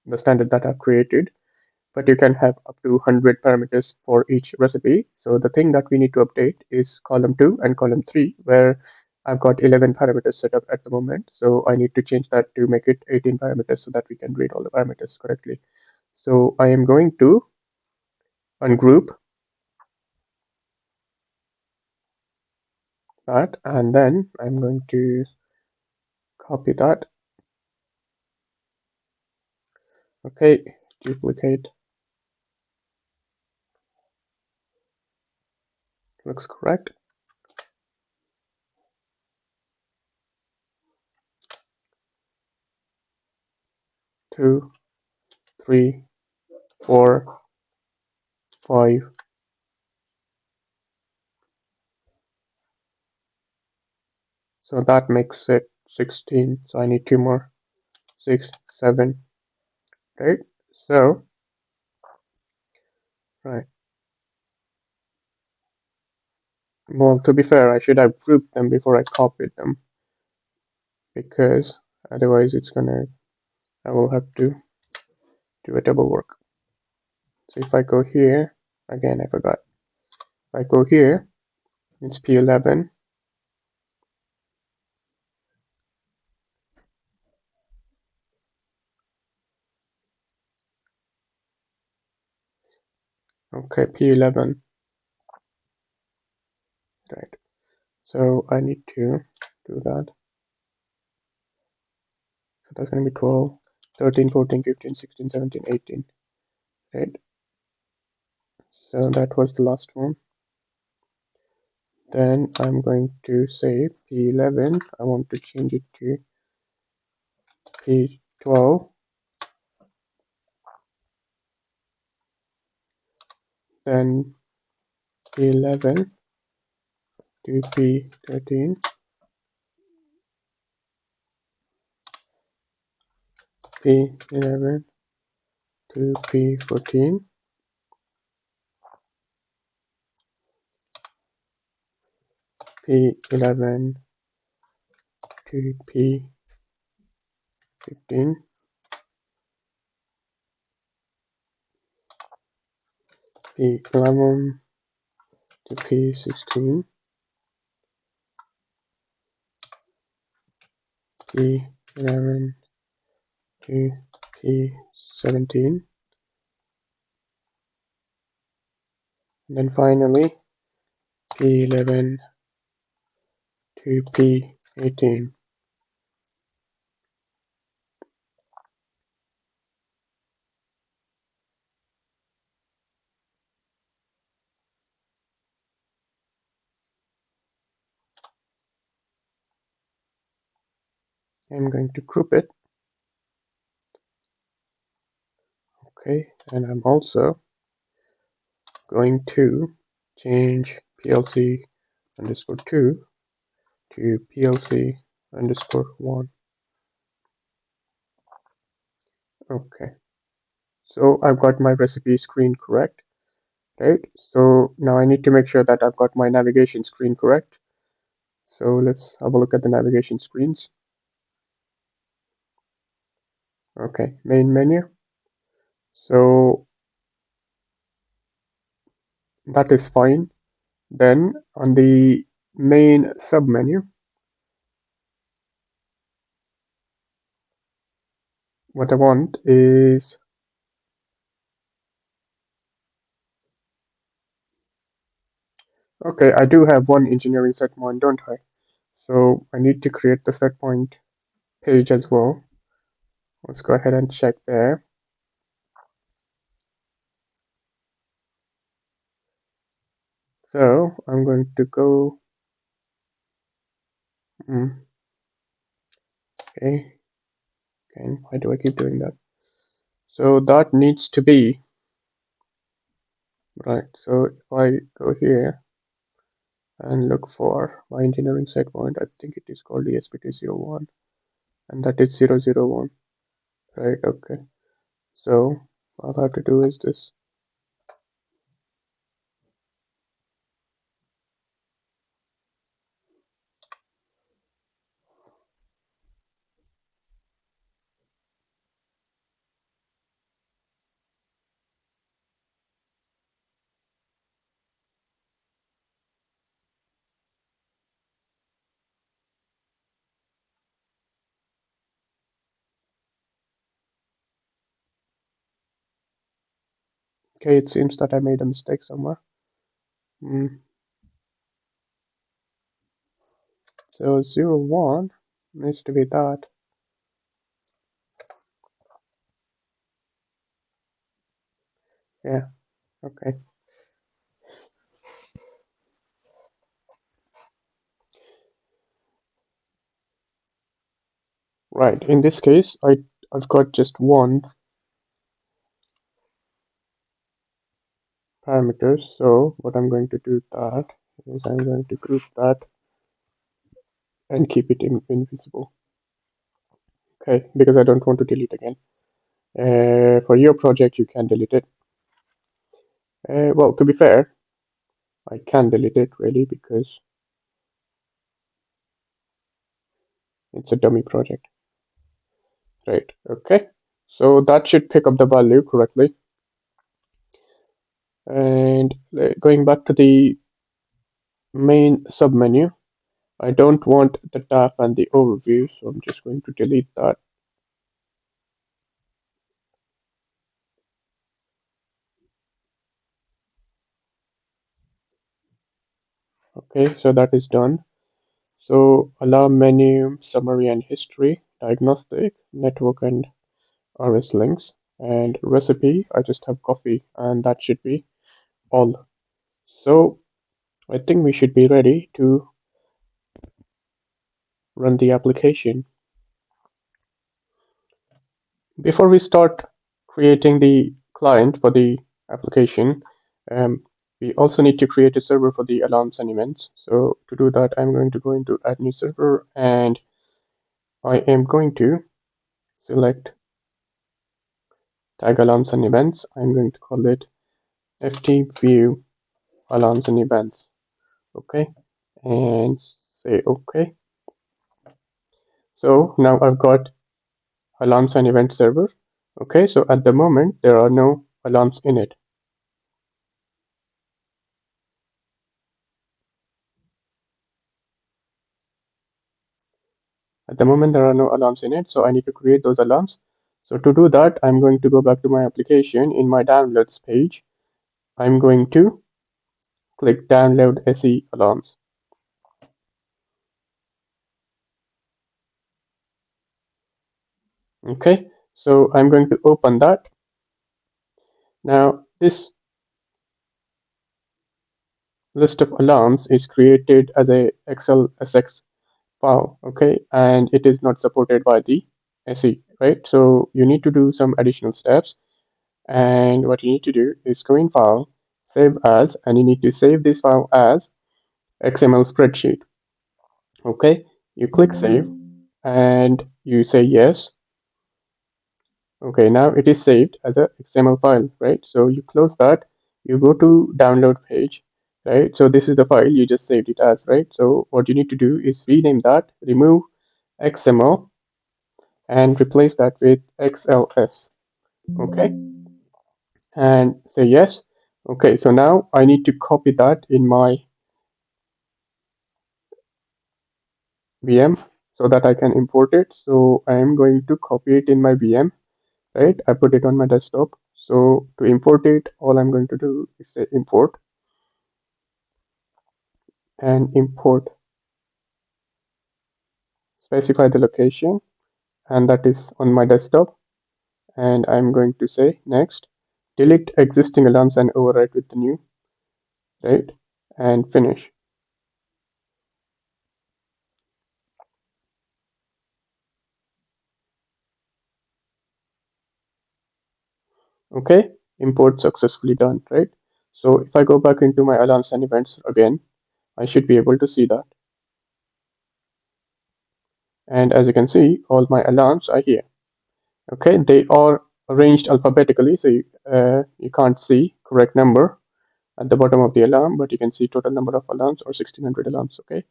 the standard that I've created, but you can have up to 100 parameters for each recipe. So the thing that we need to update is column 2 and column 3, where I've got 11 parameters set up at the moment. So I need to change that to make it 18 parameters so that we can read all the parameters correctly. So I am going to ungroup that, and then I'm going to copy that. Okay, duplicate, looks correct. 2, 3, 4, 5. So that makes it 16. So I need 2 more. 6, 7, right? So, right. Well, to be fair, I should have grouped them before I copied them, because otherwise I will have to do a double work. So if I go here, again, I forgot. If I go here, it's P11. Okay, P11, right. So I need to do that. So that's going to be 12, 13, 14, 15, 16, 17, 18, right? So that was the last one. Then I'm going to say P11. I want to change it to P12. Then P11 to P13. P11 to P14. P11 to P15. P11 to P16. P11 to P17, and then finally P11 to P18. I'm going to group it. Okay, and I'm also going to change PLC underscore 2 to PLC underscore 1. Okay, so I've got my recipe screen correct, right? So now I need to make sure that I've got my navigation screen correct. So let's have a look at the navigation screens. Okay, main menu. So that is fine. Then on the main submenu, what I want is, okay, I do have one engineering set point, don't I? So I need to create the set point page as well. Let's go ahead and check there. So I'm going to go, okay, why do I keep doing that? So that needs to be, right, so if I go here and look for my engineering set point, I think it is called ESP201, and that is 001, right, okay. So all I have to do is this. Okay, it seems that I made a mistake somewhere. So 01 needs to be that. Yeah, okay. Right, in this case, I've got just one parameter, so what I'm going to do that is I'm going to group that and keep it invisible. Okay, because I don't want to delete again. For your project, you can delete it. Well, to be fair, I can delete it really because it's a dummy project. Right, okay. So that should pick up the value correctly. And going back to the main submenu, I don't want the tab and the overview, so I'm just going to delete that. Okay, so that is done. So alarm menu, summary and history, diagnostic, network and RS links, and recipe, I just have coffee, and that should be all. So I think we should be ready to run the application. Before we start creating the client for the application, um, we also need to create a server for the alarms and events. So to do that, I'm going to go into add new server, and I am going to select tag alarms and events. I'm going to call it ft-view alarms and events. Okay, and say okay. So now I've got alarms and event server. Okay, so at the moment there are no alarms in it. At the moment there are no alarms in it, so I need to create those alarms. So to do that, I'm going to go back to my application. In my downloads page, I'm going to click download SE alarms. Okay, so I'm going to open that. Now this list of alarms is created as a Excel SX file, okay, and it is not supported by the SE, right? So you need to do some additional steps, and what you need to do is go in file, save as, and you need to save this file as XML spreadsheet. Okay, you click save and you say yes. Okay, now it is saved as a XML file, right? So you close that, you go to download page, right? So this is the file you just saved it as, right? So what you need to do is rename that, remove XML, and replace that with XLS. Okay, and say yes. Okay, so now I need to copy that in my VM so that I can import it. So I am going to copy it in my VM, right? I put it on my desktop. So to import it, all I'm going to do is say import and import, specify the location, and that is on my desktop. And I'm going to say next, delete existing alarms and overwrite with the new, right? And finish. Okay, import successfully done, right? So if I go back into my alarms and events again, I should be able to see that. And as you can see, all my alarms are here. Okay, they are arranged alphabetically, so you can't see correct number at the bottom of the alarm, but you can see total number of alarms or 1600 alarms. Okay,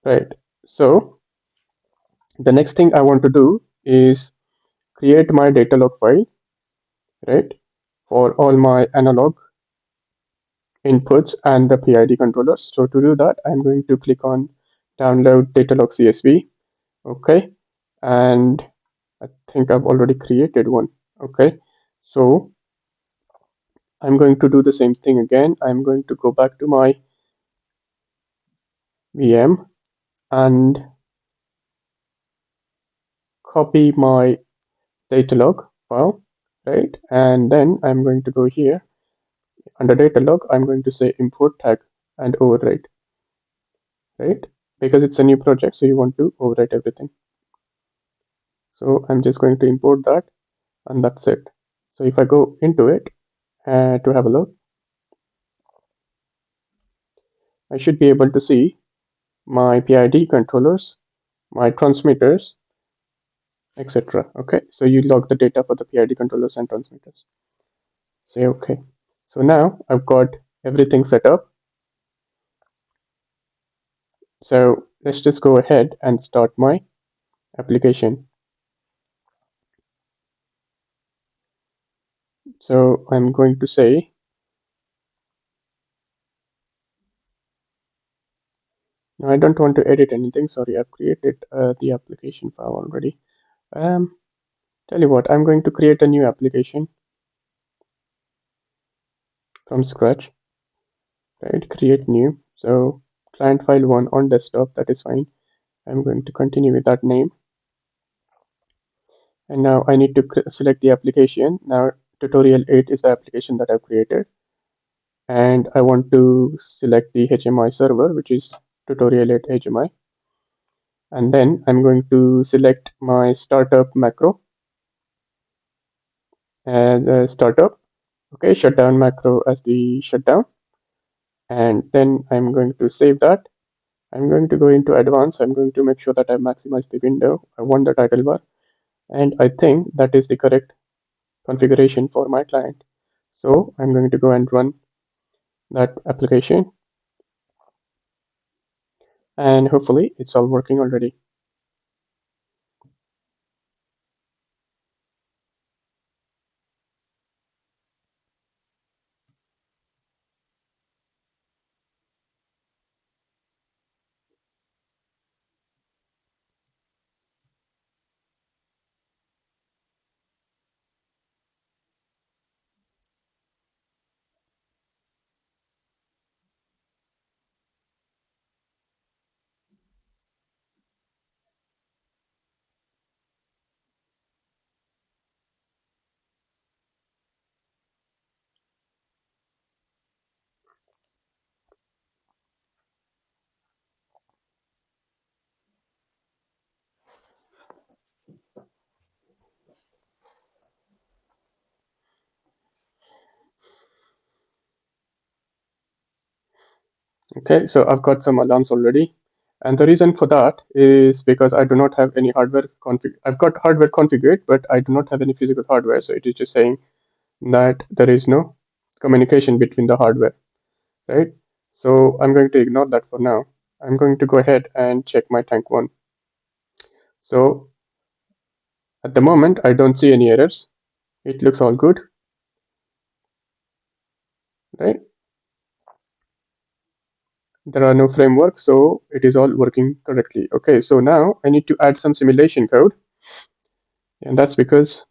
right. So the next thing I want to do is create my data log file, right, for all my analog inputs and the PID controllers. So to do that, I'm going to click on download data log CSV. Okay, and I think I've already created one. Okay, so I'm going to do the same thing again. I'm going to go back to my VM and copy my data log file, right? And then I'm going to go here under data log. I'm going to say import tag and overwrite, right? Because it's a new project, so you want to overwrite everything. So I'm just going to import that, and that's it. So if I go into it to have a look, I should be able to see my PID controllers, my transmitters, etc. Okay, so you log the data for the PID controllers and transmitters. Say okay. So now I've got everything set up. So let's just go ahead and start my application. So I'm going to say, no, I don't want to edit anything. Sorry, I've created the application file already. Um, Tell you what, I'm going to create a new application from scratch, right? Create new. So client file 1 on desktop, that is fine. I'm going to continue with that name. And now I need to select the application. Now tutorial 8 is the application that I've created. And I want to select the HMI server, which is tutorial 8 HMI. And then I'm going to select my startup macro as a startup. Okay, shutdown macro as the shutdown. And then I'm going to save that. I'm going to go into advanced. I'm going to make sure that I maximize the window. I want the title bar. And I think that is the correct configuration for my client. So I'm going to go and run that application. And hopefully it's all working already. Okay, so I've got some alarms already. And the reason for that is because I do not have any hardware config. I've got hardware configured, but I do not have any physical hardware. So it is just saying that there is no communication between the hardware, right? So I'm going to ignore that for now. I'm going to go ahead and check my tank one. So at the moment, I don't see any errors. It looks all good, right? There are no frameworks, so it is all working correctly. Okay, so now I need to add some simulation code, and that's because,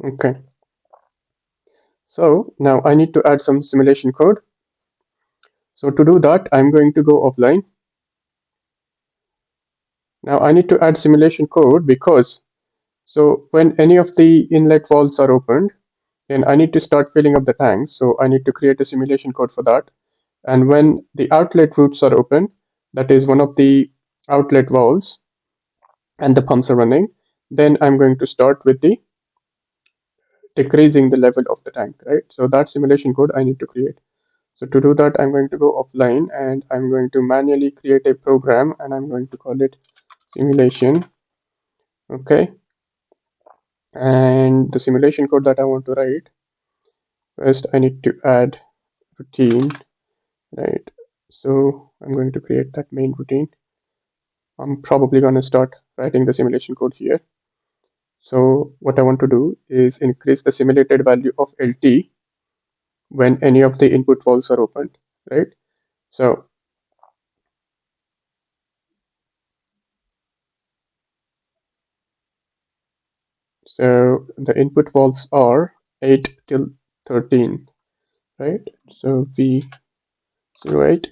okay, so now I need to add some simulation code. So to do that, I'm going to go offline. Now I need to add simulation code because, so when any of the inlet valves are opened, then I need to start filling up the tanks. So I need to create a simulation code for that. And when the outlet routes are open, that is one of the outlet valves, and the pumps are running, then I'm going to start with the decreasing the level of the tank, right? So that simulation code I need to create. So to do that, I'm going to go offline and I'm going to manually create a program and I'm going to call it simulation. Okay. And the simulation code that I want to write, first I need to add routine, right? So I'm going to create that main routine. I'm probably going to start writing the simulation code here. So what I want to do is increase the simulated value of LT when any of the input valves are opened, right? So, so the input valves are 8 till 13, right? So V08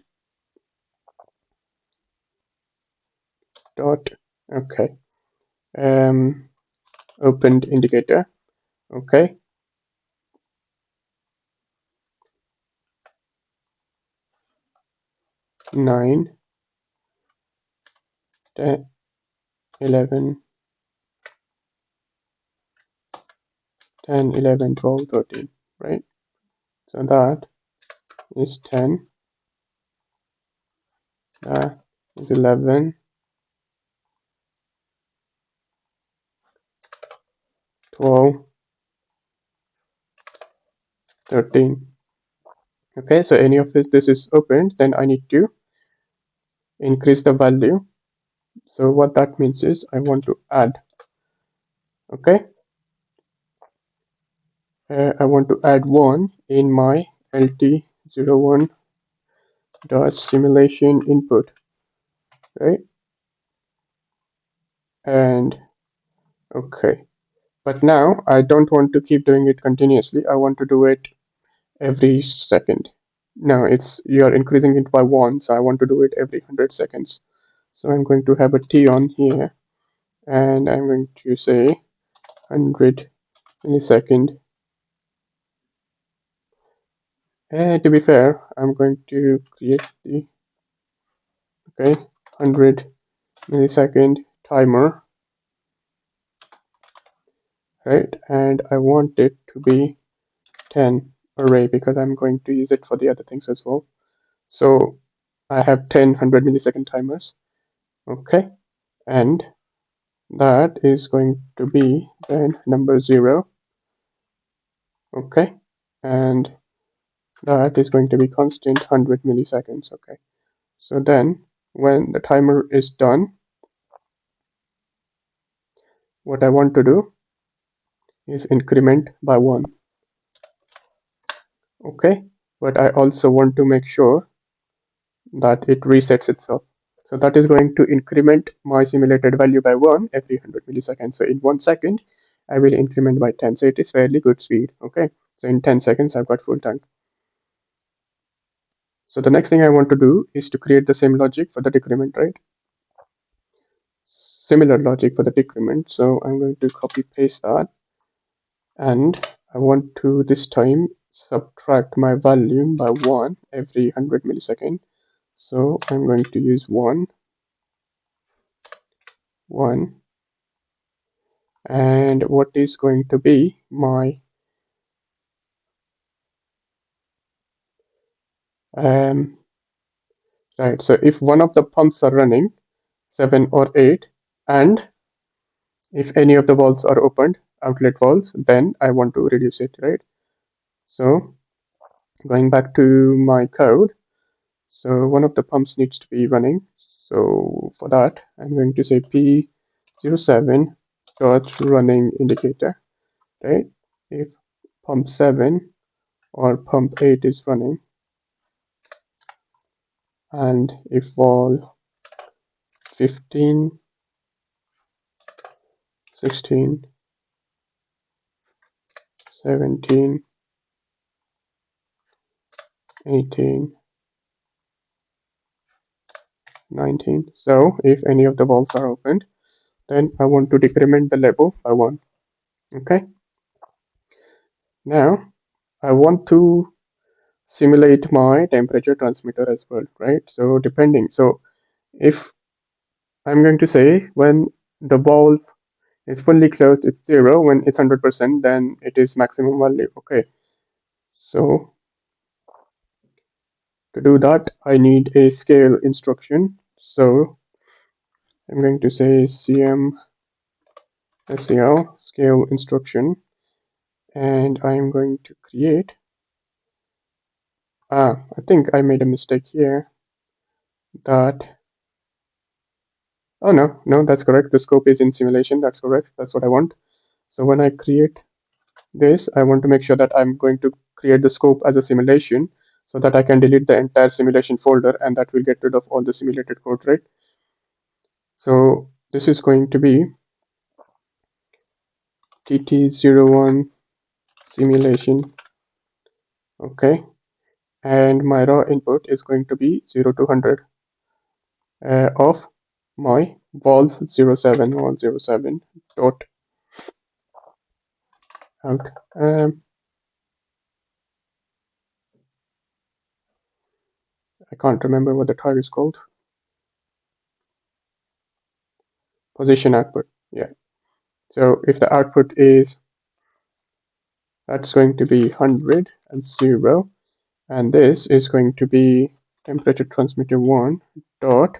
dot, okay, opened indicator, okay, 9, 10, 11, 10, 11, 12, 13, right? So that is 10, that is 11, 12, 13. Okay, so any of this is opened, then I need to increase the value. So what that means is I want to add, okay, I want to add 1 in my LT01 dot simulation input, right? And okay, but now I don't want to keep doing it continuously. I want to do it every second. Now it's, you're increasing it by 1, so I want to do it every 100 seconds. So I'm going to have a T on here and I'm going to say 100 millisecond. And to be fair, I'm going to create the, okay, 100 millisecond timer, right? And I want it to be 10 array because I'm going to use it for the other things as well. So I have 10 100 millisecond timers, okay, and that is going to be then number 0, okay, and that is going to be constant 100 milliseconds, okay. So then when the timer is done, what I want to do is increment by 1, okay, but I also want to make sure that it resets itself. So that is going to increment my simulated value by 1 every 100 milliseconds. So in 1 second, I will increment by 10. So it is fairly good speed, okay. So in 10 seconds, I've got full tank. So the next thing I want to do is to create the same logic for the decrement, right? Similar logic for the decrement. So I'm going to copy paste that, and I want to this time subtract my volume by 1 every 100 milliseconds. So I'm going to use 1, 1, and what is going to be my right. So if one of the pumps are running 7 or 8, and if any of the valves are opened, outlet valves, then I want to reduce it, right? So going back to my code, so one of the pumps needs to be running. So for that, I'm going to say P07 dot running indicator, right? If pump 7 or pump 8 is running, and if valve 15, 16, 17, 18, 19. So if any of the valves are opened, then I want to decrement the level by 1. Okay. Now I want to simulate my temperature transmitter as well, right? So depending, so if I'm going to say when the valve is fully closed, it's 0. When it's 100%, then it is maximum value. Okay. So to do that, I need a scale instruction. So I'm going to say cm scale instruction, and I'm going to create. I think I made a mistake here. That oh no, that's correct. The scope is in simulation. That's correct. That's what I want. So when I create this, I want to make sure that I'm going to create the scope as a simulation so that I can delete the entire simulation folder, and that will get rid of all the simulated code, right? So this is going to be TT01 simulation, okay, and my raw input is going to be 0 to 100 of my valve07 dot out. I can't remember what the tag is called. Position output. Yeah. So if the output is, that's going to be 100 and 0, and this is going to be temperature transmitter 1 dot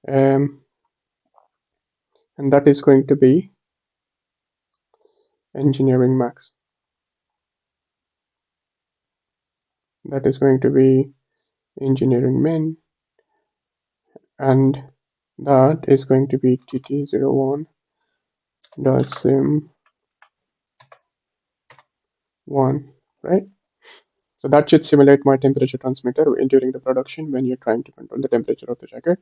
and that is going to be engineering max. That is going to be engineering min, and that is going to be tt01 dot sim 1, right? So that should simulate my temperature transmitter during the production when you're trying to control the temperature of the jacket.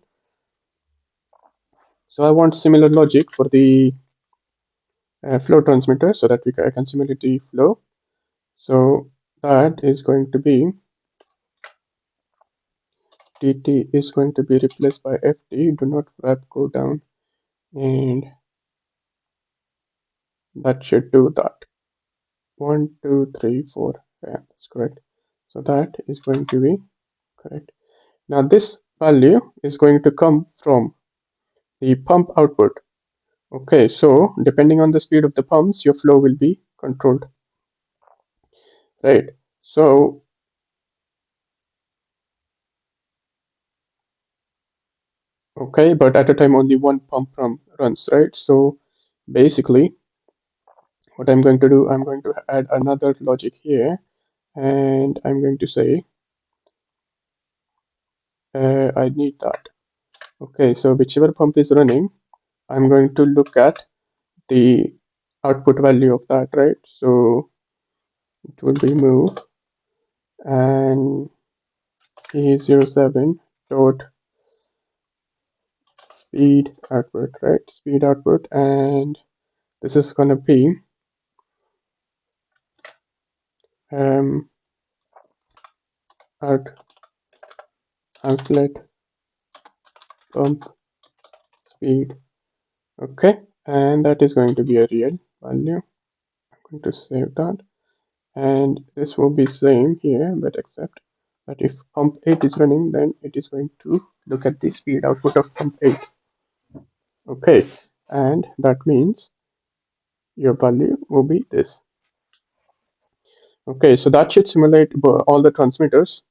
So I want similar logic for the flow transmitter so that I can simulate the flow. So that is going to be dt is going to be replaced by ft. Do not wrap go down, and that should do that. 1, 2, 3, 4. Yeah, that's correct. So that is going to be correct. Now this value is going to come from the pump output. Okay, so depending on the speed of the pumps, your flow will be controlled, right? So okay, but at a time only one pump runs, right? So basically what I'm going to do, I'm going to add another logic here, and I'm going to say I need that. Okay, so whichever pump is running, I'm going to look at the output value of that, right? So it will be move and E07 dot speed output, right? Speed output, and this is gonna be um out outlet pump speed. Okay, and that is going to be a real value. I'm going to save that, And this will be same here, but except that if pump 8 is running, then it is going to look at the speed output of pump 8. Okay, and that means your value will be this. Okay, so that should simulate all the transmitters.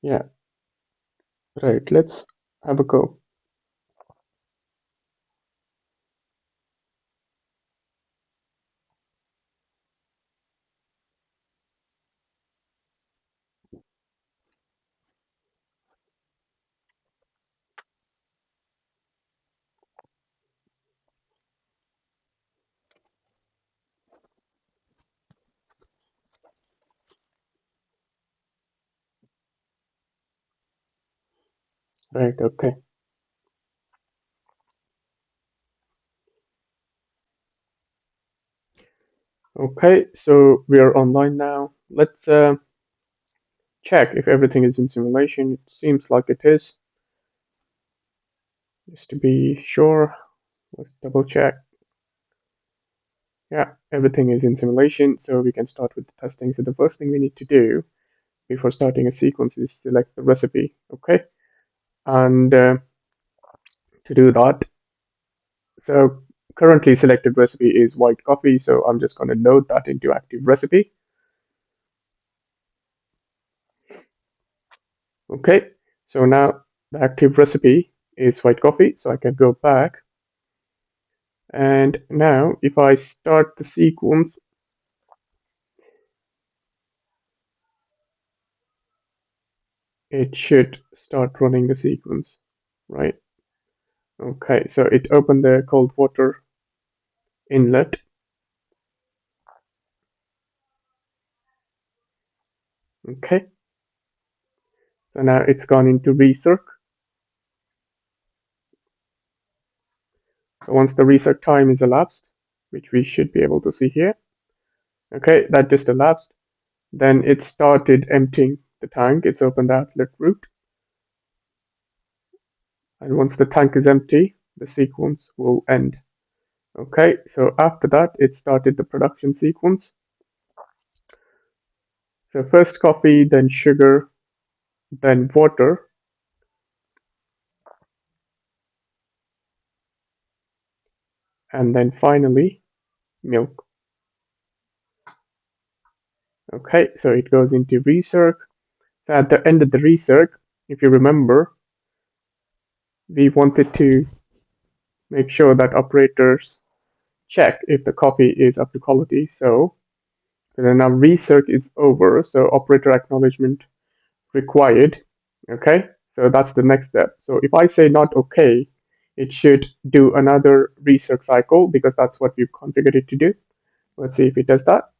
Yeah, right, let's have a go. Right, okay. Okay, so we are online now. Let's check if everything is in simulation. It seems like it is. Just to be sure, let's double check. Yeah, everything is in simulation, so we can start with the testing. So the first thing we need to do before starting a sequence is select the recipe, okay? And to do that, so currently selected recipe is white coffee, so I'm just going to load that into active recipe. Okay, so now the active recipe is white coffee, so I can go back. And now if I start the sequence, it should start running the sequence, right? Okay, so it opened the cold water inlet. Okay, so now it's gone into recirc. So once the recirc time is elapsed, which we should be able to see here, okay, that just elapsed. Then it started emptying the tank. It's opened the outlet route. And once the tank is empty, the sequence will end. Okay, so after that, it started the production sequence. So first coffee, then sugar, then water, and then finally milk. Okay, so it goes into recirc. So at the end of the recirc, if you remember, we wanted to make sure that operators check if the coffee is up to quality. So then now recirc is over, so operator acknowledgement required. Okay, so that's the next step. So if I say not okay, it should do another recirc cycle because that's what we've configured it to do. Let's see if it does that.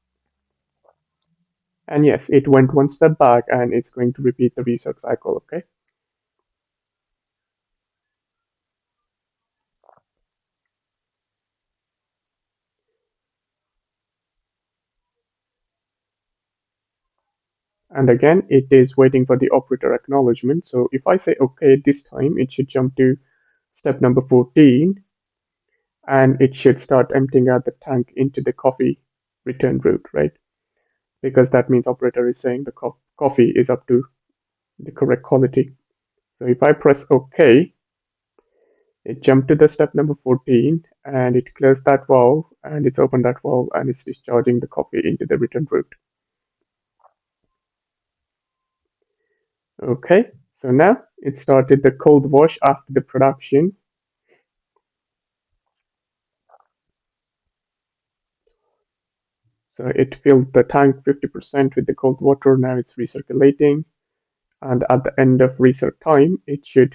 And yes, it went one step back and it's going to repeat the recirc cycle. Okay. And again, it is waiting for the operator acknowledgement. So if I say okay this time, it should jump to step number 14 and it should start emptying out the tank into the coffee return route, right? Because that means operator is saying the coffee is up to the correct quality. So if I press OK, it jumped to the step number 14 and it closed that valve and it's opened that valve and it's discharging the coffee into the return route. Okay, so now it started the cold wash after the production. So it filled the tank 50% with the cold water. Now it's recirculating. And at the end of recirc time, it should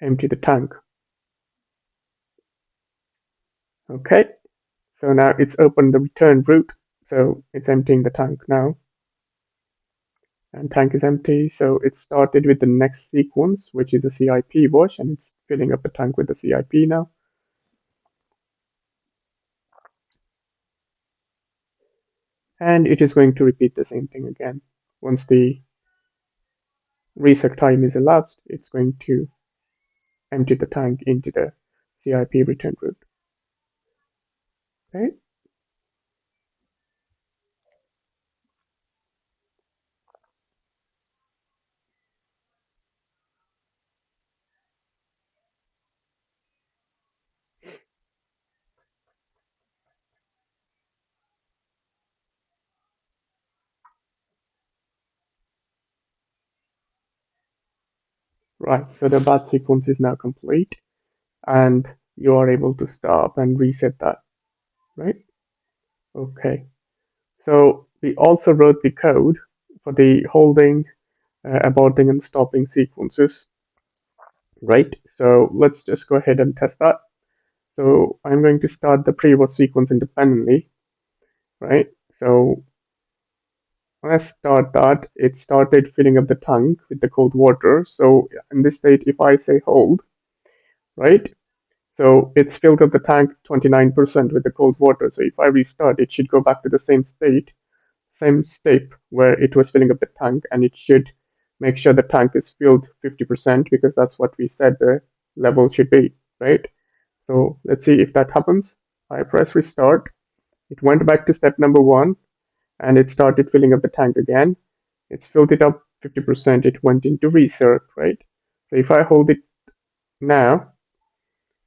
empty the tank. Okay, so now it's opened the return route. So it's emptying the tank now. And tank is empty. So it started with the next sequence, which is a CIP wash, and it's filling up the tank with the CIP now. And it is going to repeat the same thing again. Once the reset time is elapsed, it's going to empty the tank into the CIP return route. Okay, right. So the batch sequence is now complete, and you are able to stop and reset that, right? Okay. So we also wrote the code for the holding, aborting, and stopping sequences, right? So let's just go ahead and test that. So I'm going to start the pre-was sequence independently, right? So when I start that, it started filling up the tank with the cold water. So in this state, if I say hold, right? So it's filled up the tank 29% with the cold water. So if I restart, it should go back to the same step where it was filling up the tank, and it should make sure the tank is filled 50% because that's what we said the level should be, right? So let's see if that happens. I press restart. It went back to step number one, and it started filling up the tank again. It's filled it up 50%. It went into recirc, right? So if I hold it now,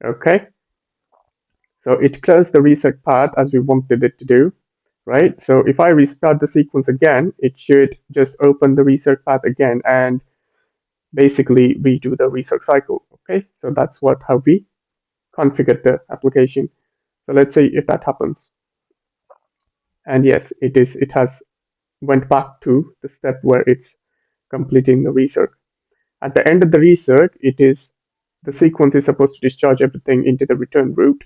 okay, so it closed the reset path as we wanted it to do, right? So if I restart the sequence again, it should just open the reset path again and basically redo the reset cycle, okay? So that's what how we configured the application. So let's see if that happens. And yes, it has went back to the step where it's completing the research. At the end of the research, the sequence is supposed to discharge everything into the return route.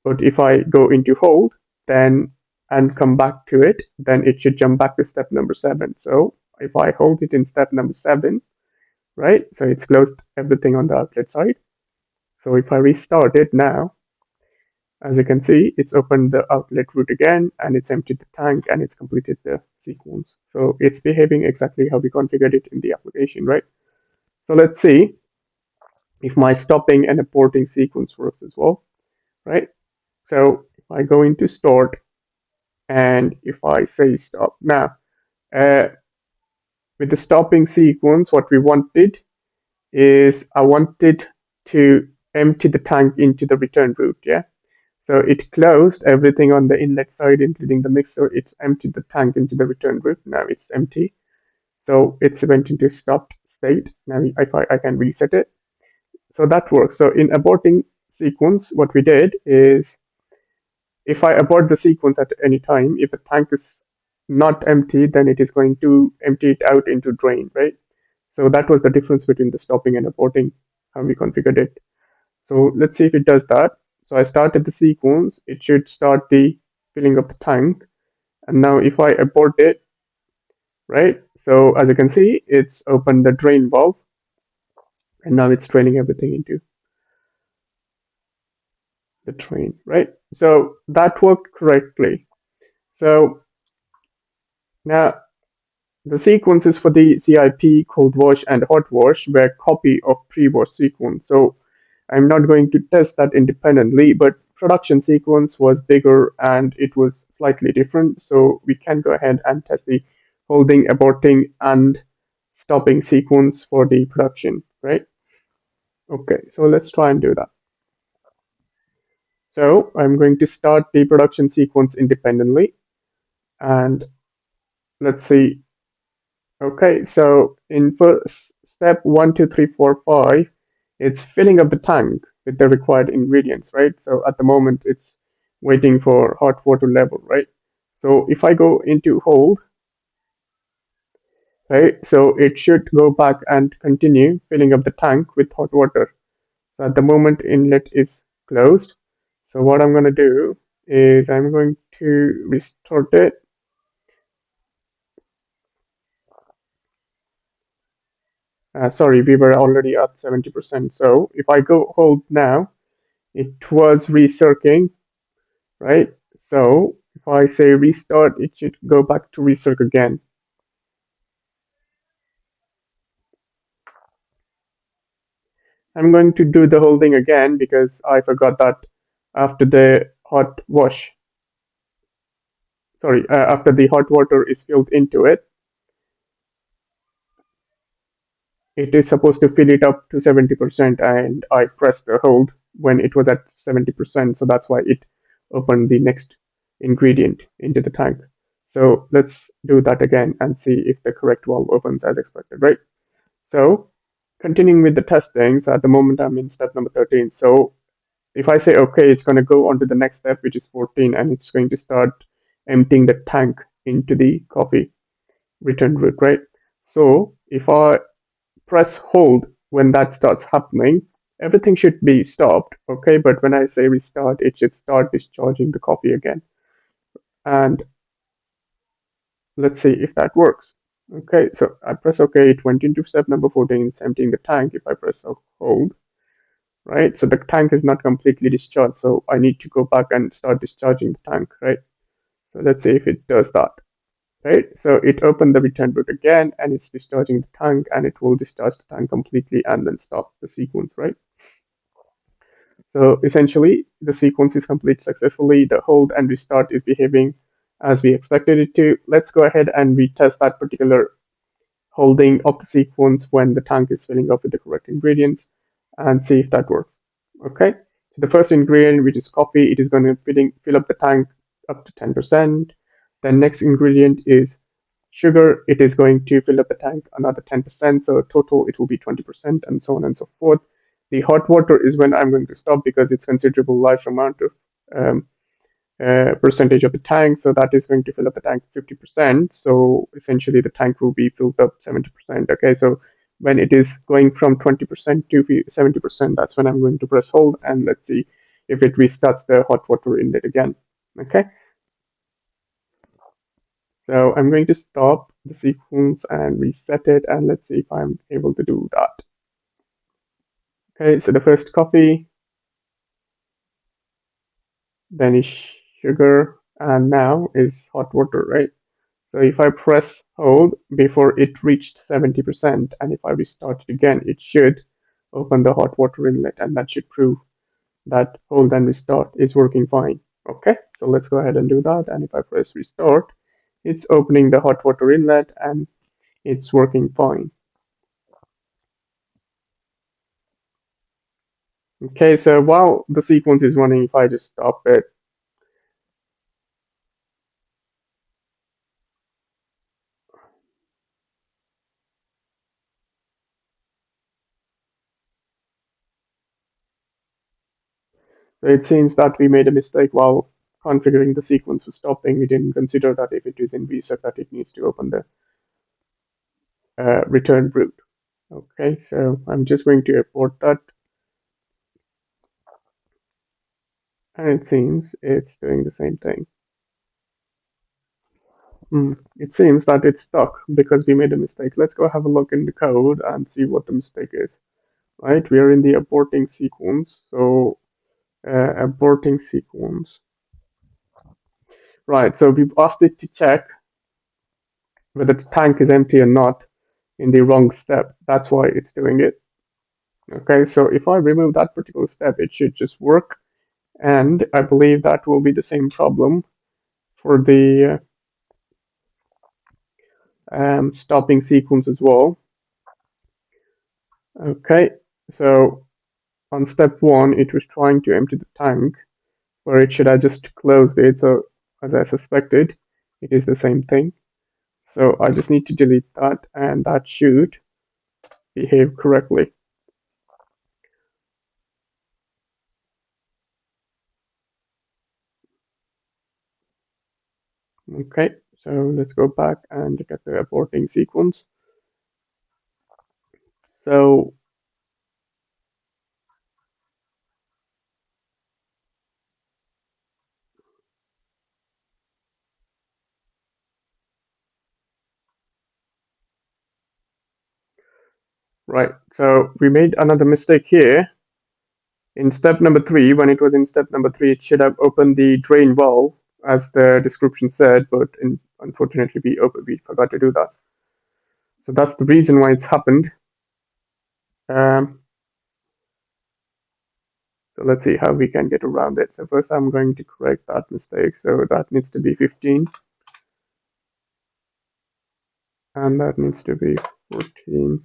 But if I go into hold, then and come back to it, then it should jump back to step number seven. So if I hold it in step number seven, right? So it's closed everything on the outlet side. So if I restart it now, as you can see, it's opened the outlet route again, and it's emptied the tank, and it's completed the sequence. So it's behaving exactly how we configured it in the application, right? So let's see if my stopping and aborting sequence works as well, right? So if I go into start and if I say stop now, uh, with the stopping sequence, what we wanted is I wanted to empty the tank into the return route, yeah? So it closed everything on the inlet side, including the mixer. It's emptied the tank into the return route. Now it's empty. So it's went into stopped state. Now I can reset it. So that works. So in aborting sequence, what we did is if I abort the sequence at any time, if the tank is not empty, then it is going to empty it out into drain, right? So that was the difference between the stopping and aborting, how we configured it. So let's see if it does that. So I started the sequence, it should start the filling of the tank. And now if I abort it, right? So as you can see, it's opened the drain valve, and now it's draining everything into the drain, right? So that worked correctly. So now the sequences for the CIP, cold wash, and hot wash were a copy of pre-wash sequence. So I'm not going to test that independently, but production sequence was bigger and it was slightly different. So we can go ahead and test the holding, aborting, and stopping sequence for the production, right? Okay, so let's try and do that. So I'm going to start the production sequence independently, and let's see. Okay, so in first step one, two, three, four, five, it's filling up the tank with the required ingredients, right? So at the moment, it's waiting for hot water level, right? So if I go into hold, right, so it should go back and continue filling up the tank with hot water. So at the moment, inlet is closed. So what I'm going to do is I'm going to restart it. Sorry, we were already at 70%. So if I go hold now, it was recircing, right? So if I say restart, it should go back to recirc again. I'm going to do the holding again because I forgot that after the hot wash, sorry, after the hot water is filled into it, it is supposed to fill it up to 70%, and I pressed the hold when it was at 70%, so that's why it opened the next ingredient into the tank. So let's do that again and see if the correct valve opens as expected, right? So continuing with the testings, at the moment I'm in step number 13. So if I say okay, it's going to go on to the next step, which is 14, and it's going to start emptying the tank into the coffee return route, right? So if I press hold when that starts happening, everything should be stopped, okay? But when I say restart, it should start discharging the coffee again. And let's see if that works. Okay, so I press OK, it went into step number 14, it's emptying the tank. If I press hold, right? So the tank is not completely discharged, so I need to go back and start discharging the tank, right? So let's see if it does that, right? So it opened the return route again and it's discharging the tank, and it will discharge the tank completely and then stop the sequence, right? So essentially, the sequence is complete successfully. The hold and restart is behaving as we expected it to. Let's go ahead and retest that particular holding of the sequence when the tank is filling up with the correct ingredients and see if that works. Okay, so the first ingredient, which is coffee, it is going to fill up the tank up to 10%. The next ingredient is sugar, it is going to fill up the tank another 10%. So total, it will be 20%, and so on and so forth. The hot water is when I'm going to stop because it's considerable large amount of um, percentage of the tank, so that is going to fill up the tank 50%. So essentially, the tank will be filled up 70%. Okay, so when it is going from 20% to 70%, that's when I'm going to press hold, and let's see if it restarts the hot water inlet again. Okay, so I'm going to stop the sequence and reset it, and let's see if I'm able to do that. Okay, so the first coffee, then is sugar, and now is hot water, right? So if I press hold before it reached 70%, and if I restart it again, it should open the hot water inlet, and that should prove that hold and restart is working fine. Okay, so let's go ahead and do that. And if I press restart, it's opening the hot water inlet and it's working fine. Okay, so while the sequence is running, if I just stop it, so it seems that we made a mistake while configuring the sequence for stopping. We didn't consider that if it is in reset that it needs to open the return route. Okay, so I'm just going to import that, and it seems it's doing the same thing. It seems that it's stuck because we made a mistake. Let's go have a look in the code and see what the mistake is. Right, we are in the aborting sequence. So aborting sequence. Right, so we've asked it to check whether the tank is empty or not in the wrong step. That's why it's doing it. Okay, so if I remove that particular step, it should just work. And I believe that will be the same problem for the stopping sequence as well. Okay, so on step one, it was trying to empty the tank, where it should have just closed it. So as I suspected, it is the same thing. So I just need to delete that, and that should behave correctly. Okay, so let's go back and look at the aborting sequence. So right, so we made another mistake here. In step number three, when it was in step number three, it should have opened the drain valve as the description said, but unfortunately we forgot to do that. So that's the reason why it's happened. Um, So let's see how we can get around it. So first I'm going to correct that mistake. So that needs to be 15 and that needs to be 14.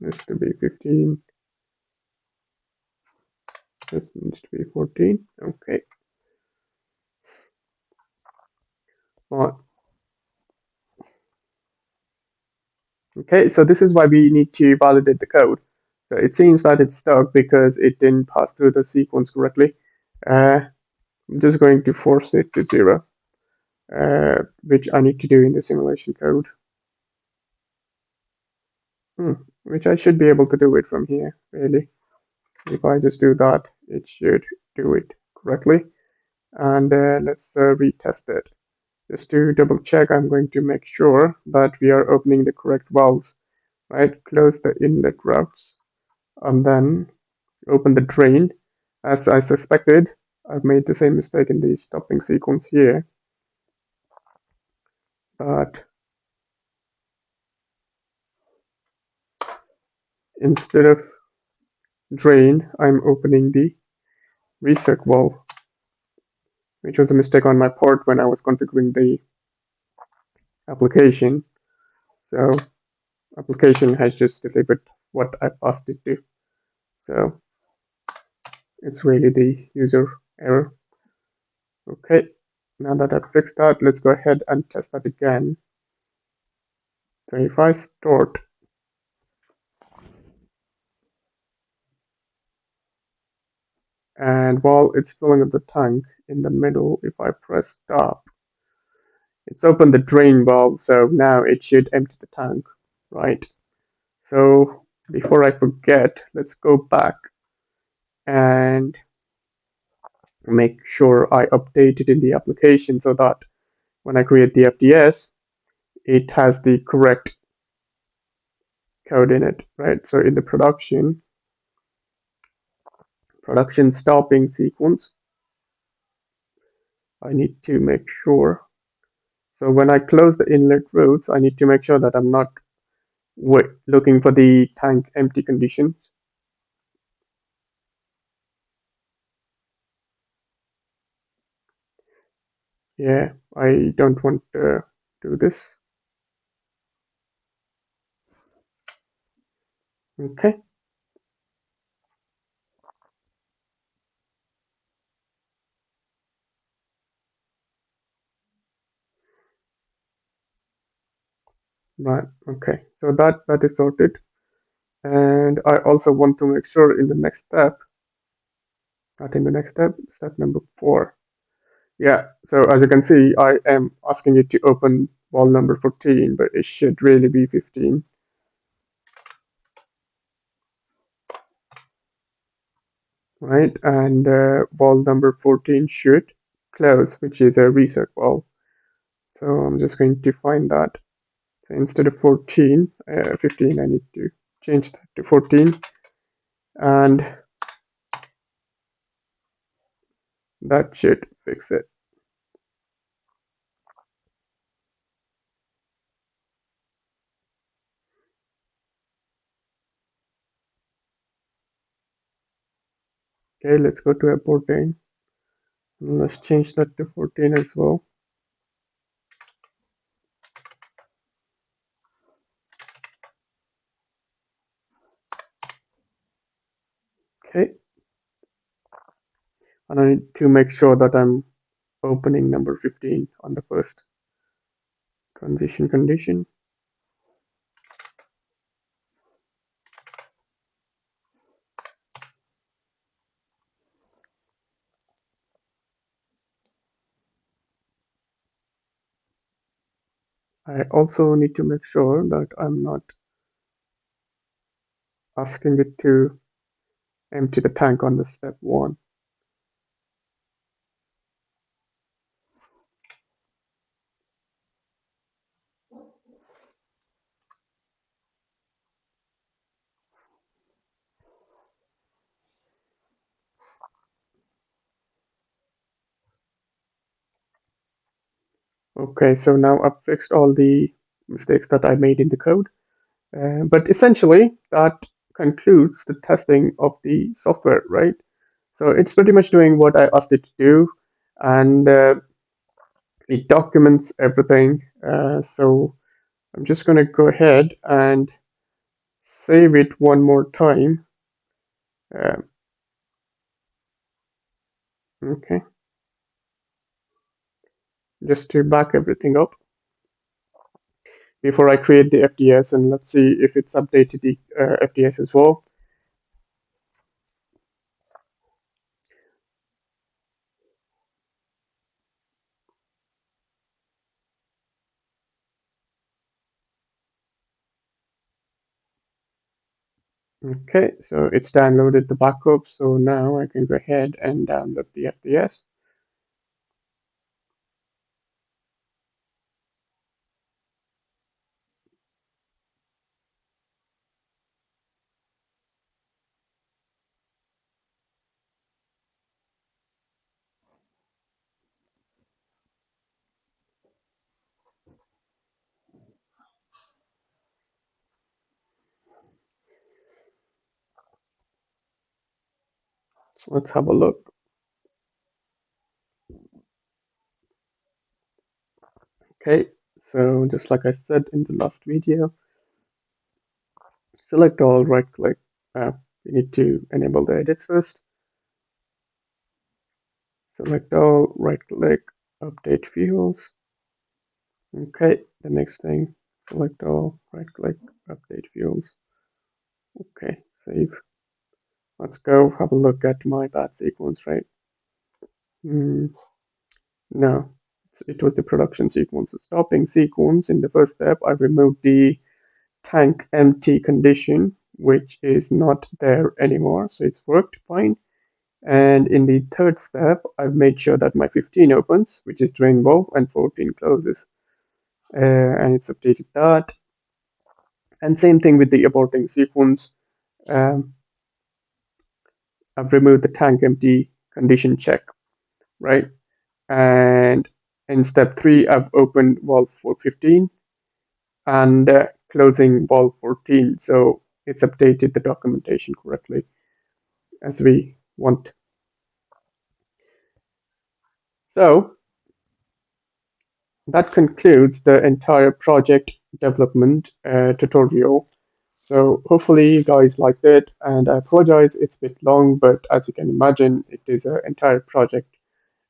Needs to be 15. This needs to be 14. Okay. Well, okay, so this is why we need to validate the code. So it seems that it's stuck because it didn't pass through the sequence correctly. I'm just going to force it to 0, which I need to do in the simulation code. Which I should be able to do it from here, really. If I just do that, it should do it correctly. And let's retest it. Just to double check, I'm going to make sure that we are opening the correct valves, right? Close the inlet routes and then open the drain. As I suspected, I've made the same mistake in the stopping sequence here, but instead of drain, I'm opening the recirc valve, which was a mistake on my part when I was configuring the application. So application has just delivered what I passed it to. So it's really the user error. Okay, now that I've fixed that, let's go ahead and test that again. So if I start and while it's filling up the tank in the middle, if I press stop, it's opened the drain valve, so now it should empty the tank, right? So before I forget, let's go back and make sure I update it in the application so that when I create the FDS, it has the correct code in it, right? So in the production stopping sequence, I need to make sure. So when I close the inlet routes, I need to make sure that I'm not looking for the tank empty condition. Yeah, I don't want to do this. Okay, right. Okay, so that is sorted. And I also want to make sure in the next step, not in the next step, step number 4. Yeah, so as you can see, I am asking it to open wall number 14, but it should really be 15, right? And wall number 14 should close, which is a reset wall. So I'm just going to find that. So instead of 15, I need to change that to 14, and that should fix it. Okay, let's go to aborting. Let's change that to 14 as well. Okay, and I need to make sure that I'm opening number 15 on the first transition condition. I also need to make sure that I'm not asking it to empty the tank on the step 1. Okay, so now I've fixed all the mistakes that I made in the code. But essentially, that concludes the testing of the software, right? So it's pretty much doing what I asked it to do, and it documents everything. So I'm just going to go ahead and save it one more time. Uh, okay, just to back everything up before I create the FDS, and let's see if it's updated the FDS as well. Okay, so it's downloaded the backup, so now I can go ahead and download the FDS. So let's have a look. Okay, so just like I said in the last video, select all, right click. We need to enable the edits first. Select all, right click, update fields. Okay, the next thing, select all, right click, update fields. Okay, save. Let's go have a look at my batch sequence, right? Mm, no, it was the production sequence. The stopping sequence in the first step, I removed the tank empty condition, which is not there anymore, so it's worked fine. And in the third step, I've made sure that my 15 opens, which is drain valve, and 14 closes. And it's updated that. And same thing with the aborting sequence. Um, I've removed the tank empty condition check, right? And in step 3, I've opened valve for 15 and closing valve 14. So it's updated the documentation correctly as we want. So that concludes the entire project development tutorial. So hopefully you guys liked it, and I apologize it's a bit long, but as you can imagine, it is an entire project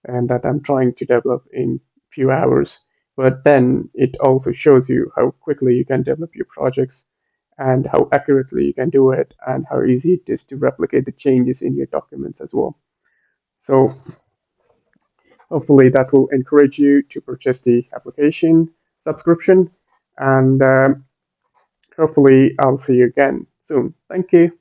and that I'm trying to develop in few hours. But then it also shows you how quickly you can develop your projects and how accurately you can do it and how easy it is to replicate the changes in your documents as well. So hopefully that will encourage you to purchase the application subscription, and hopefully I'll see you again soon. Thank you.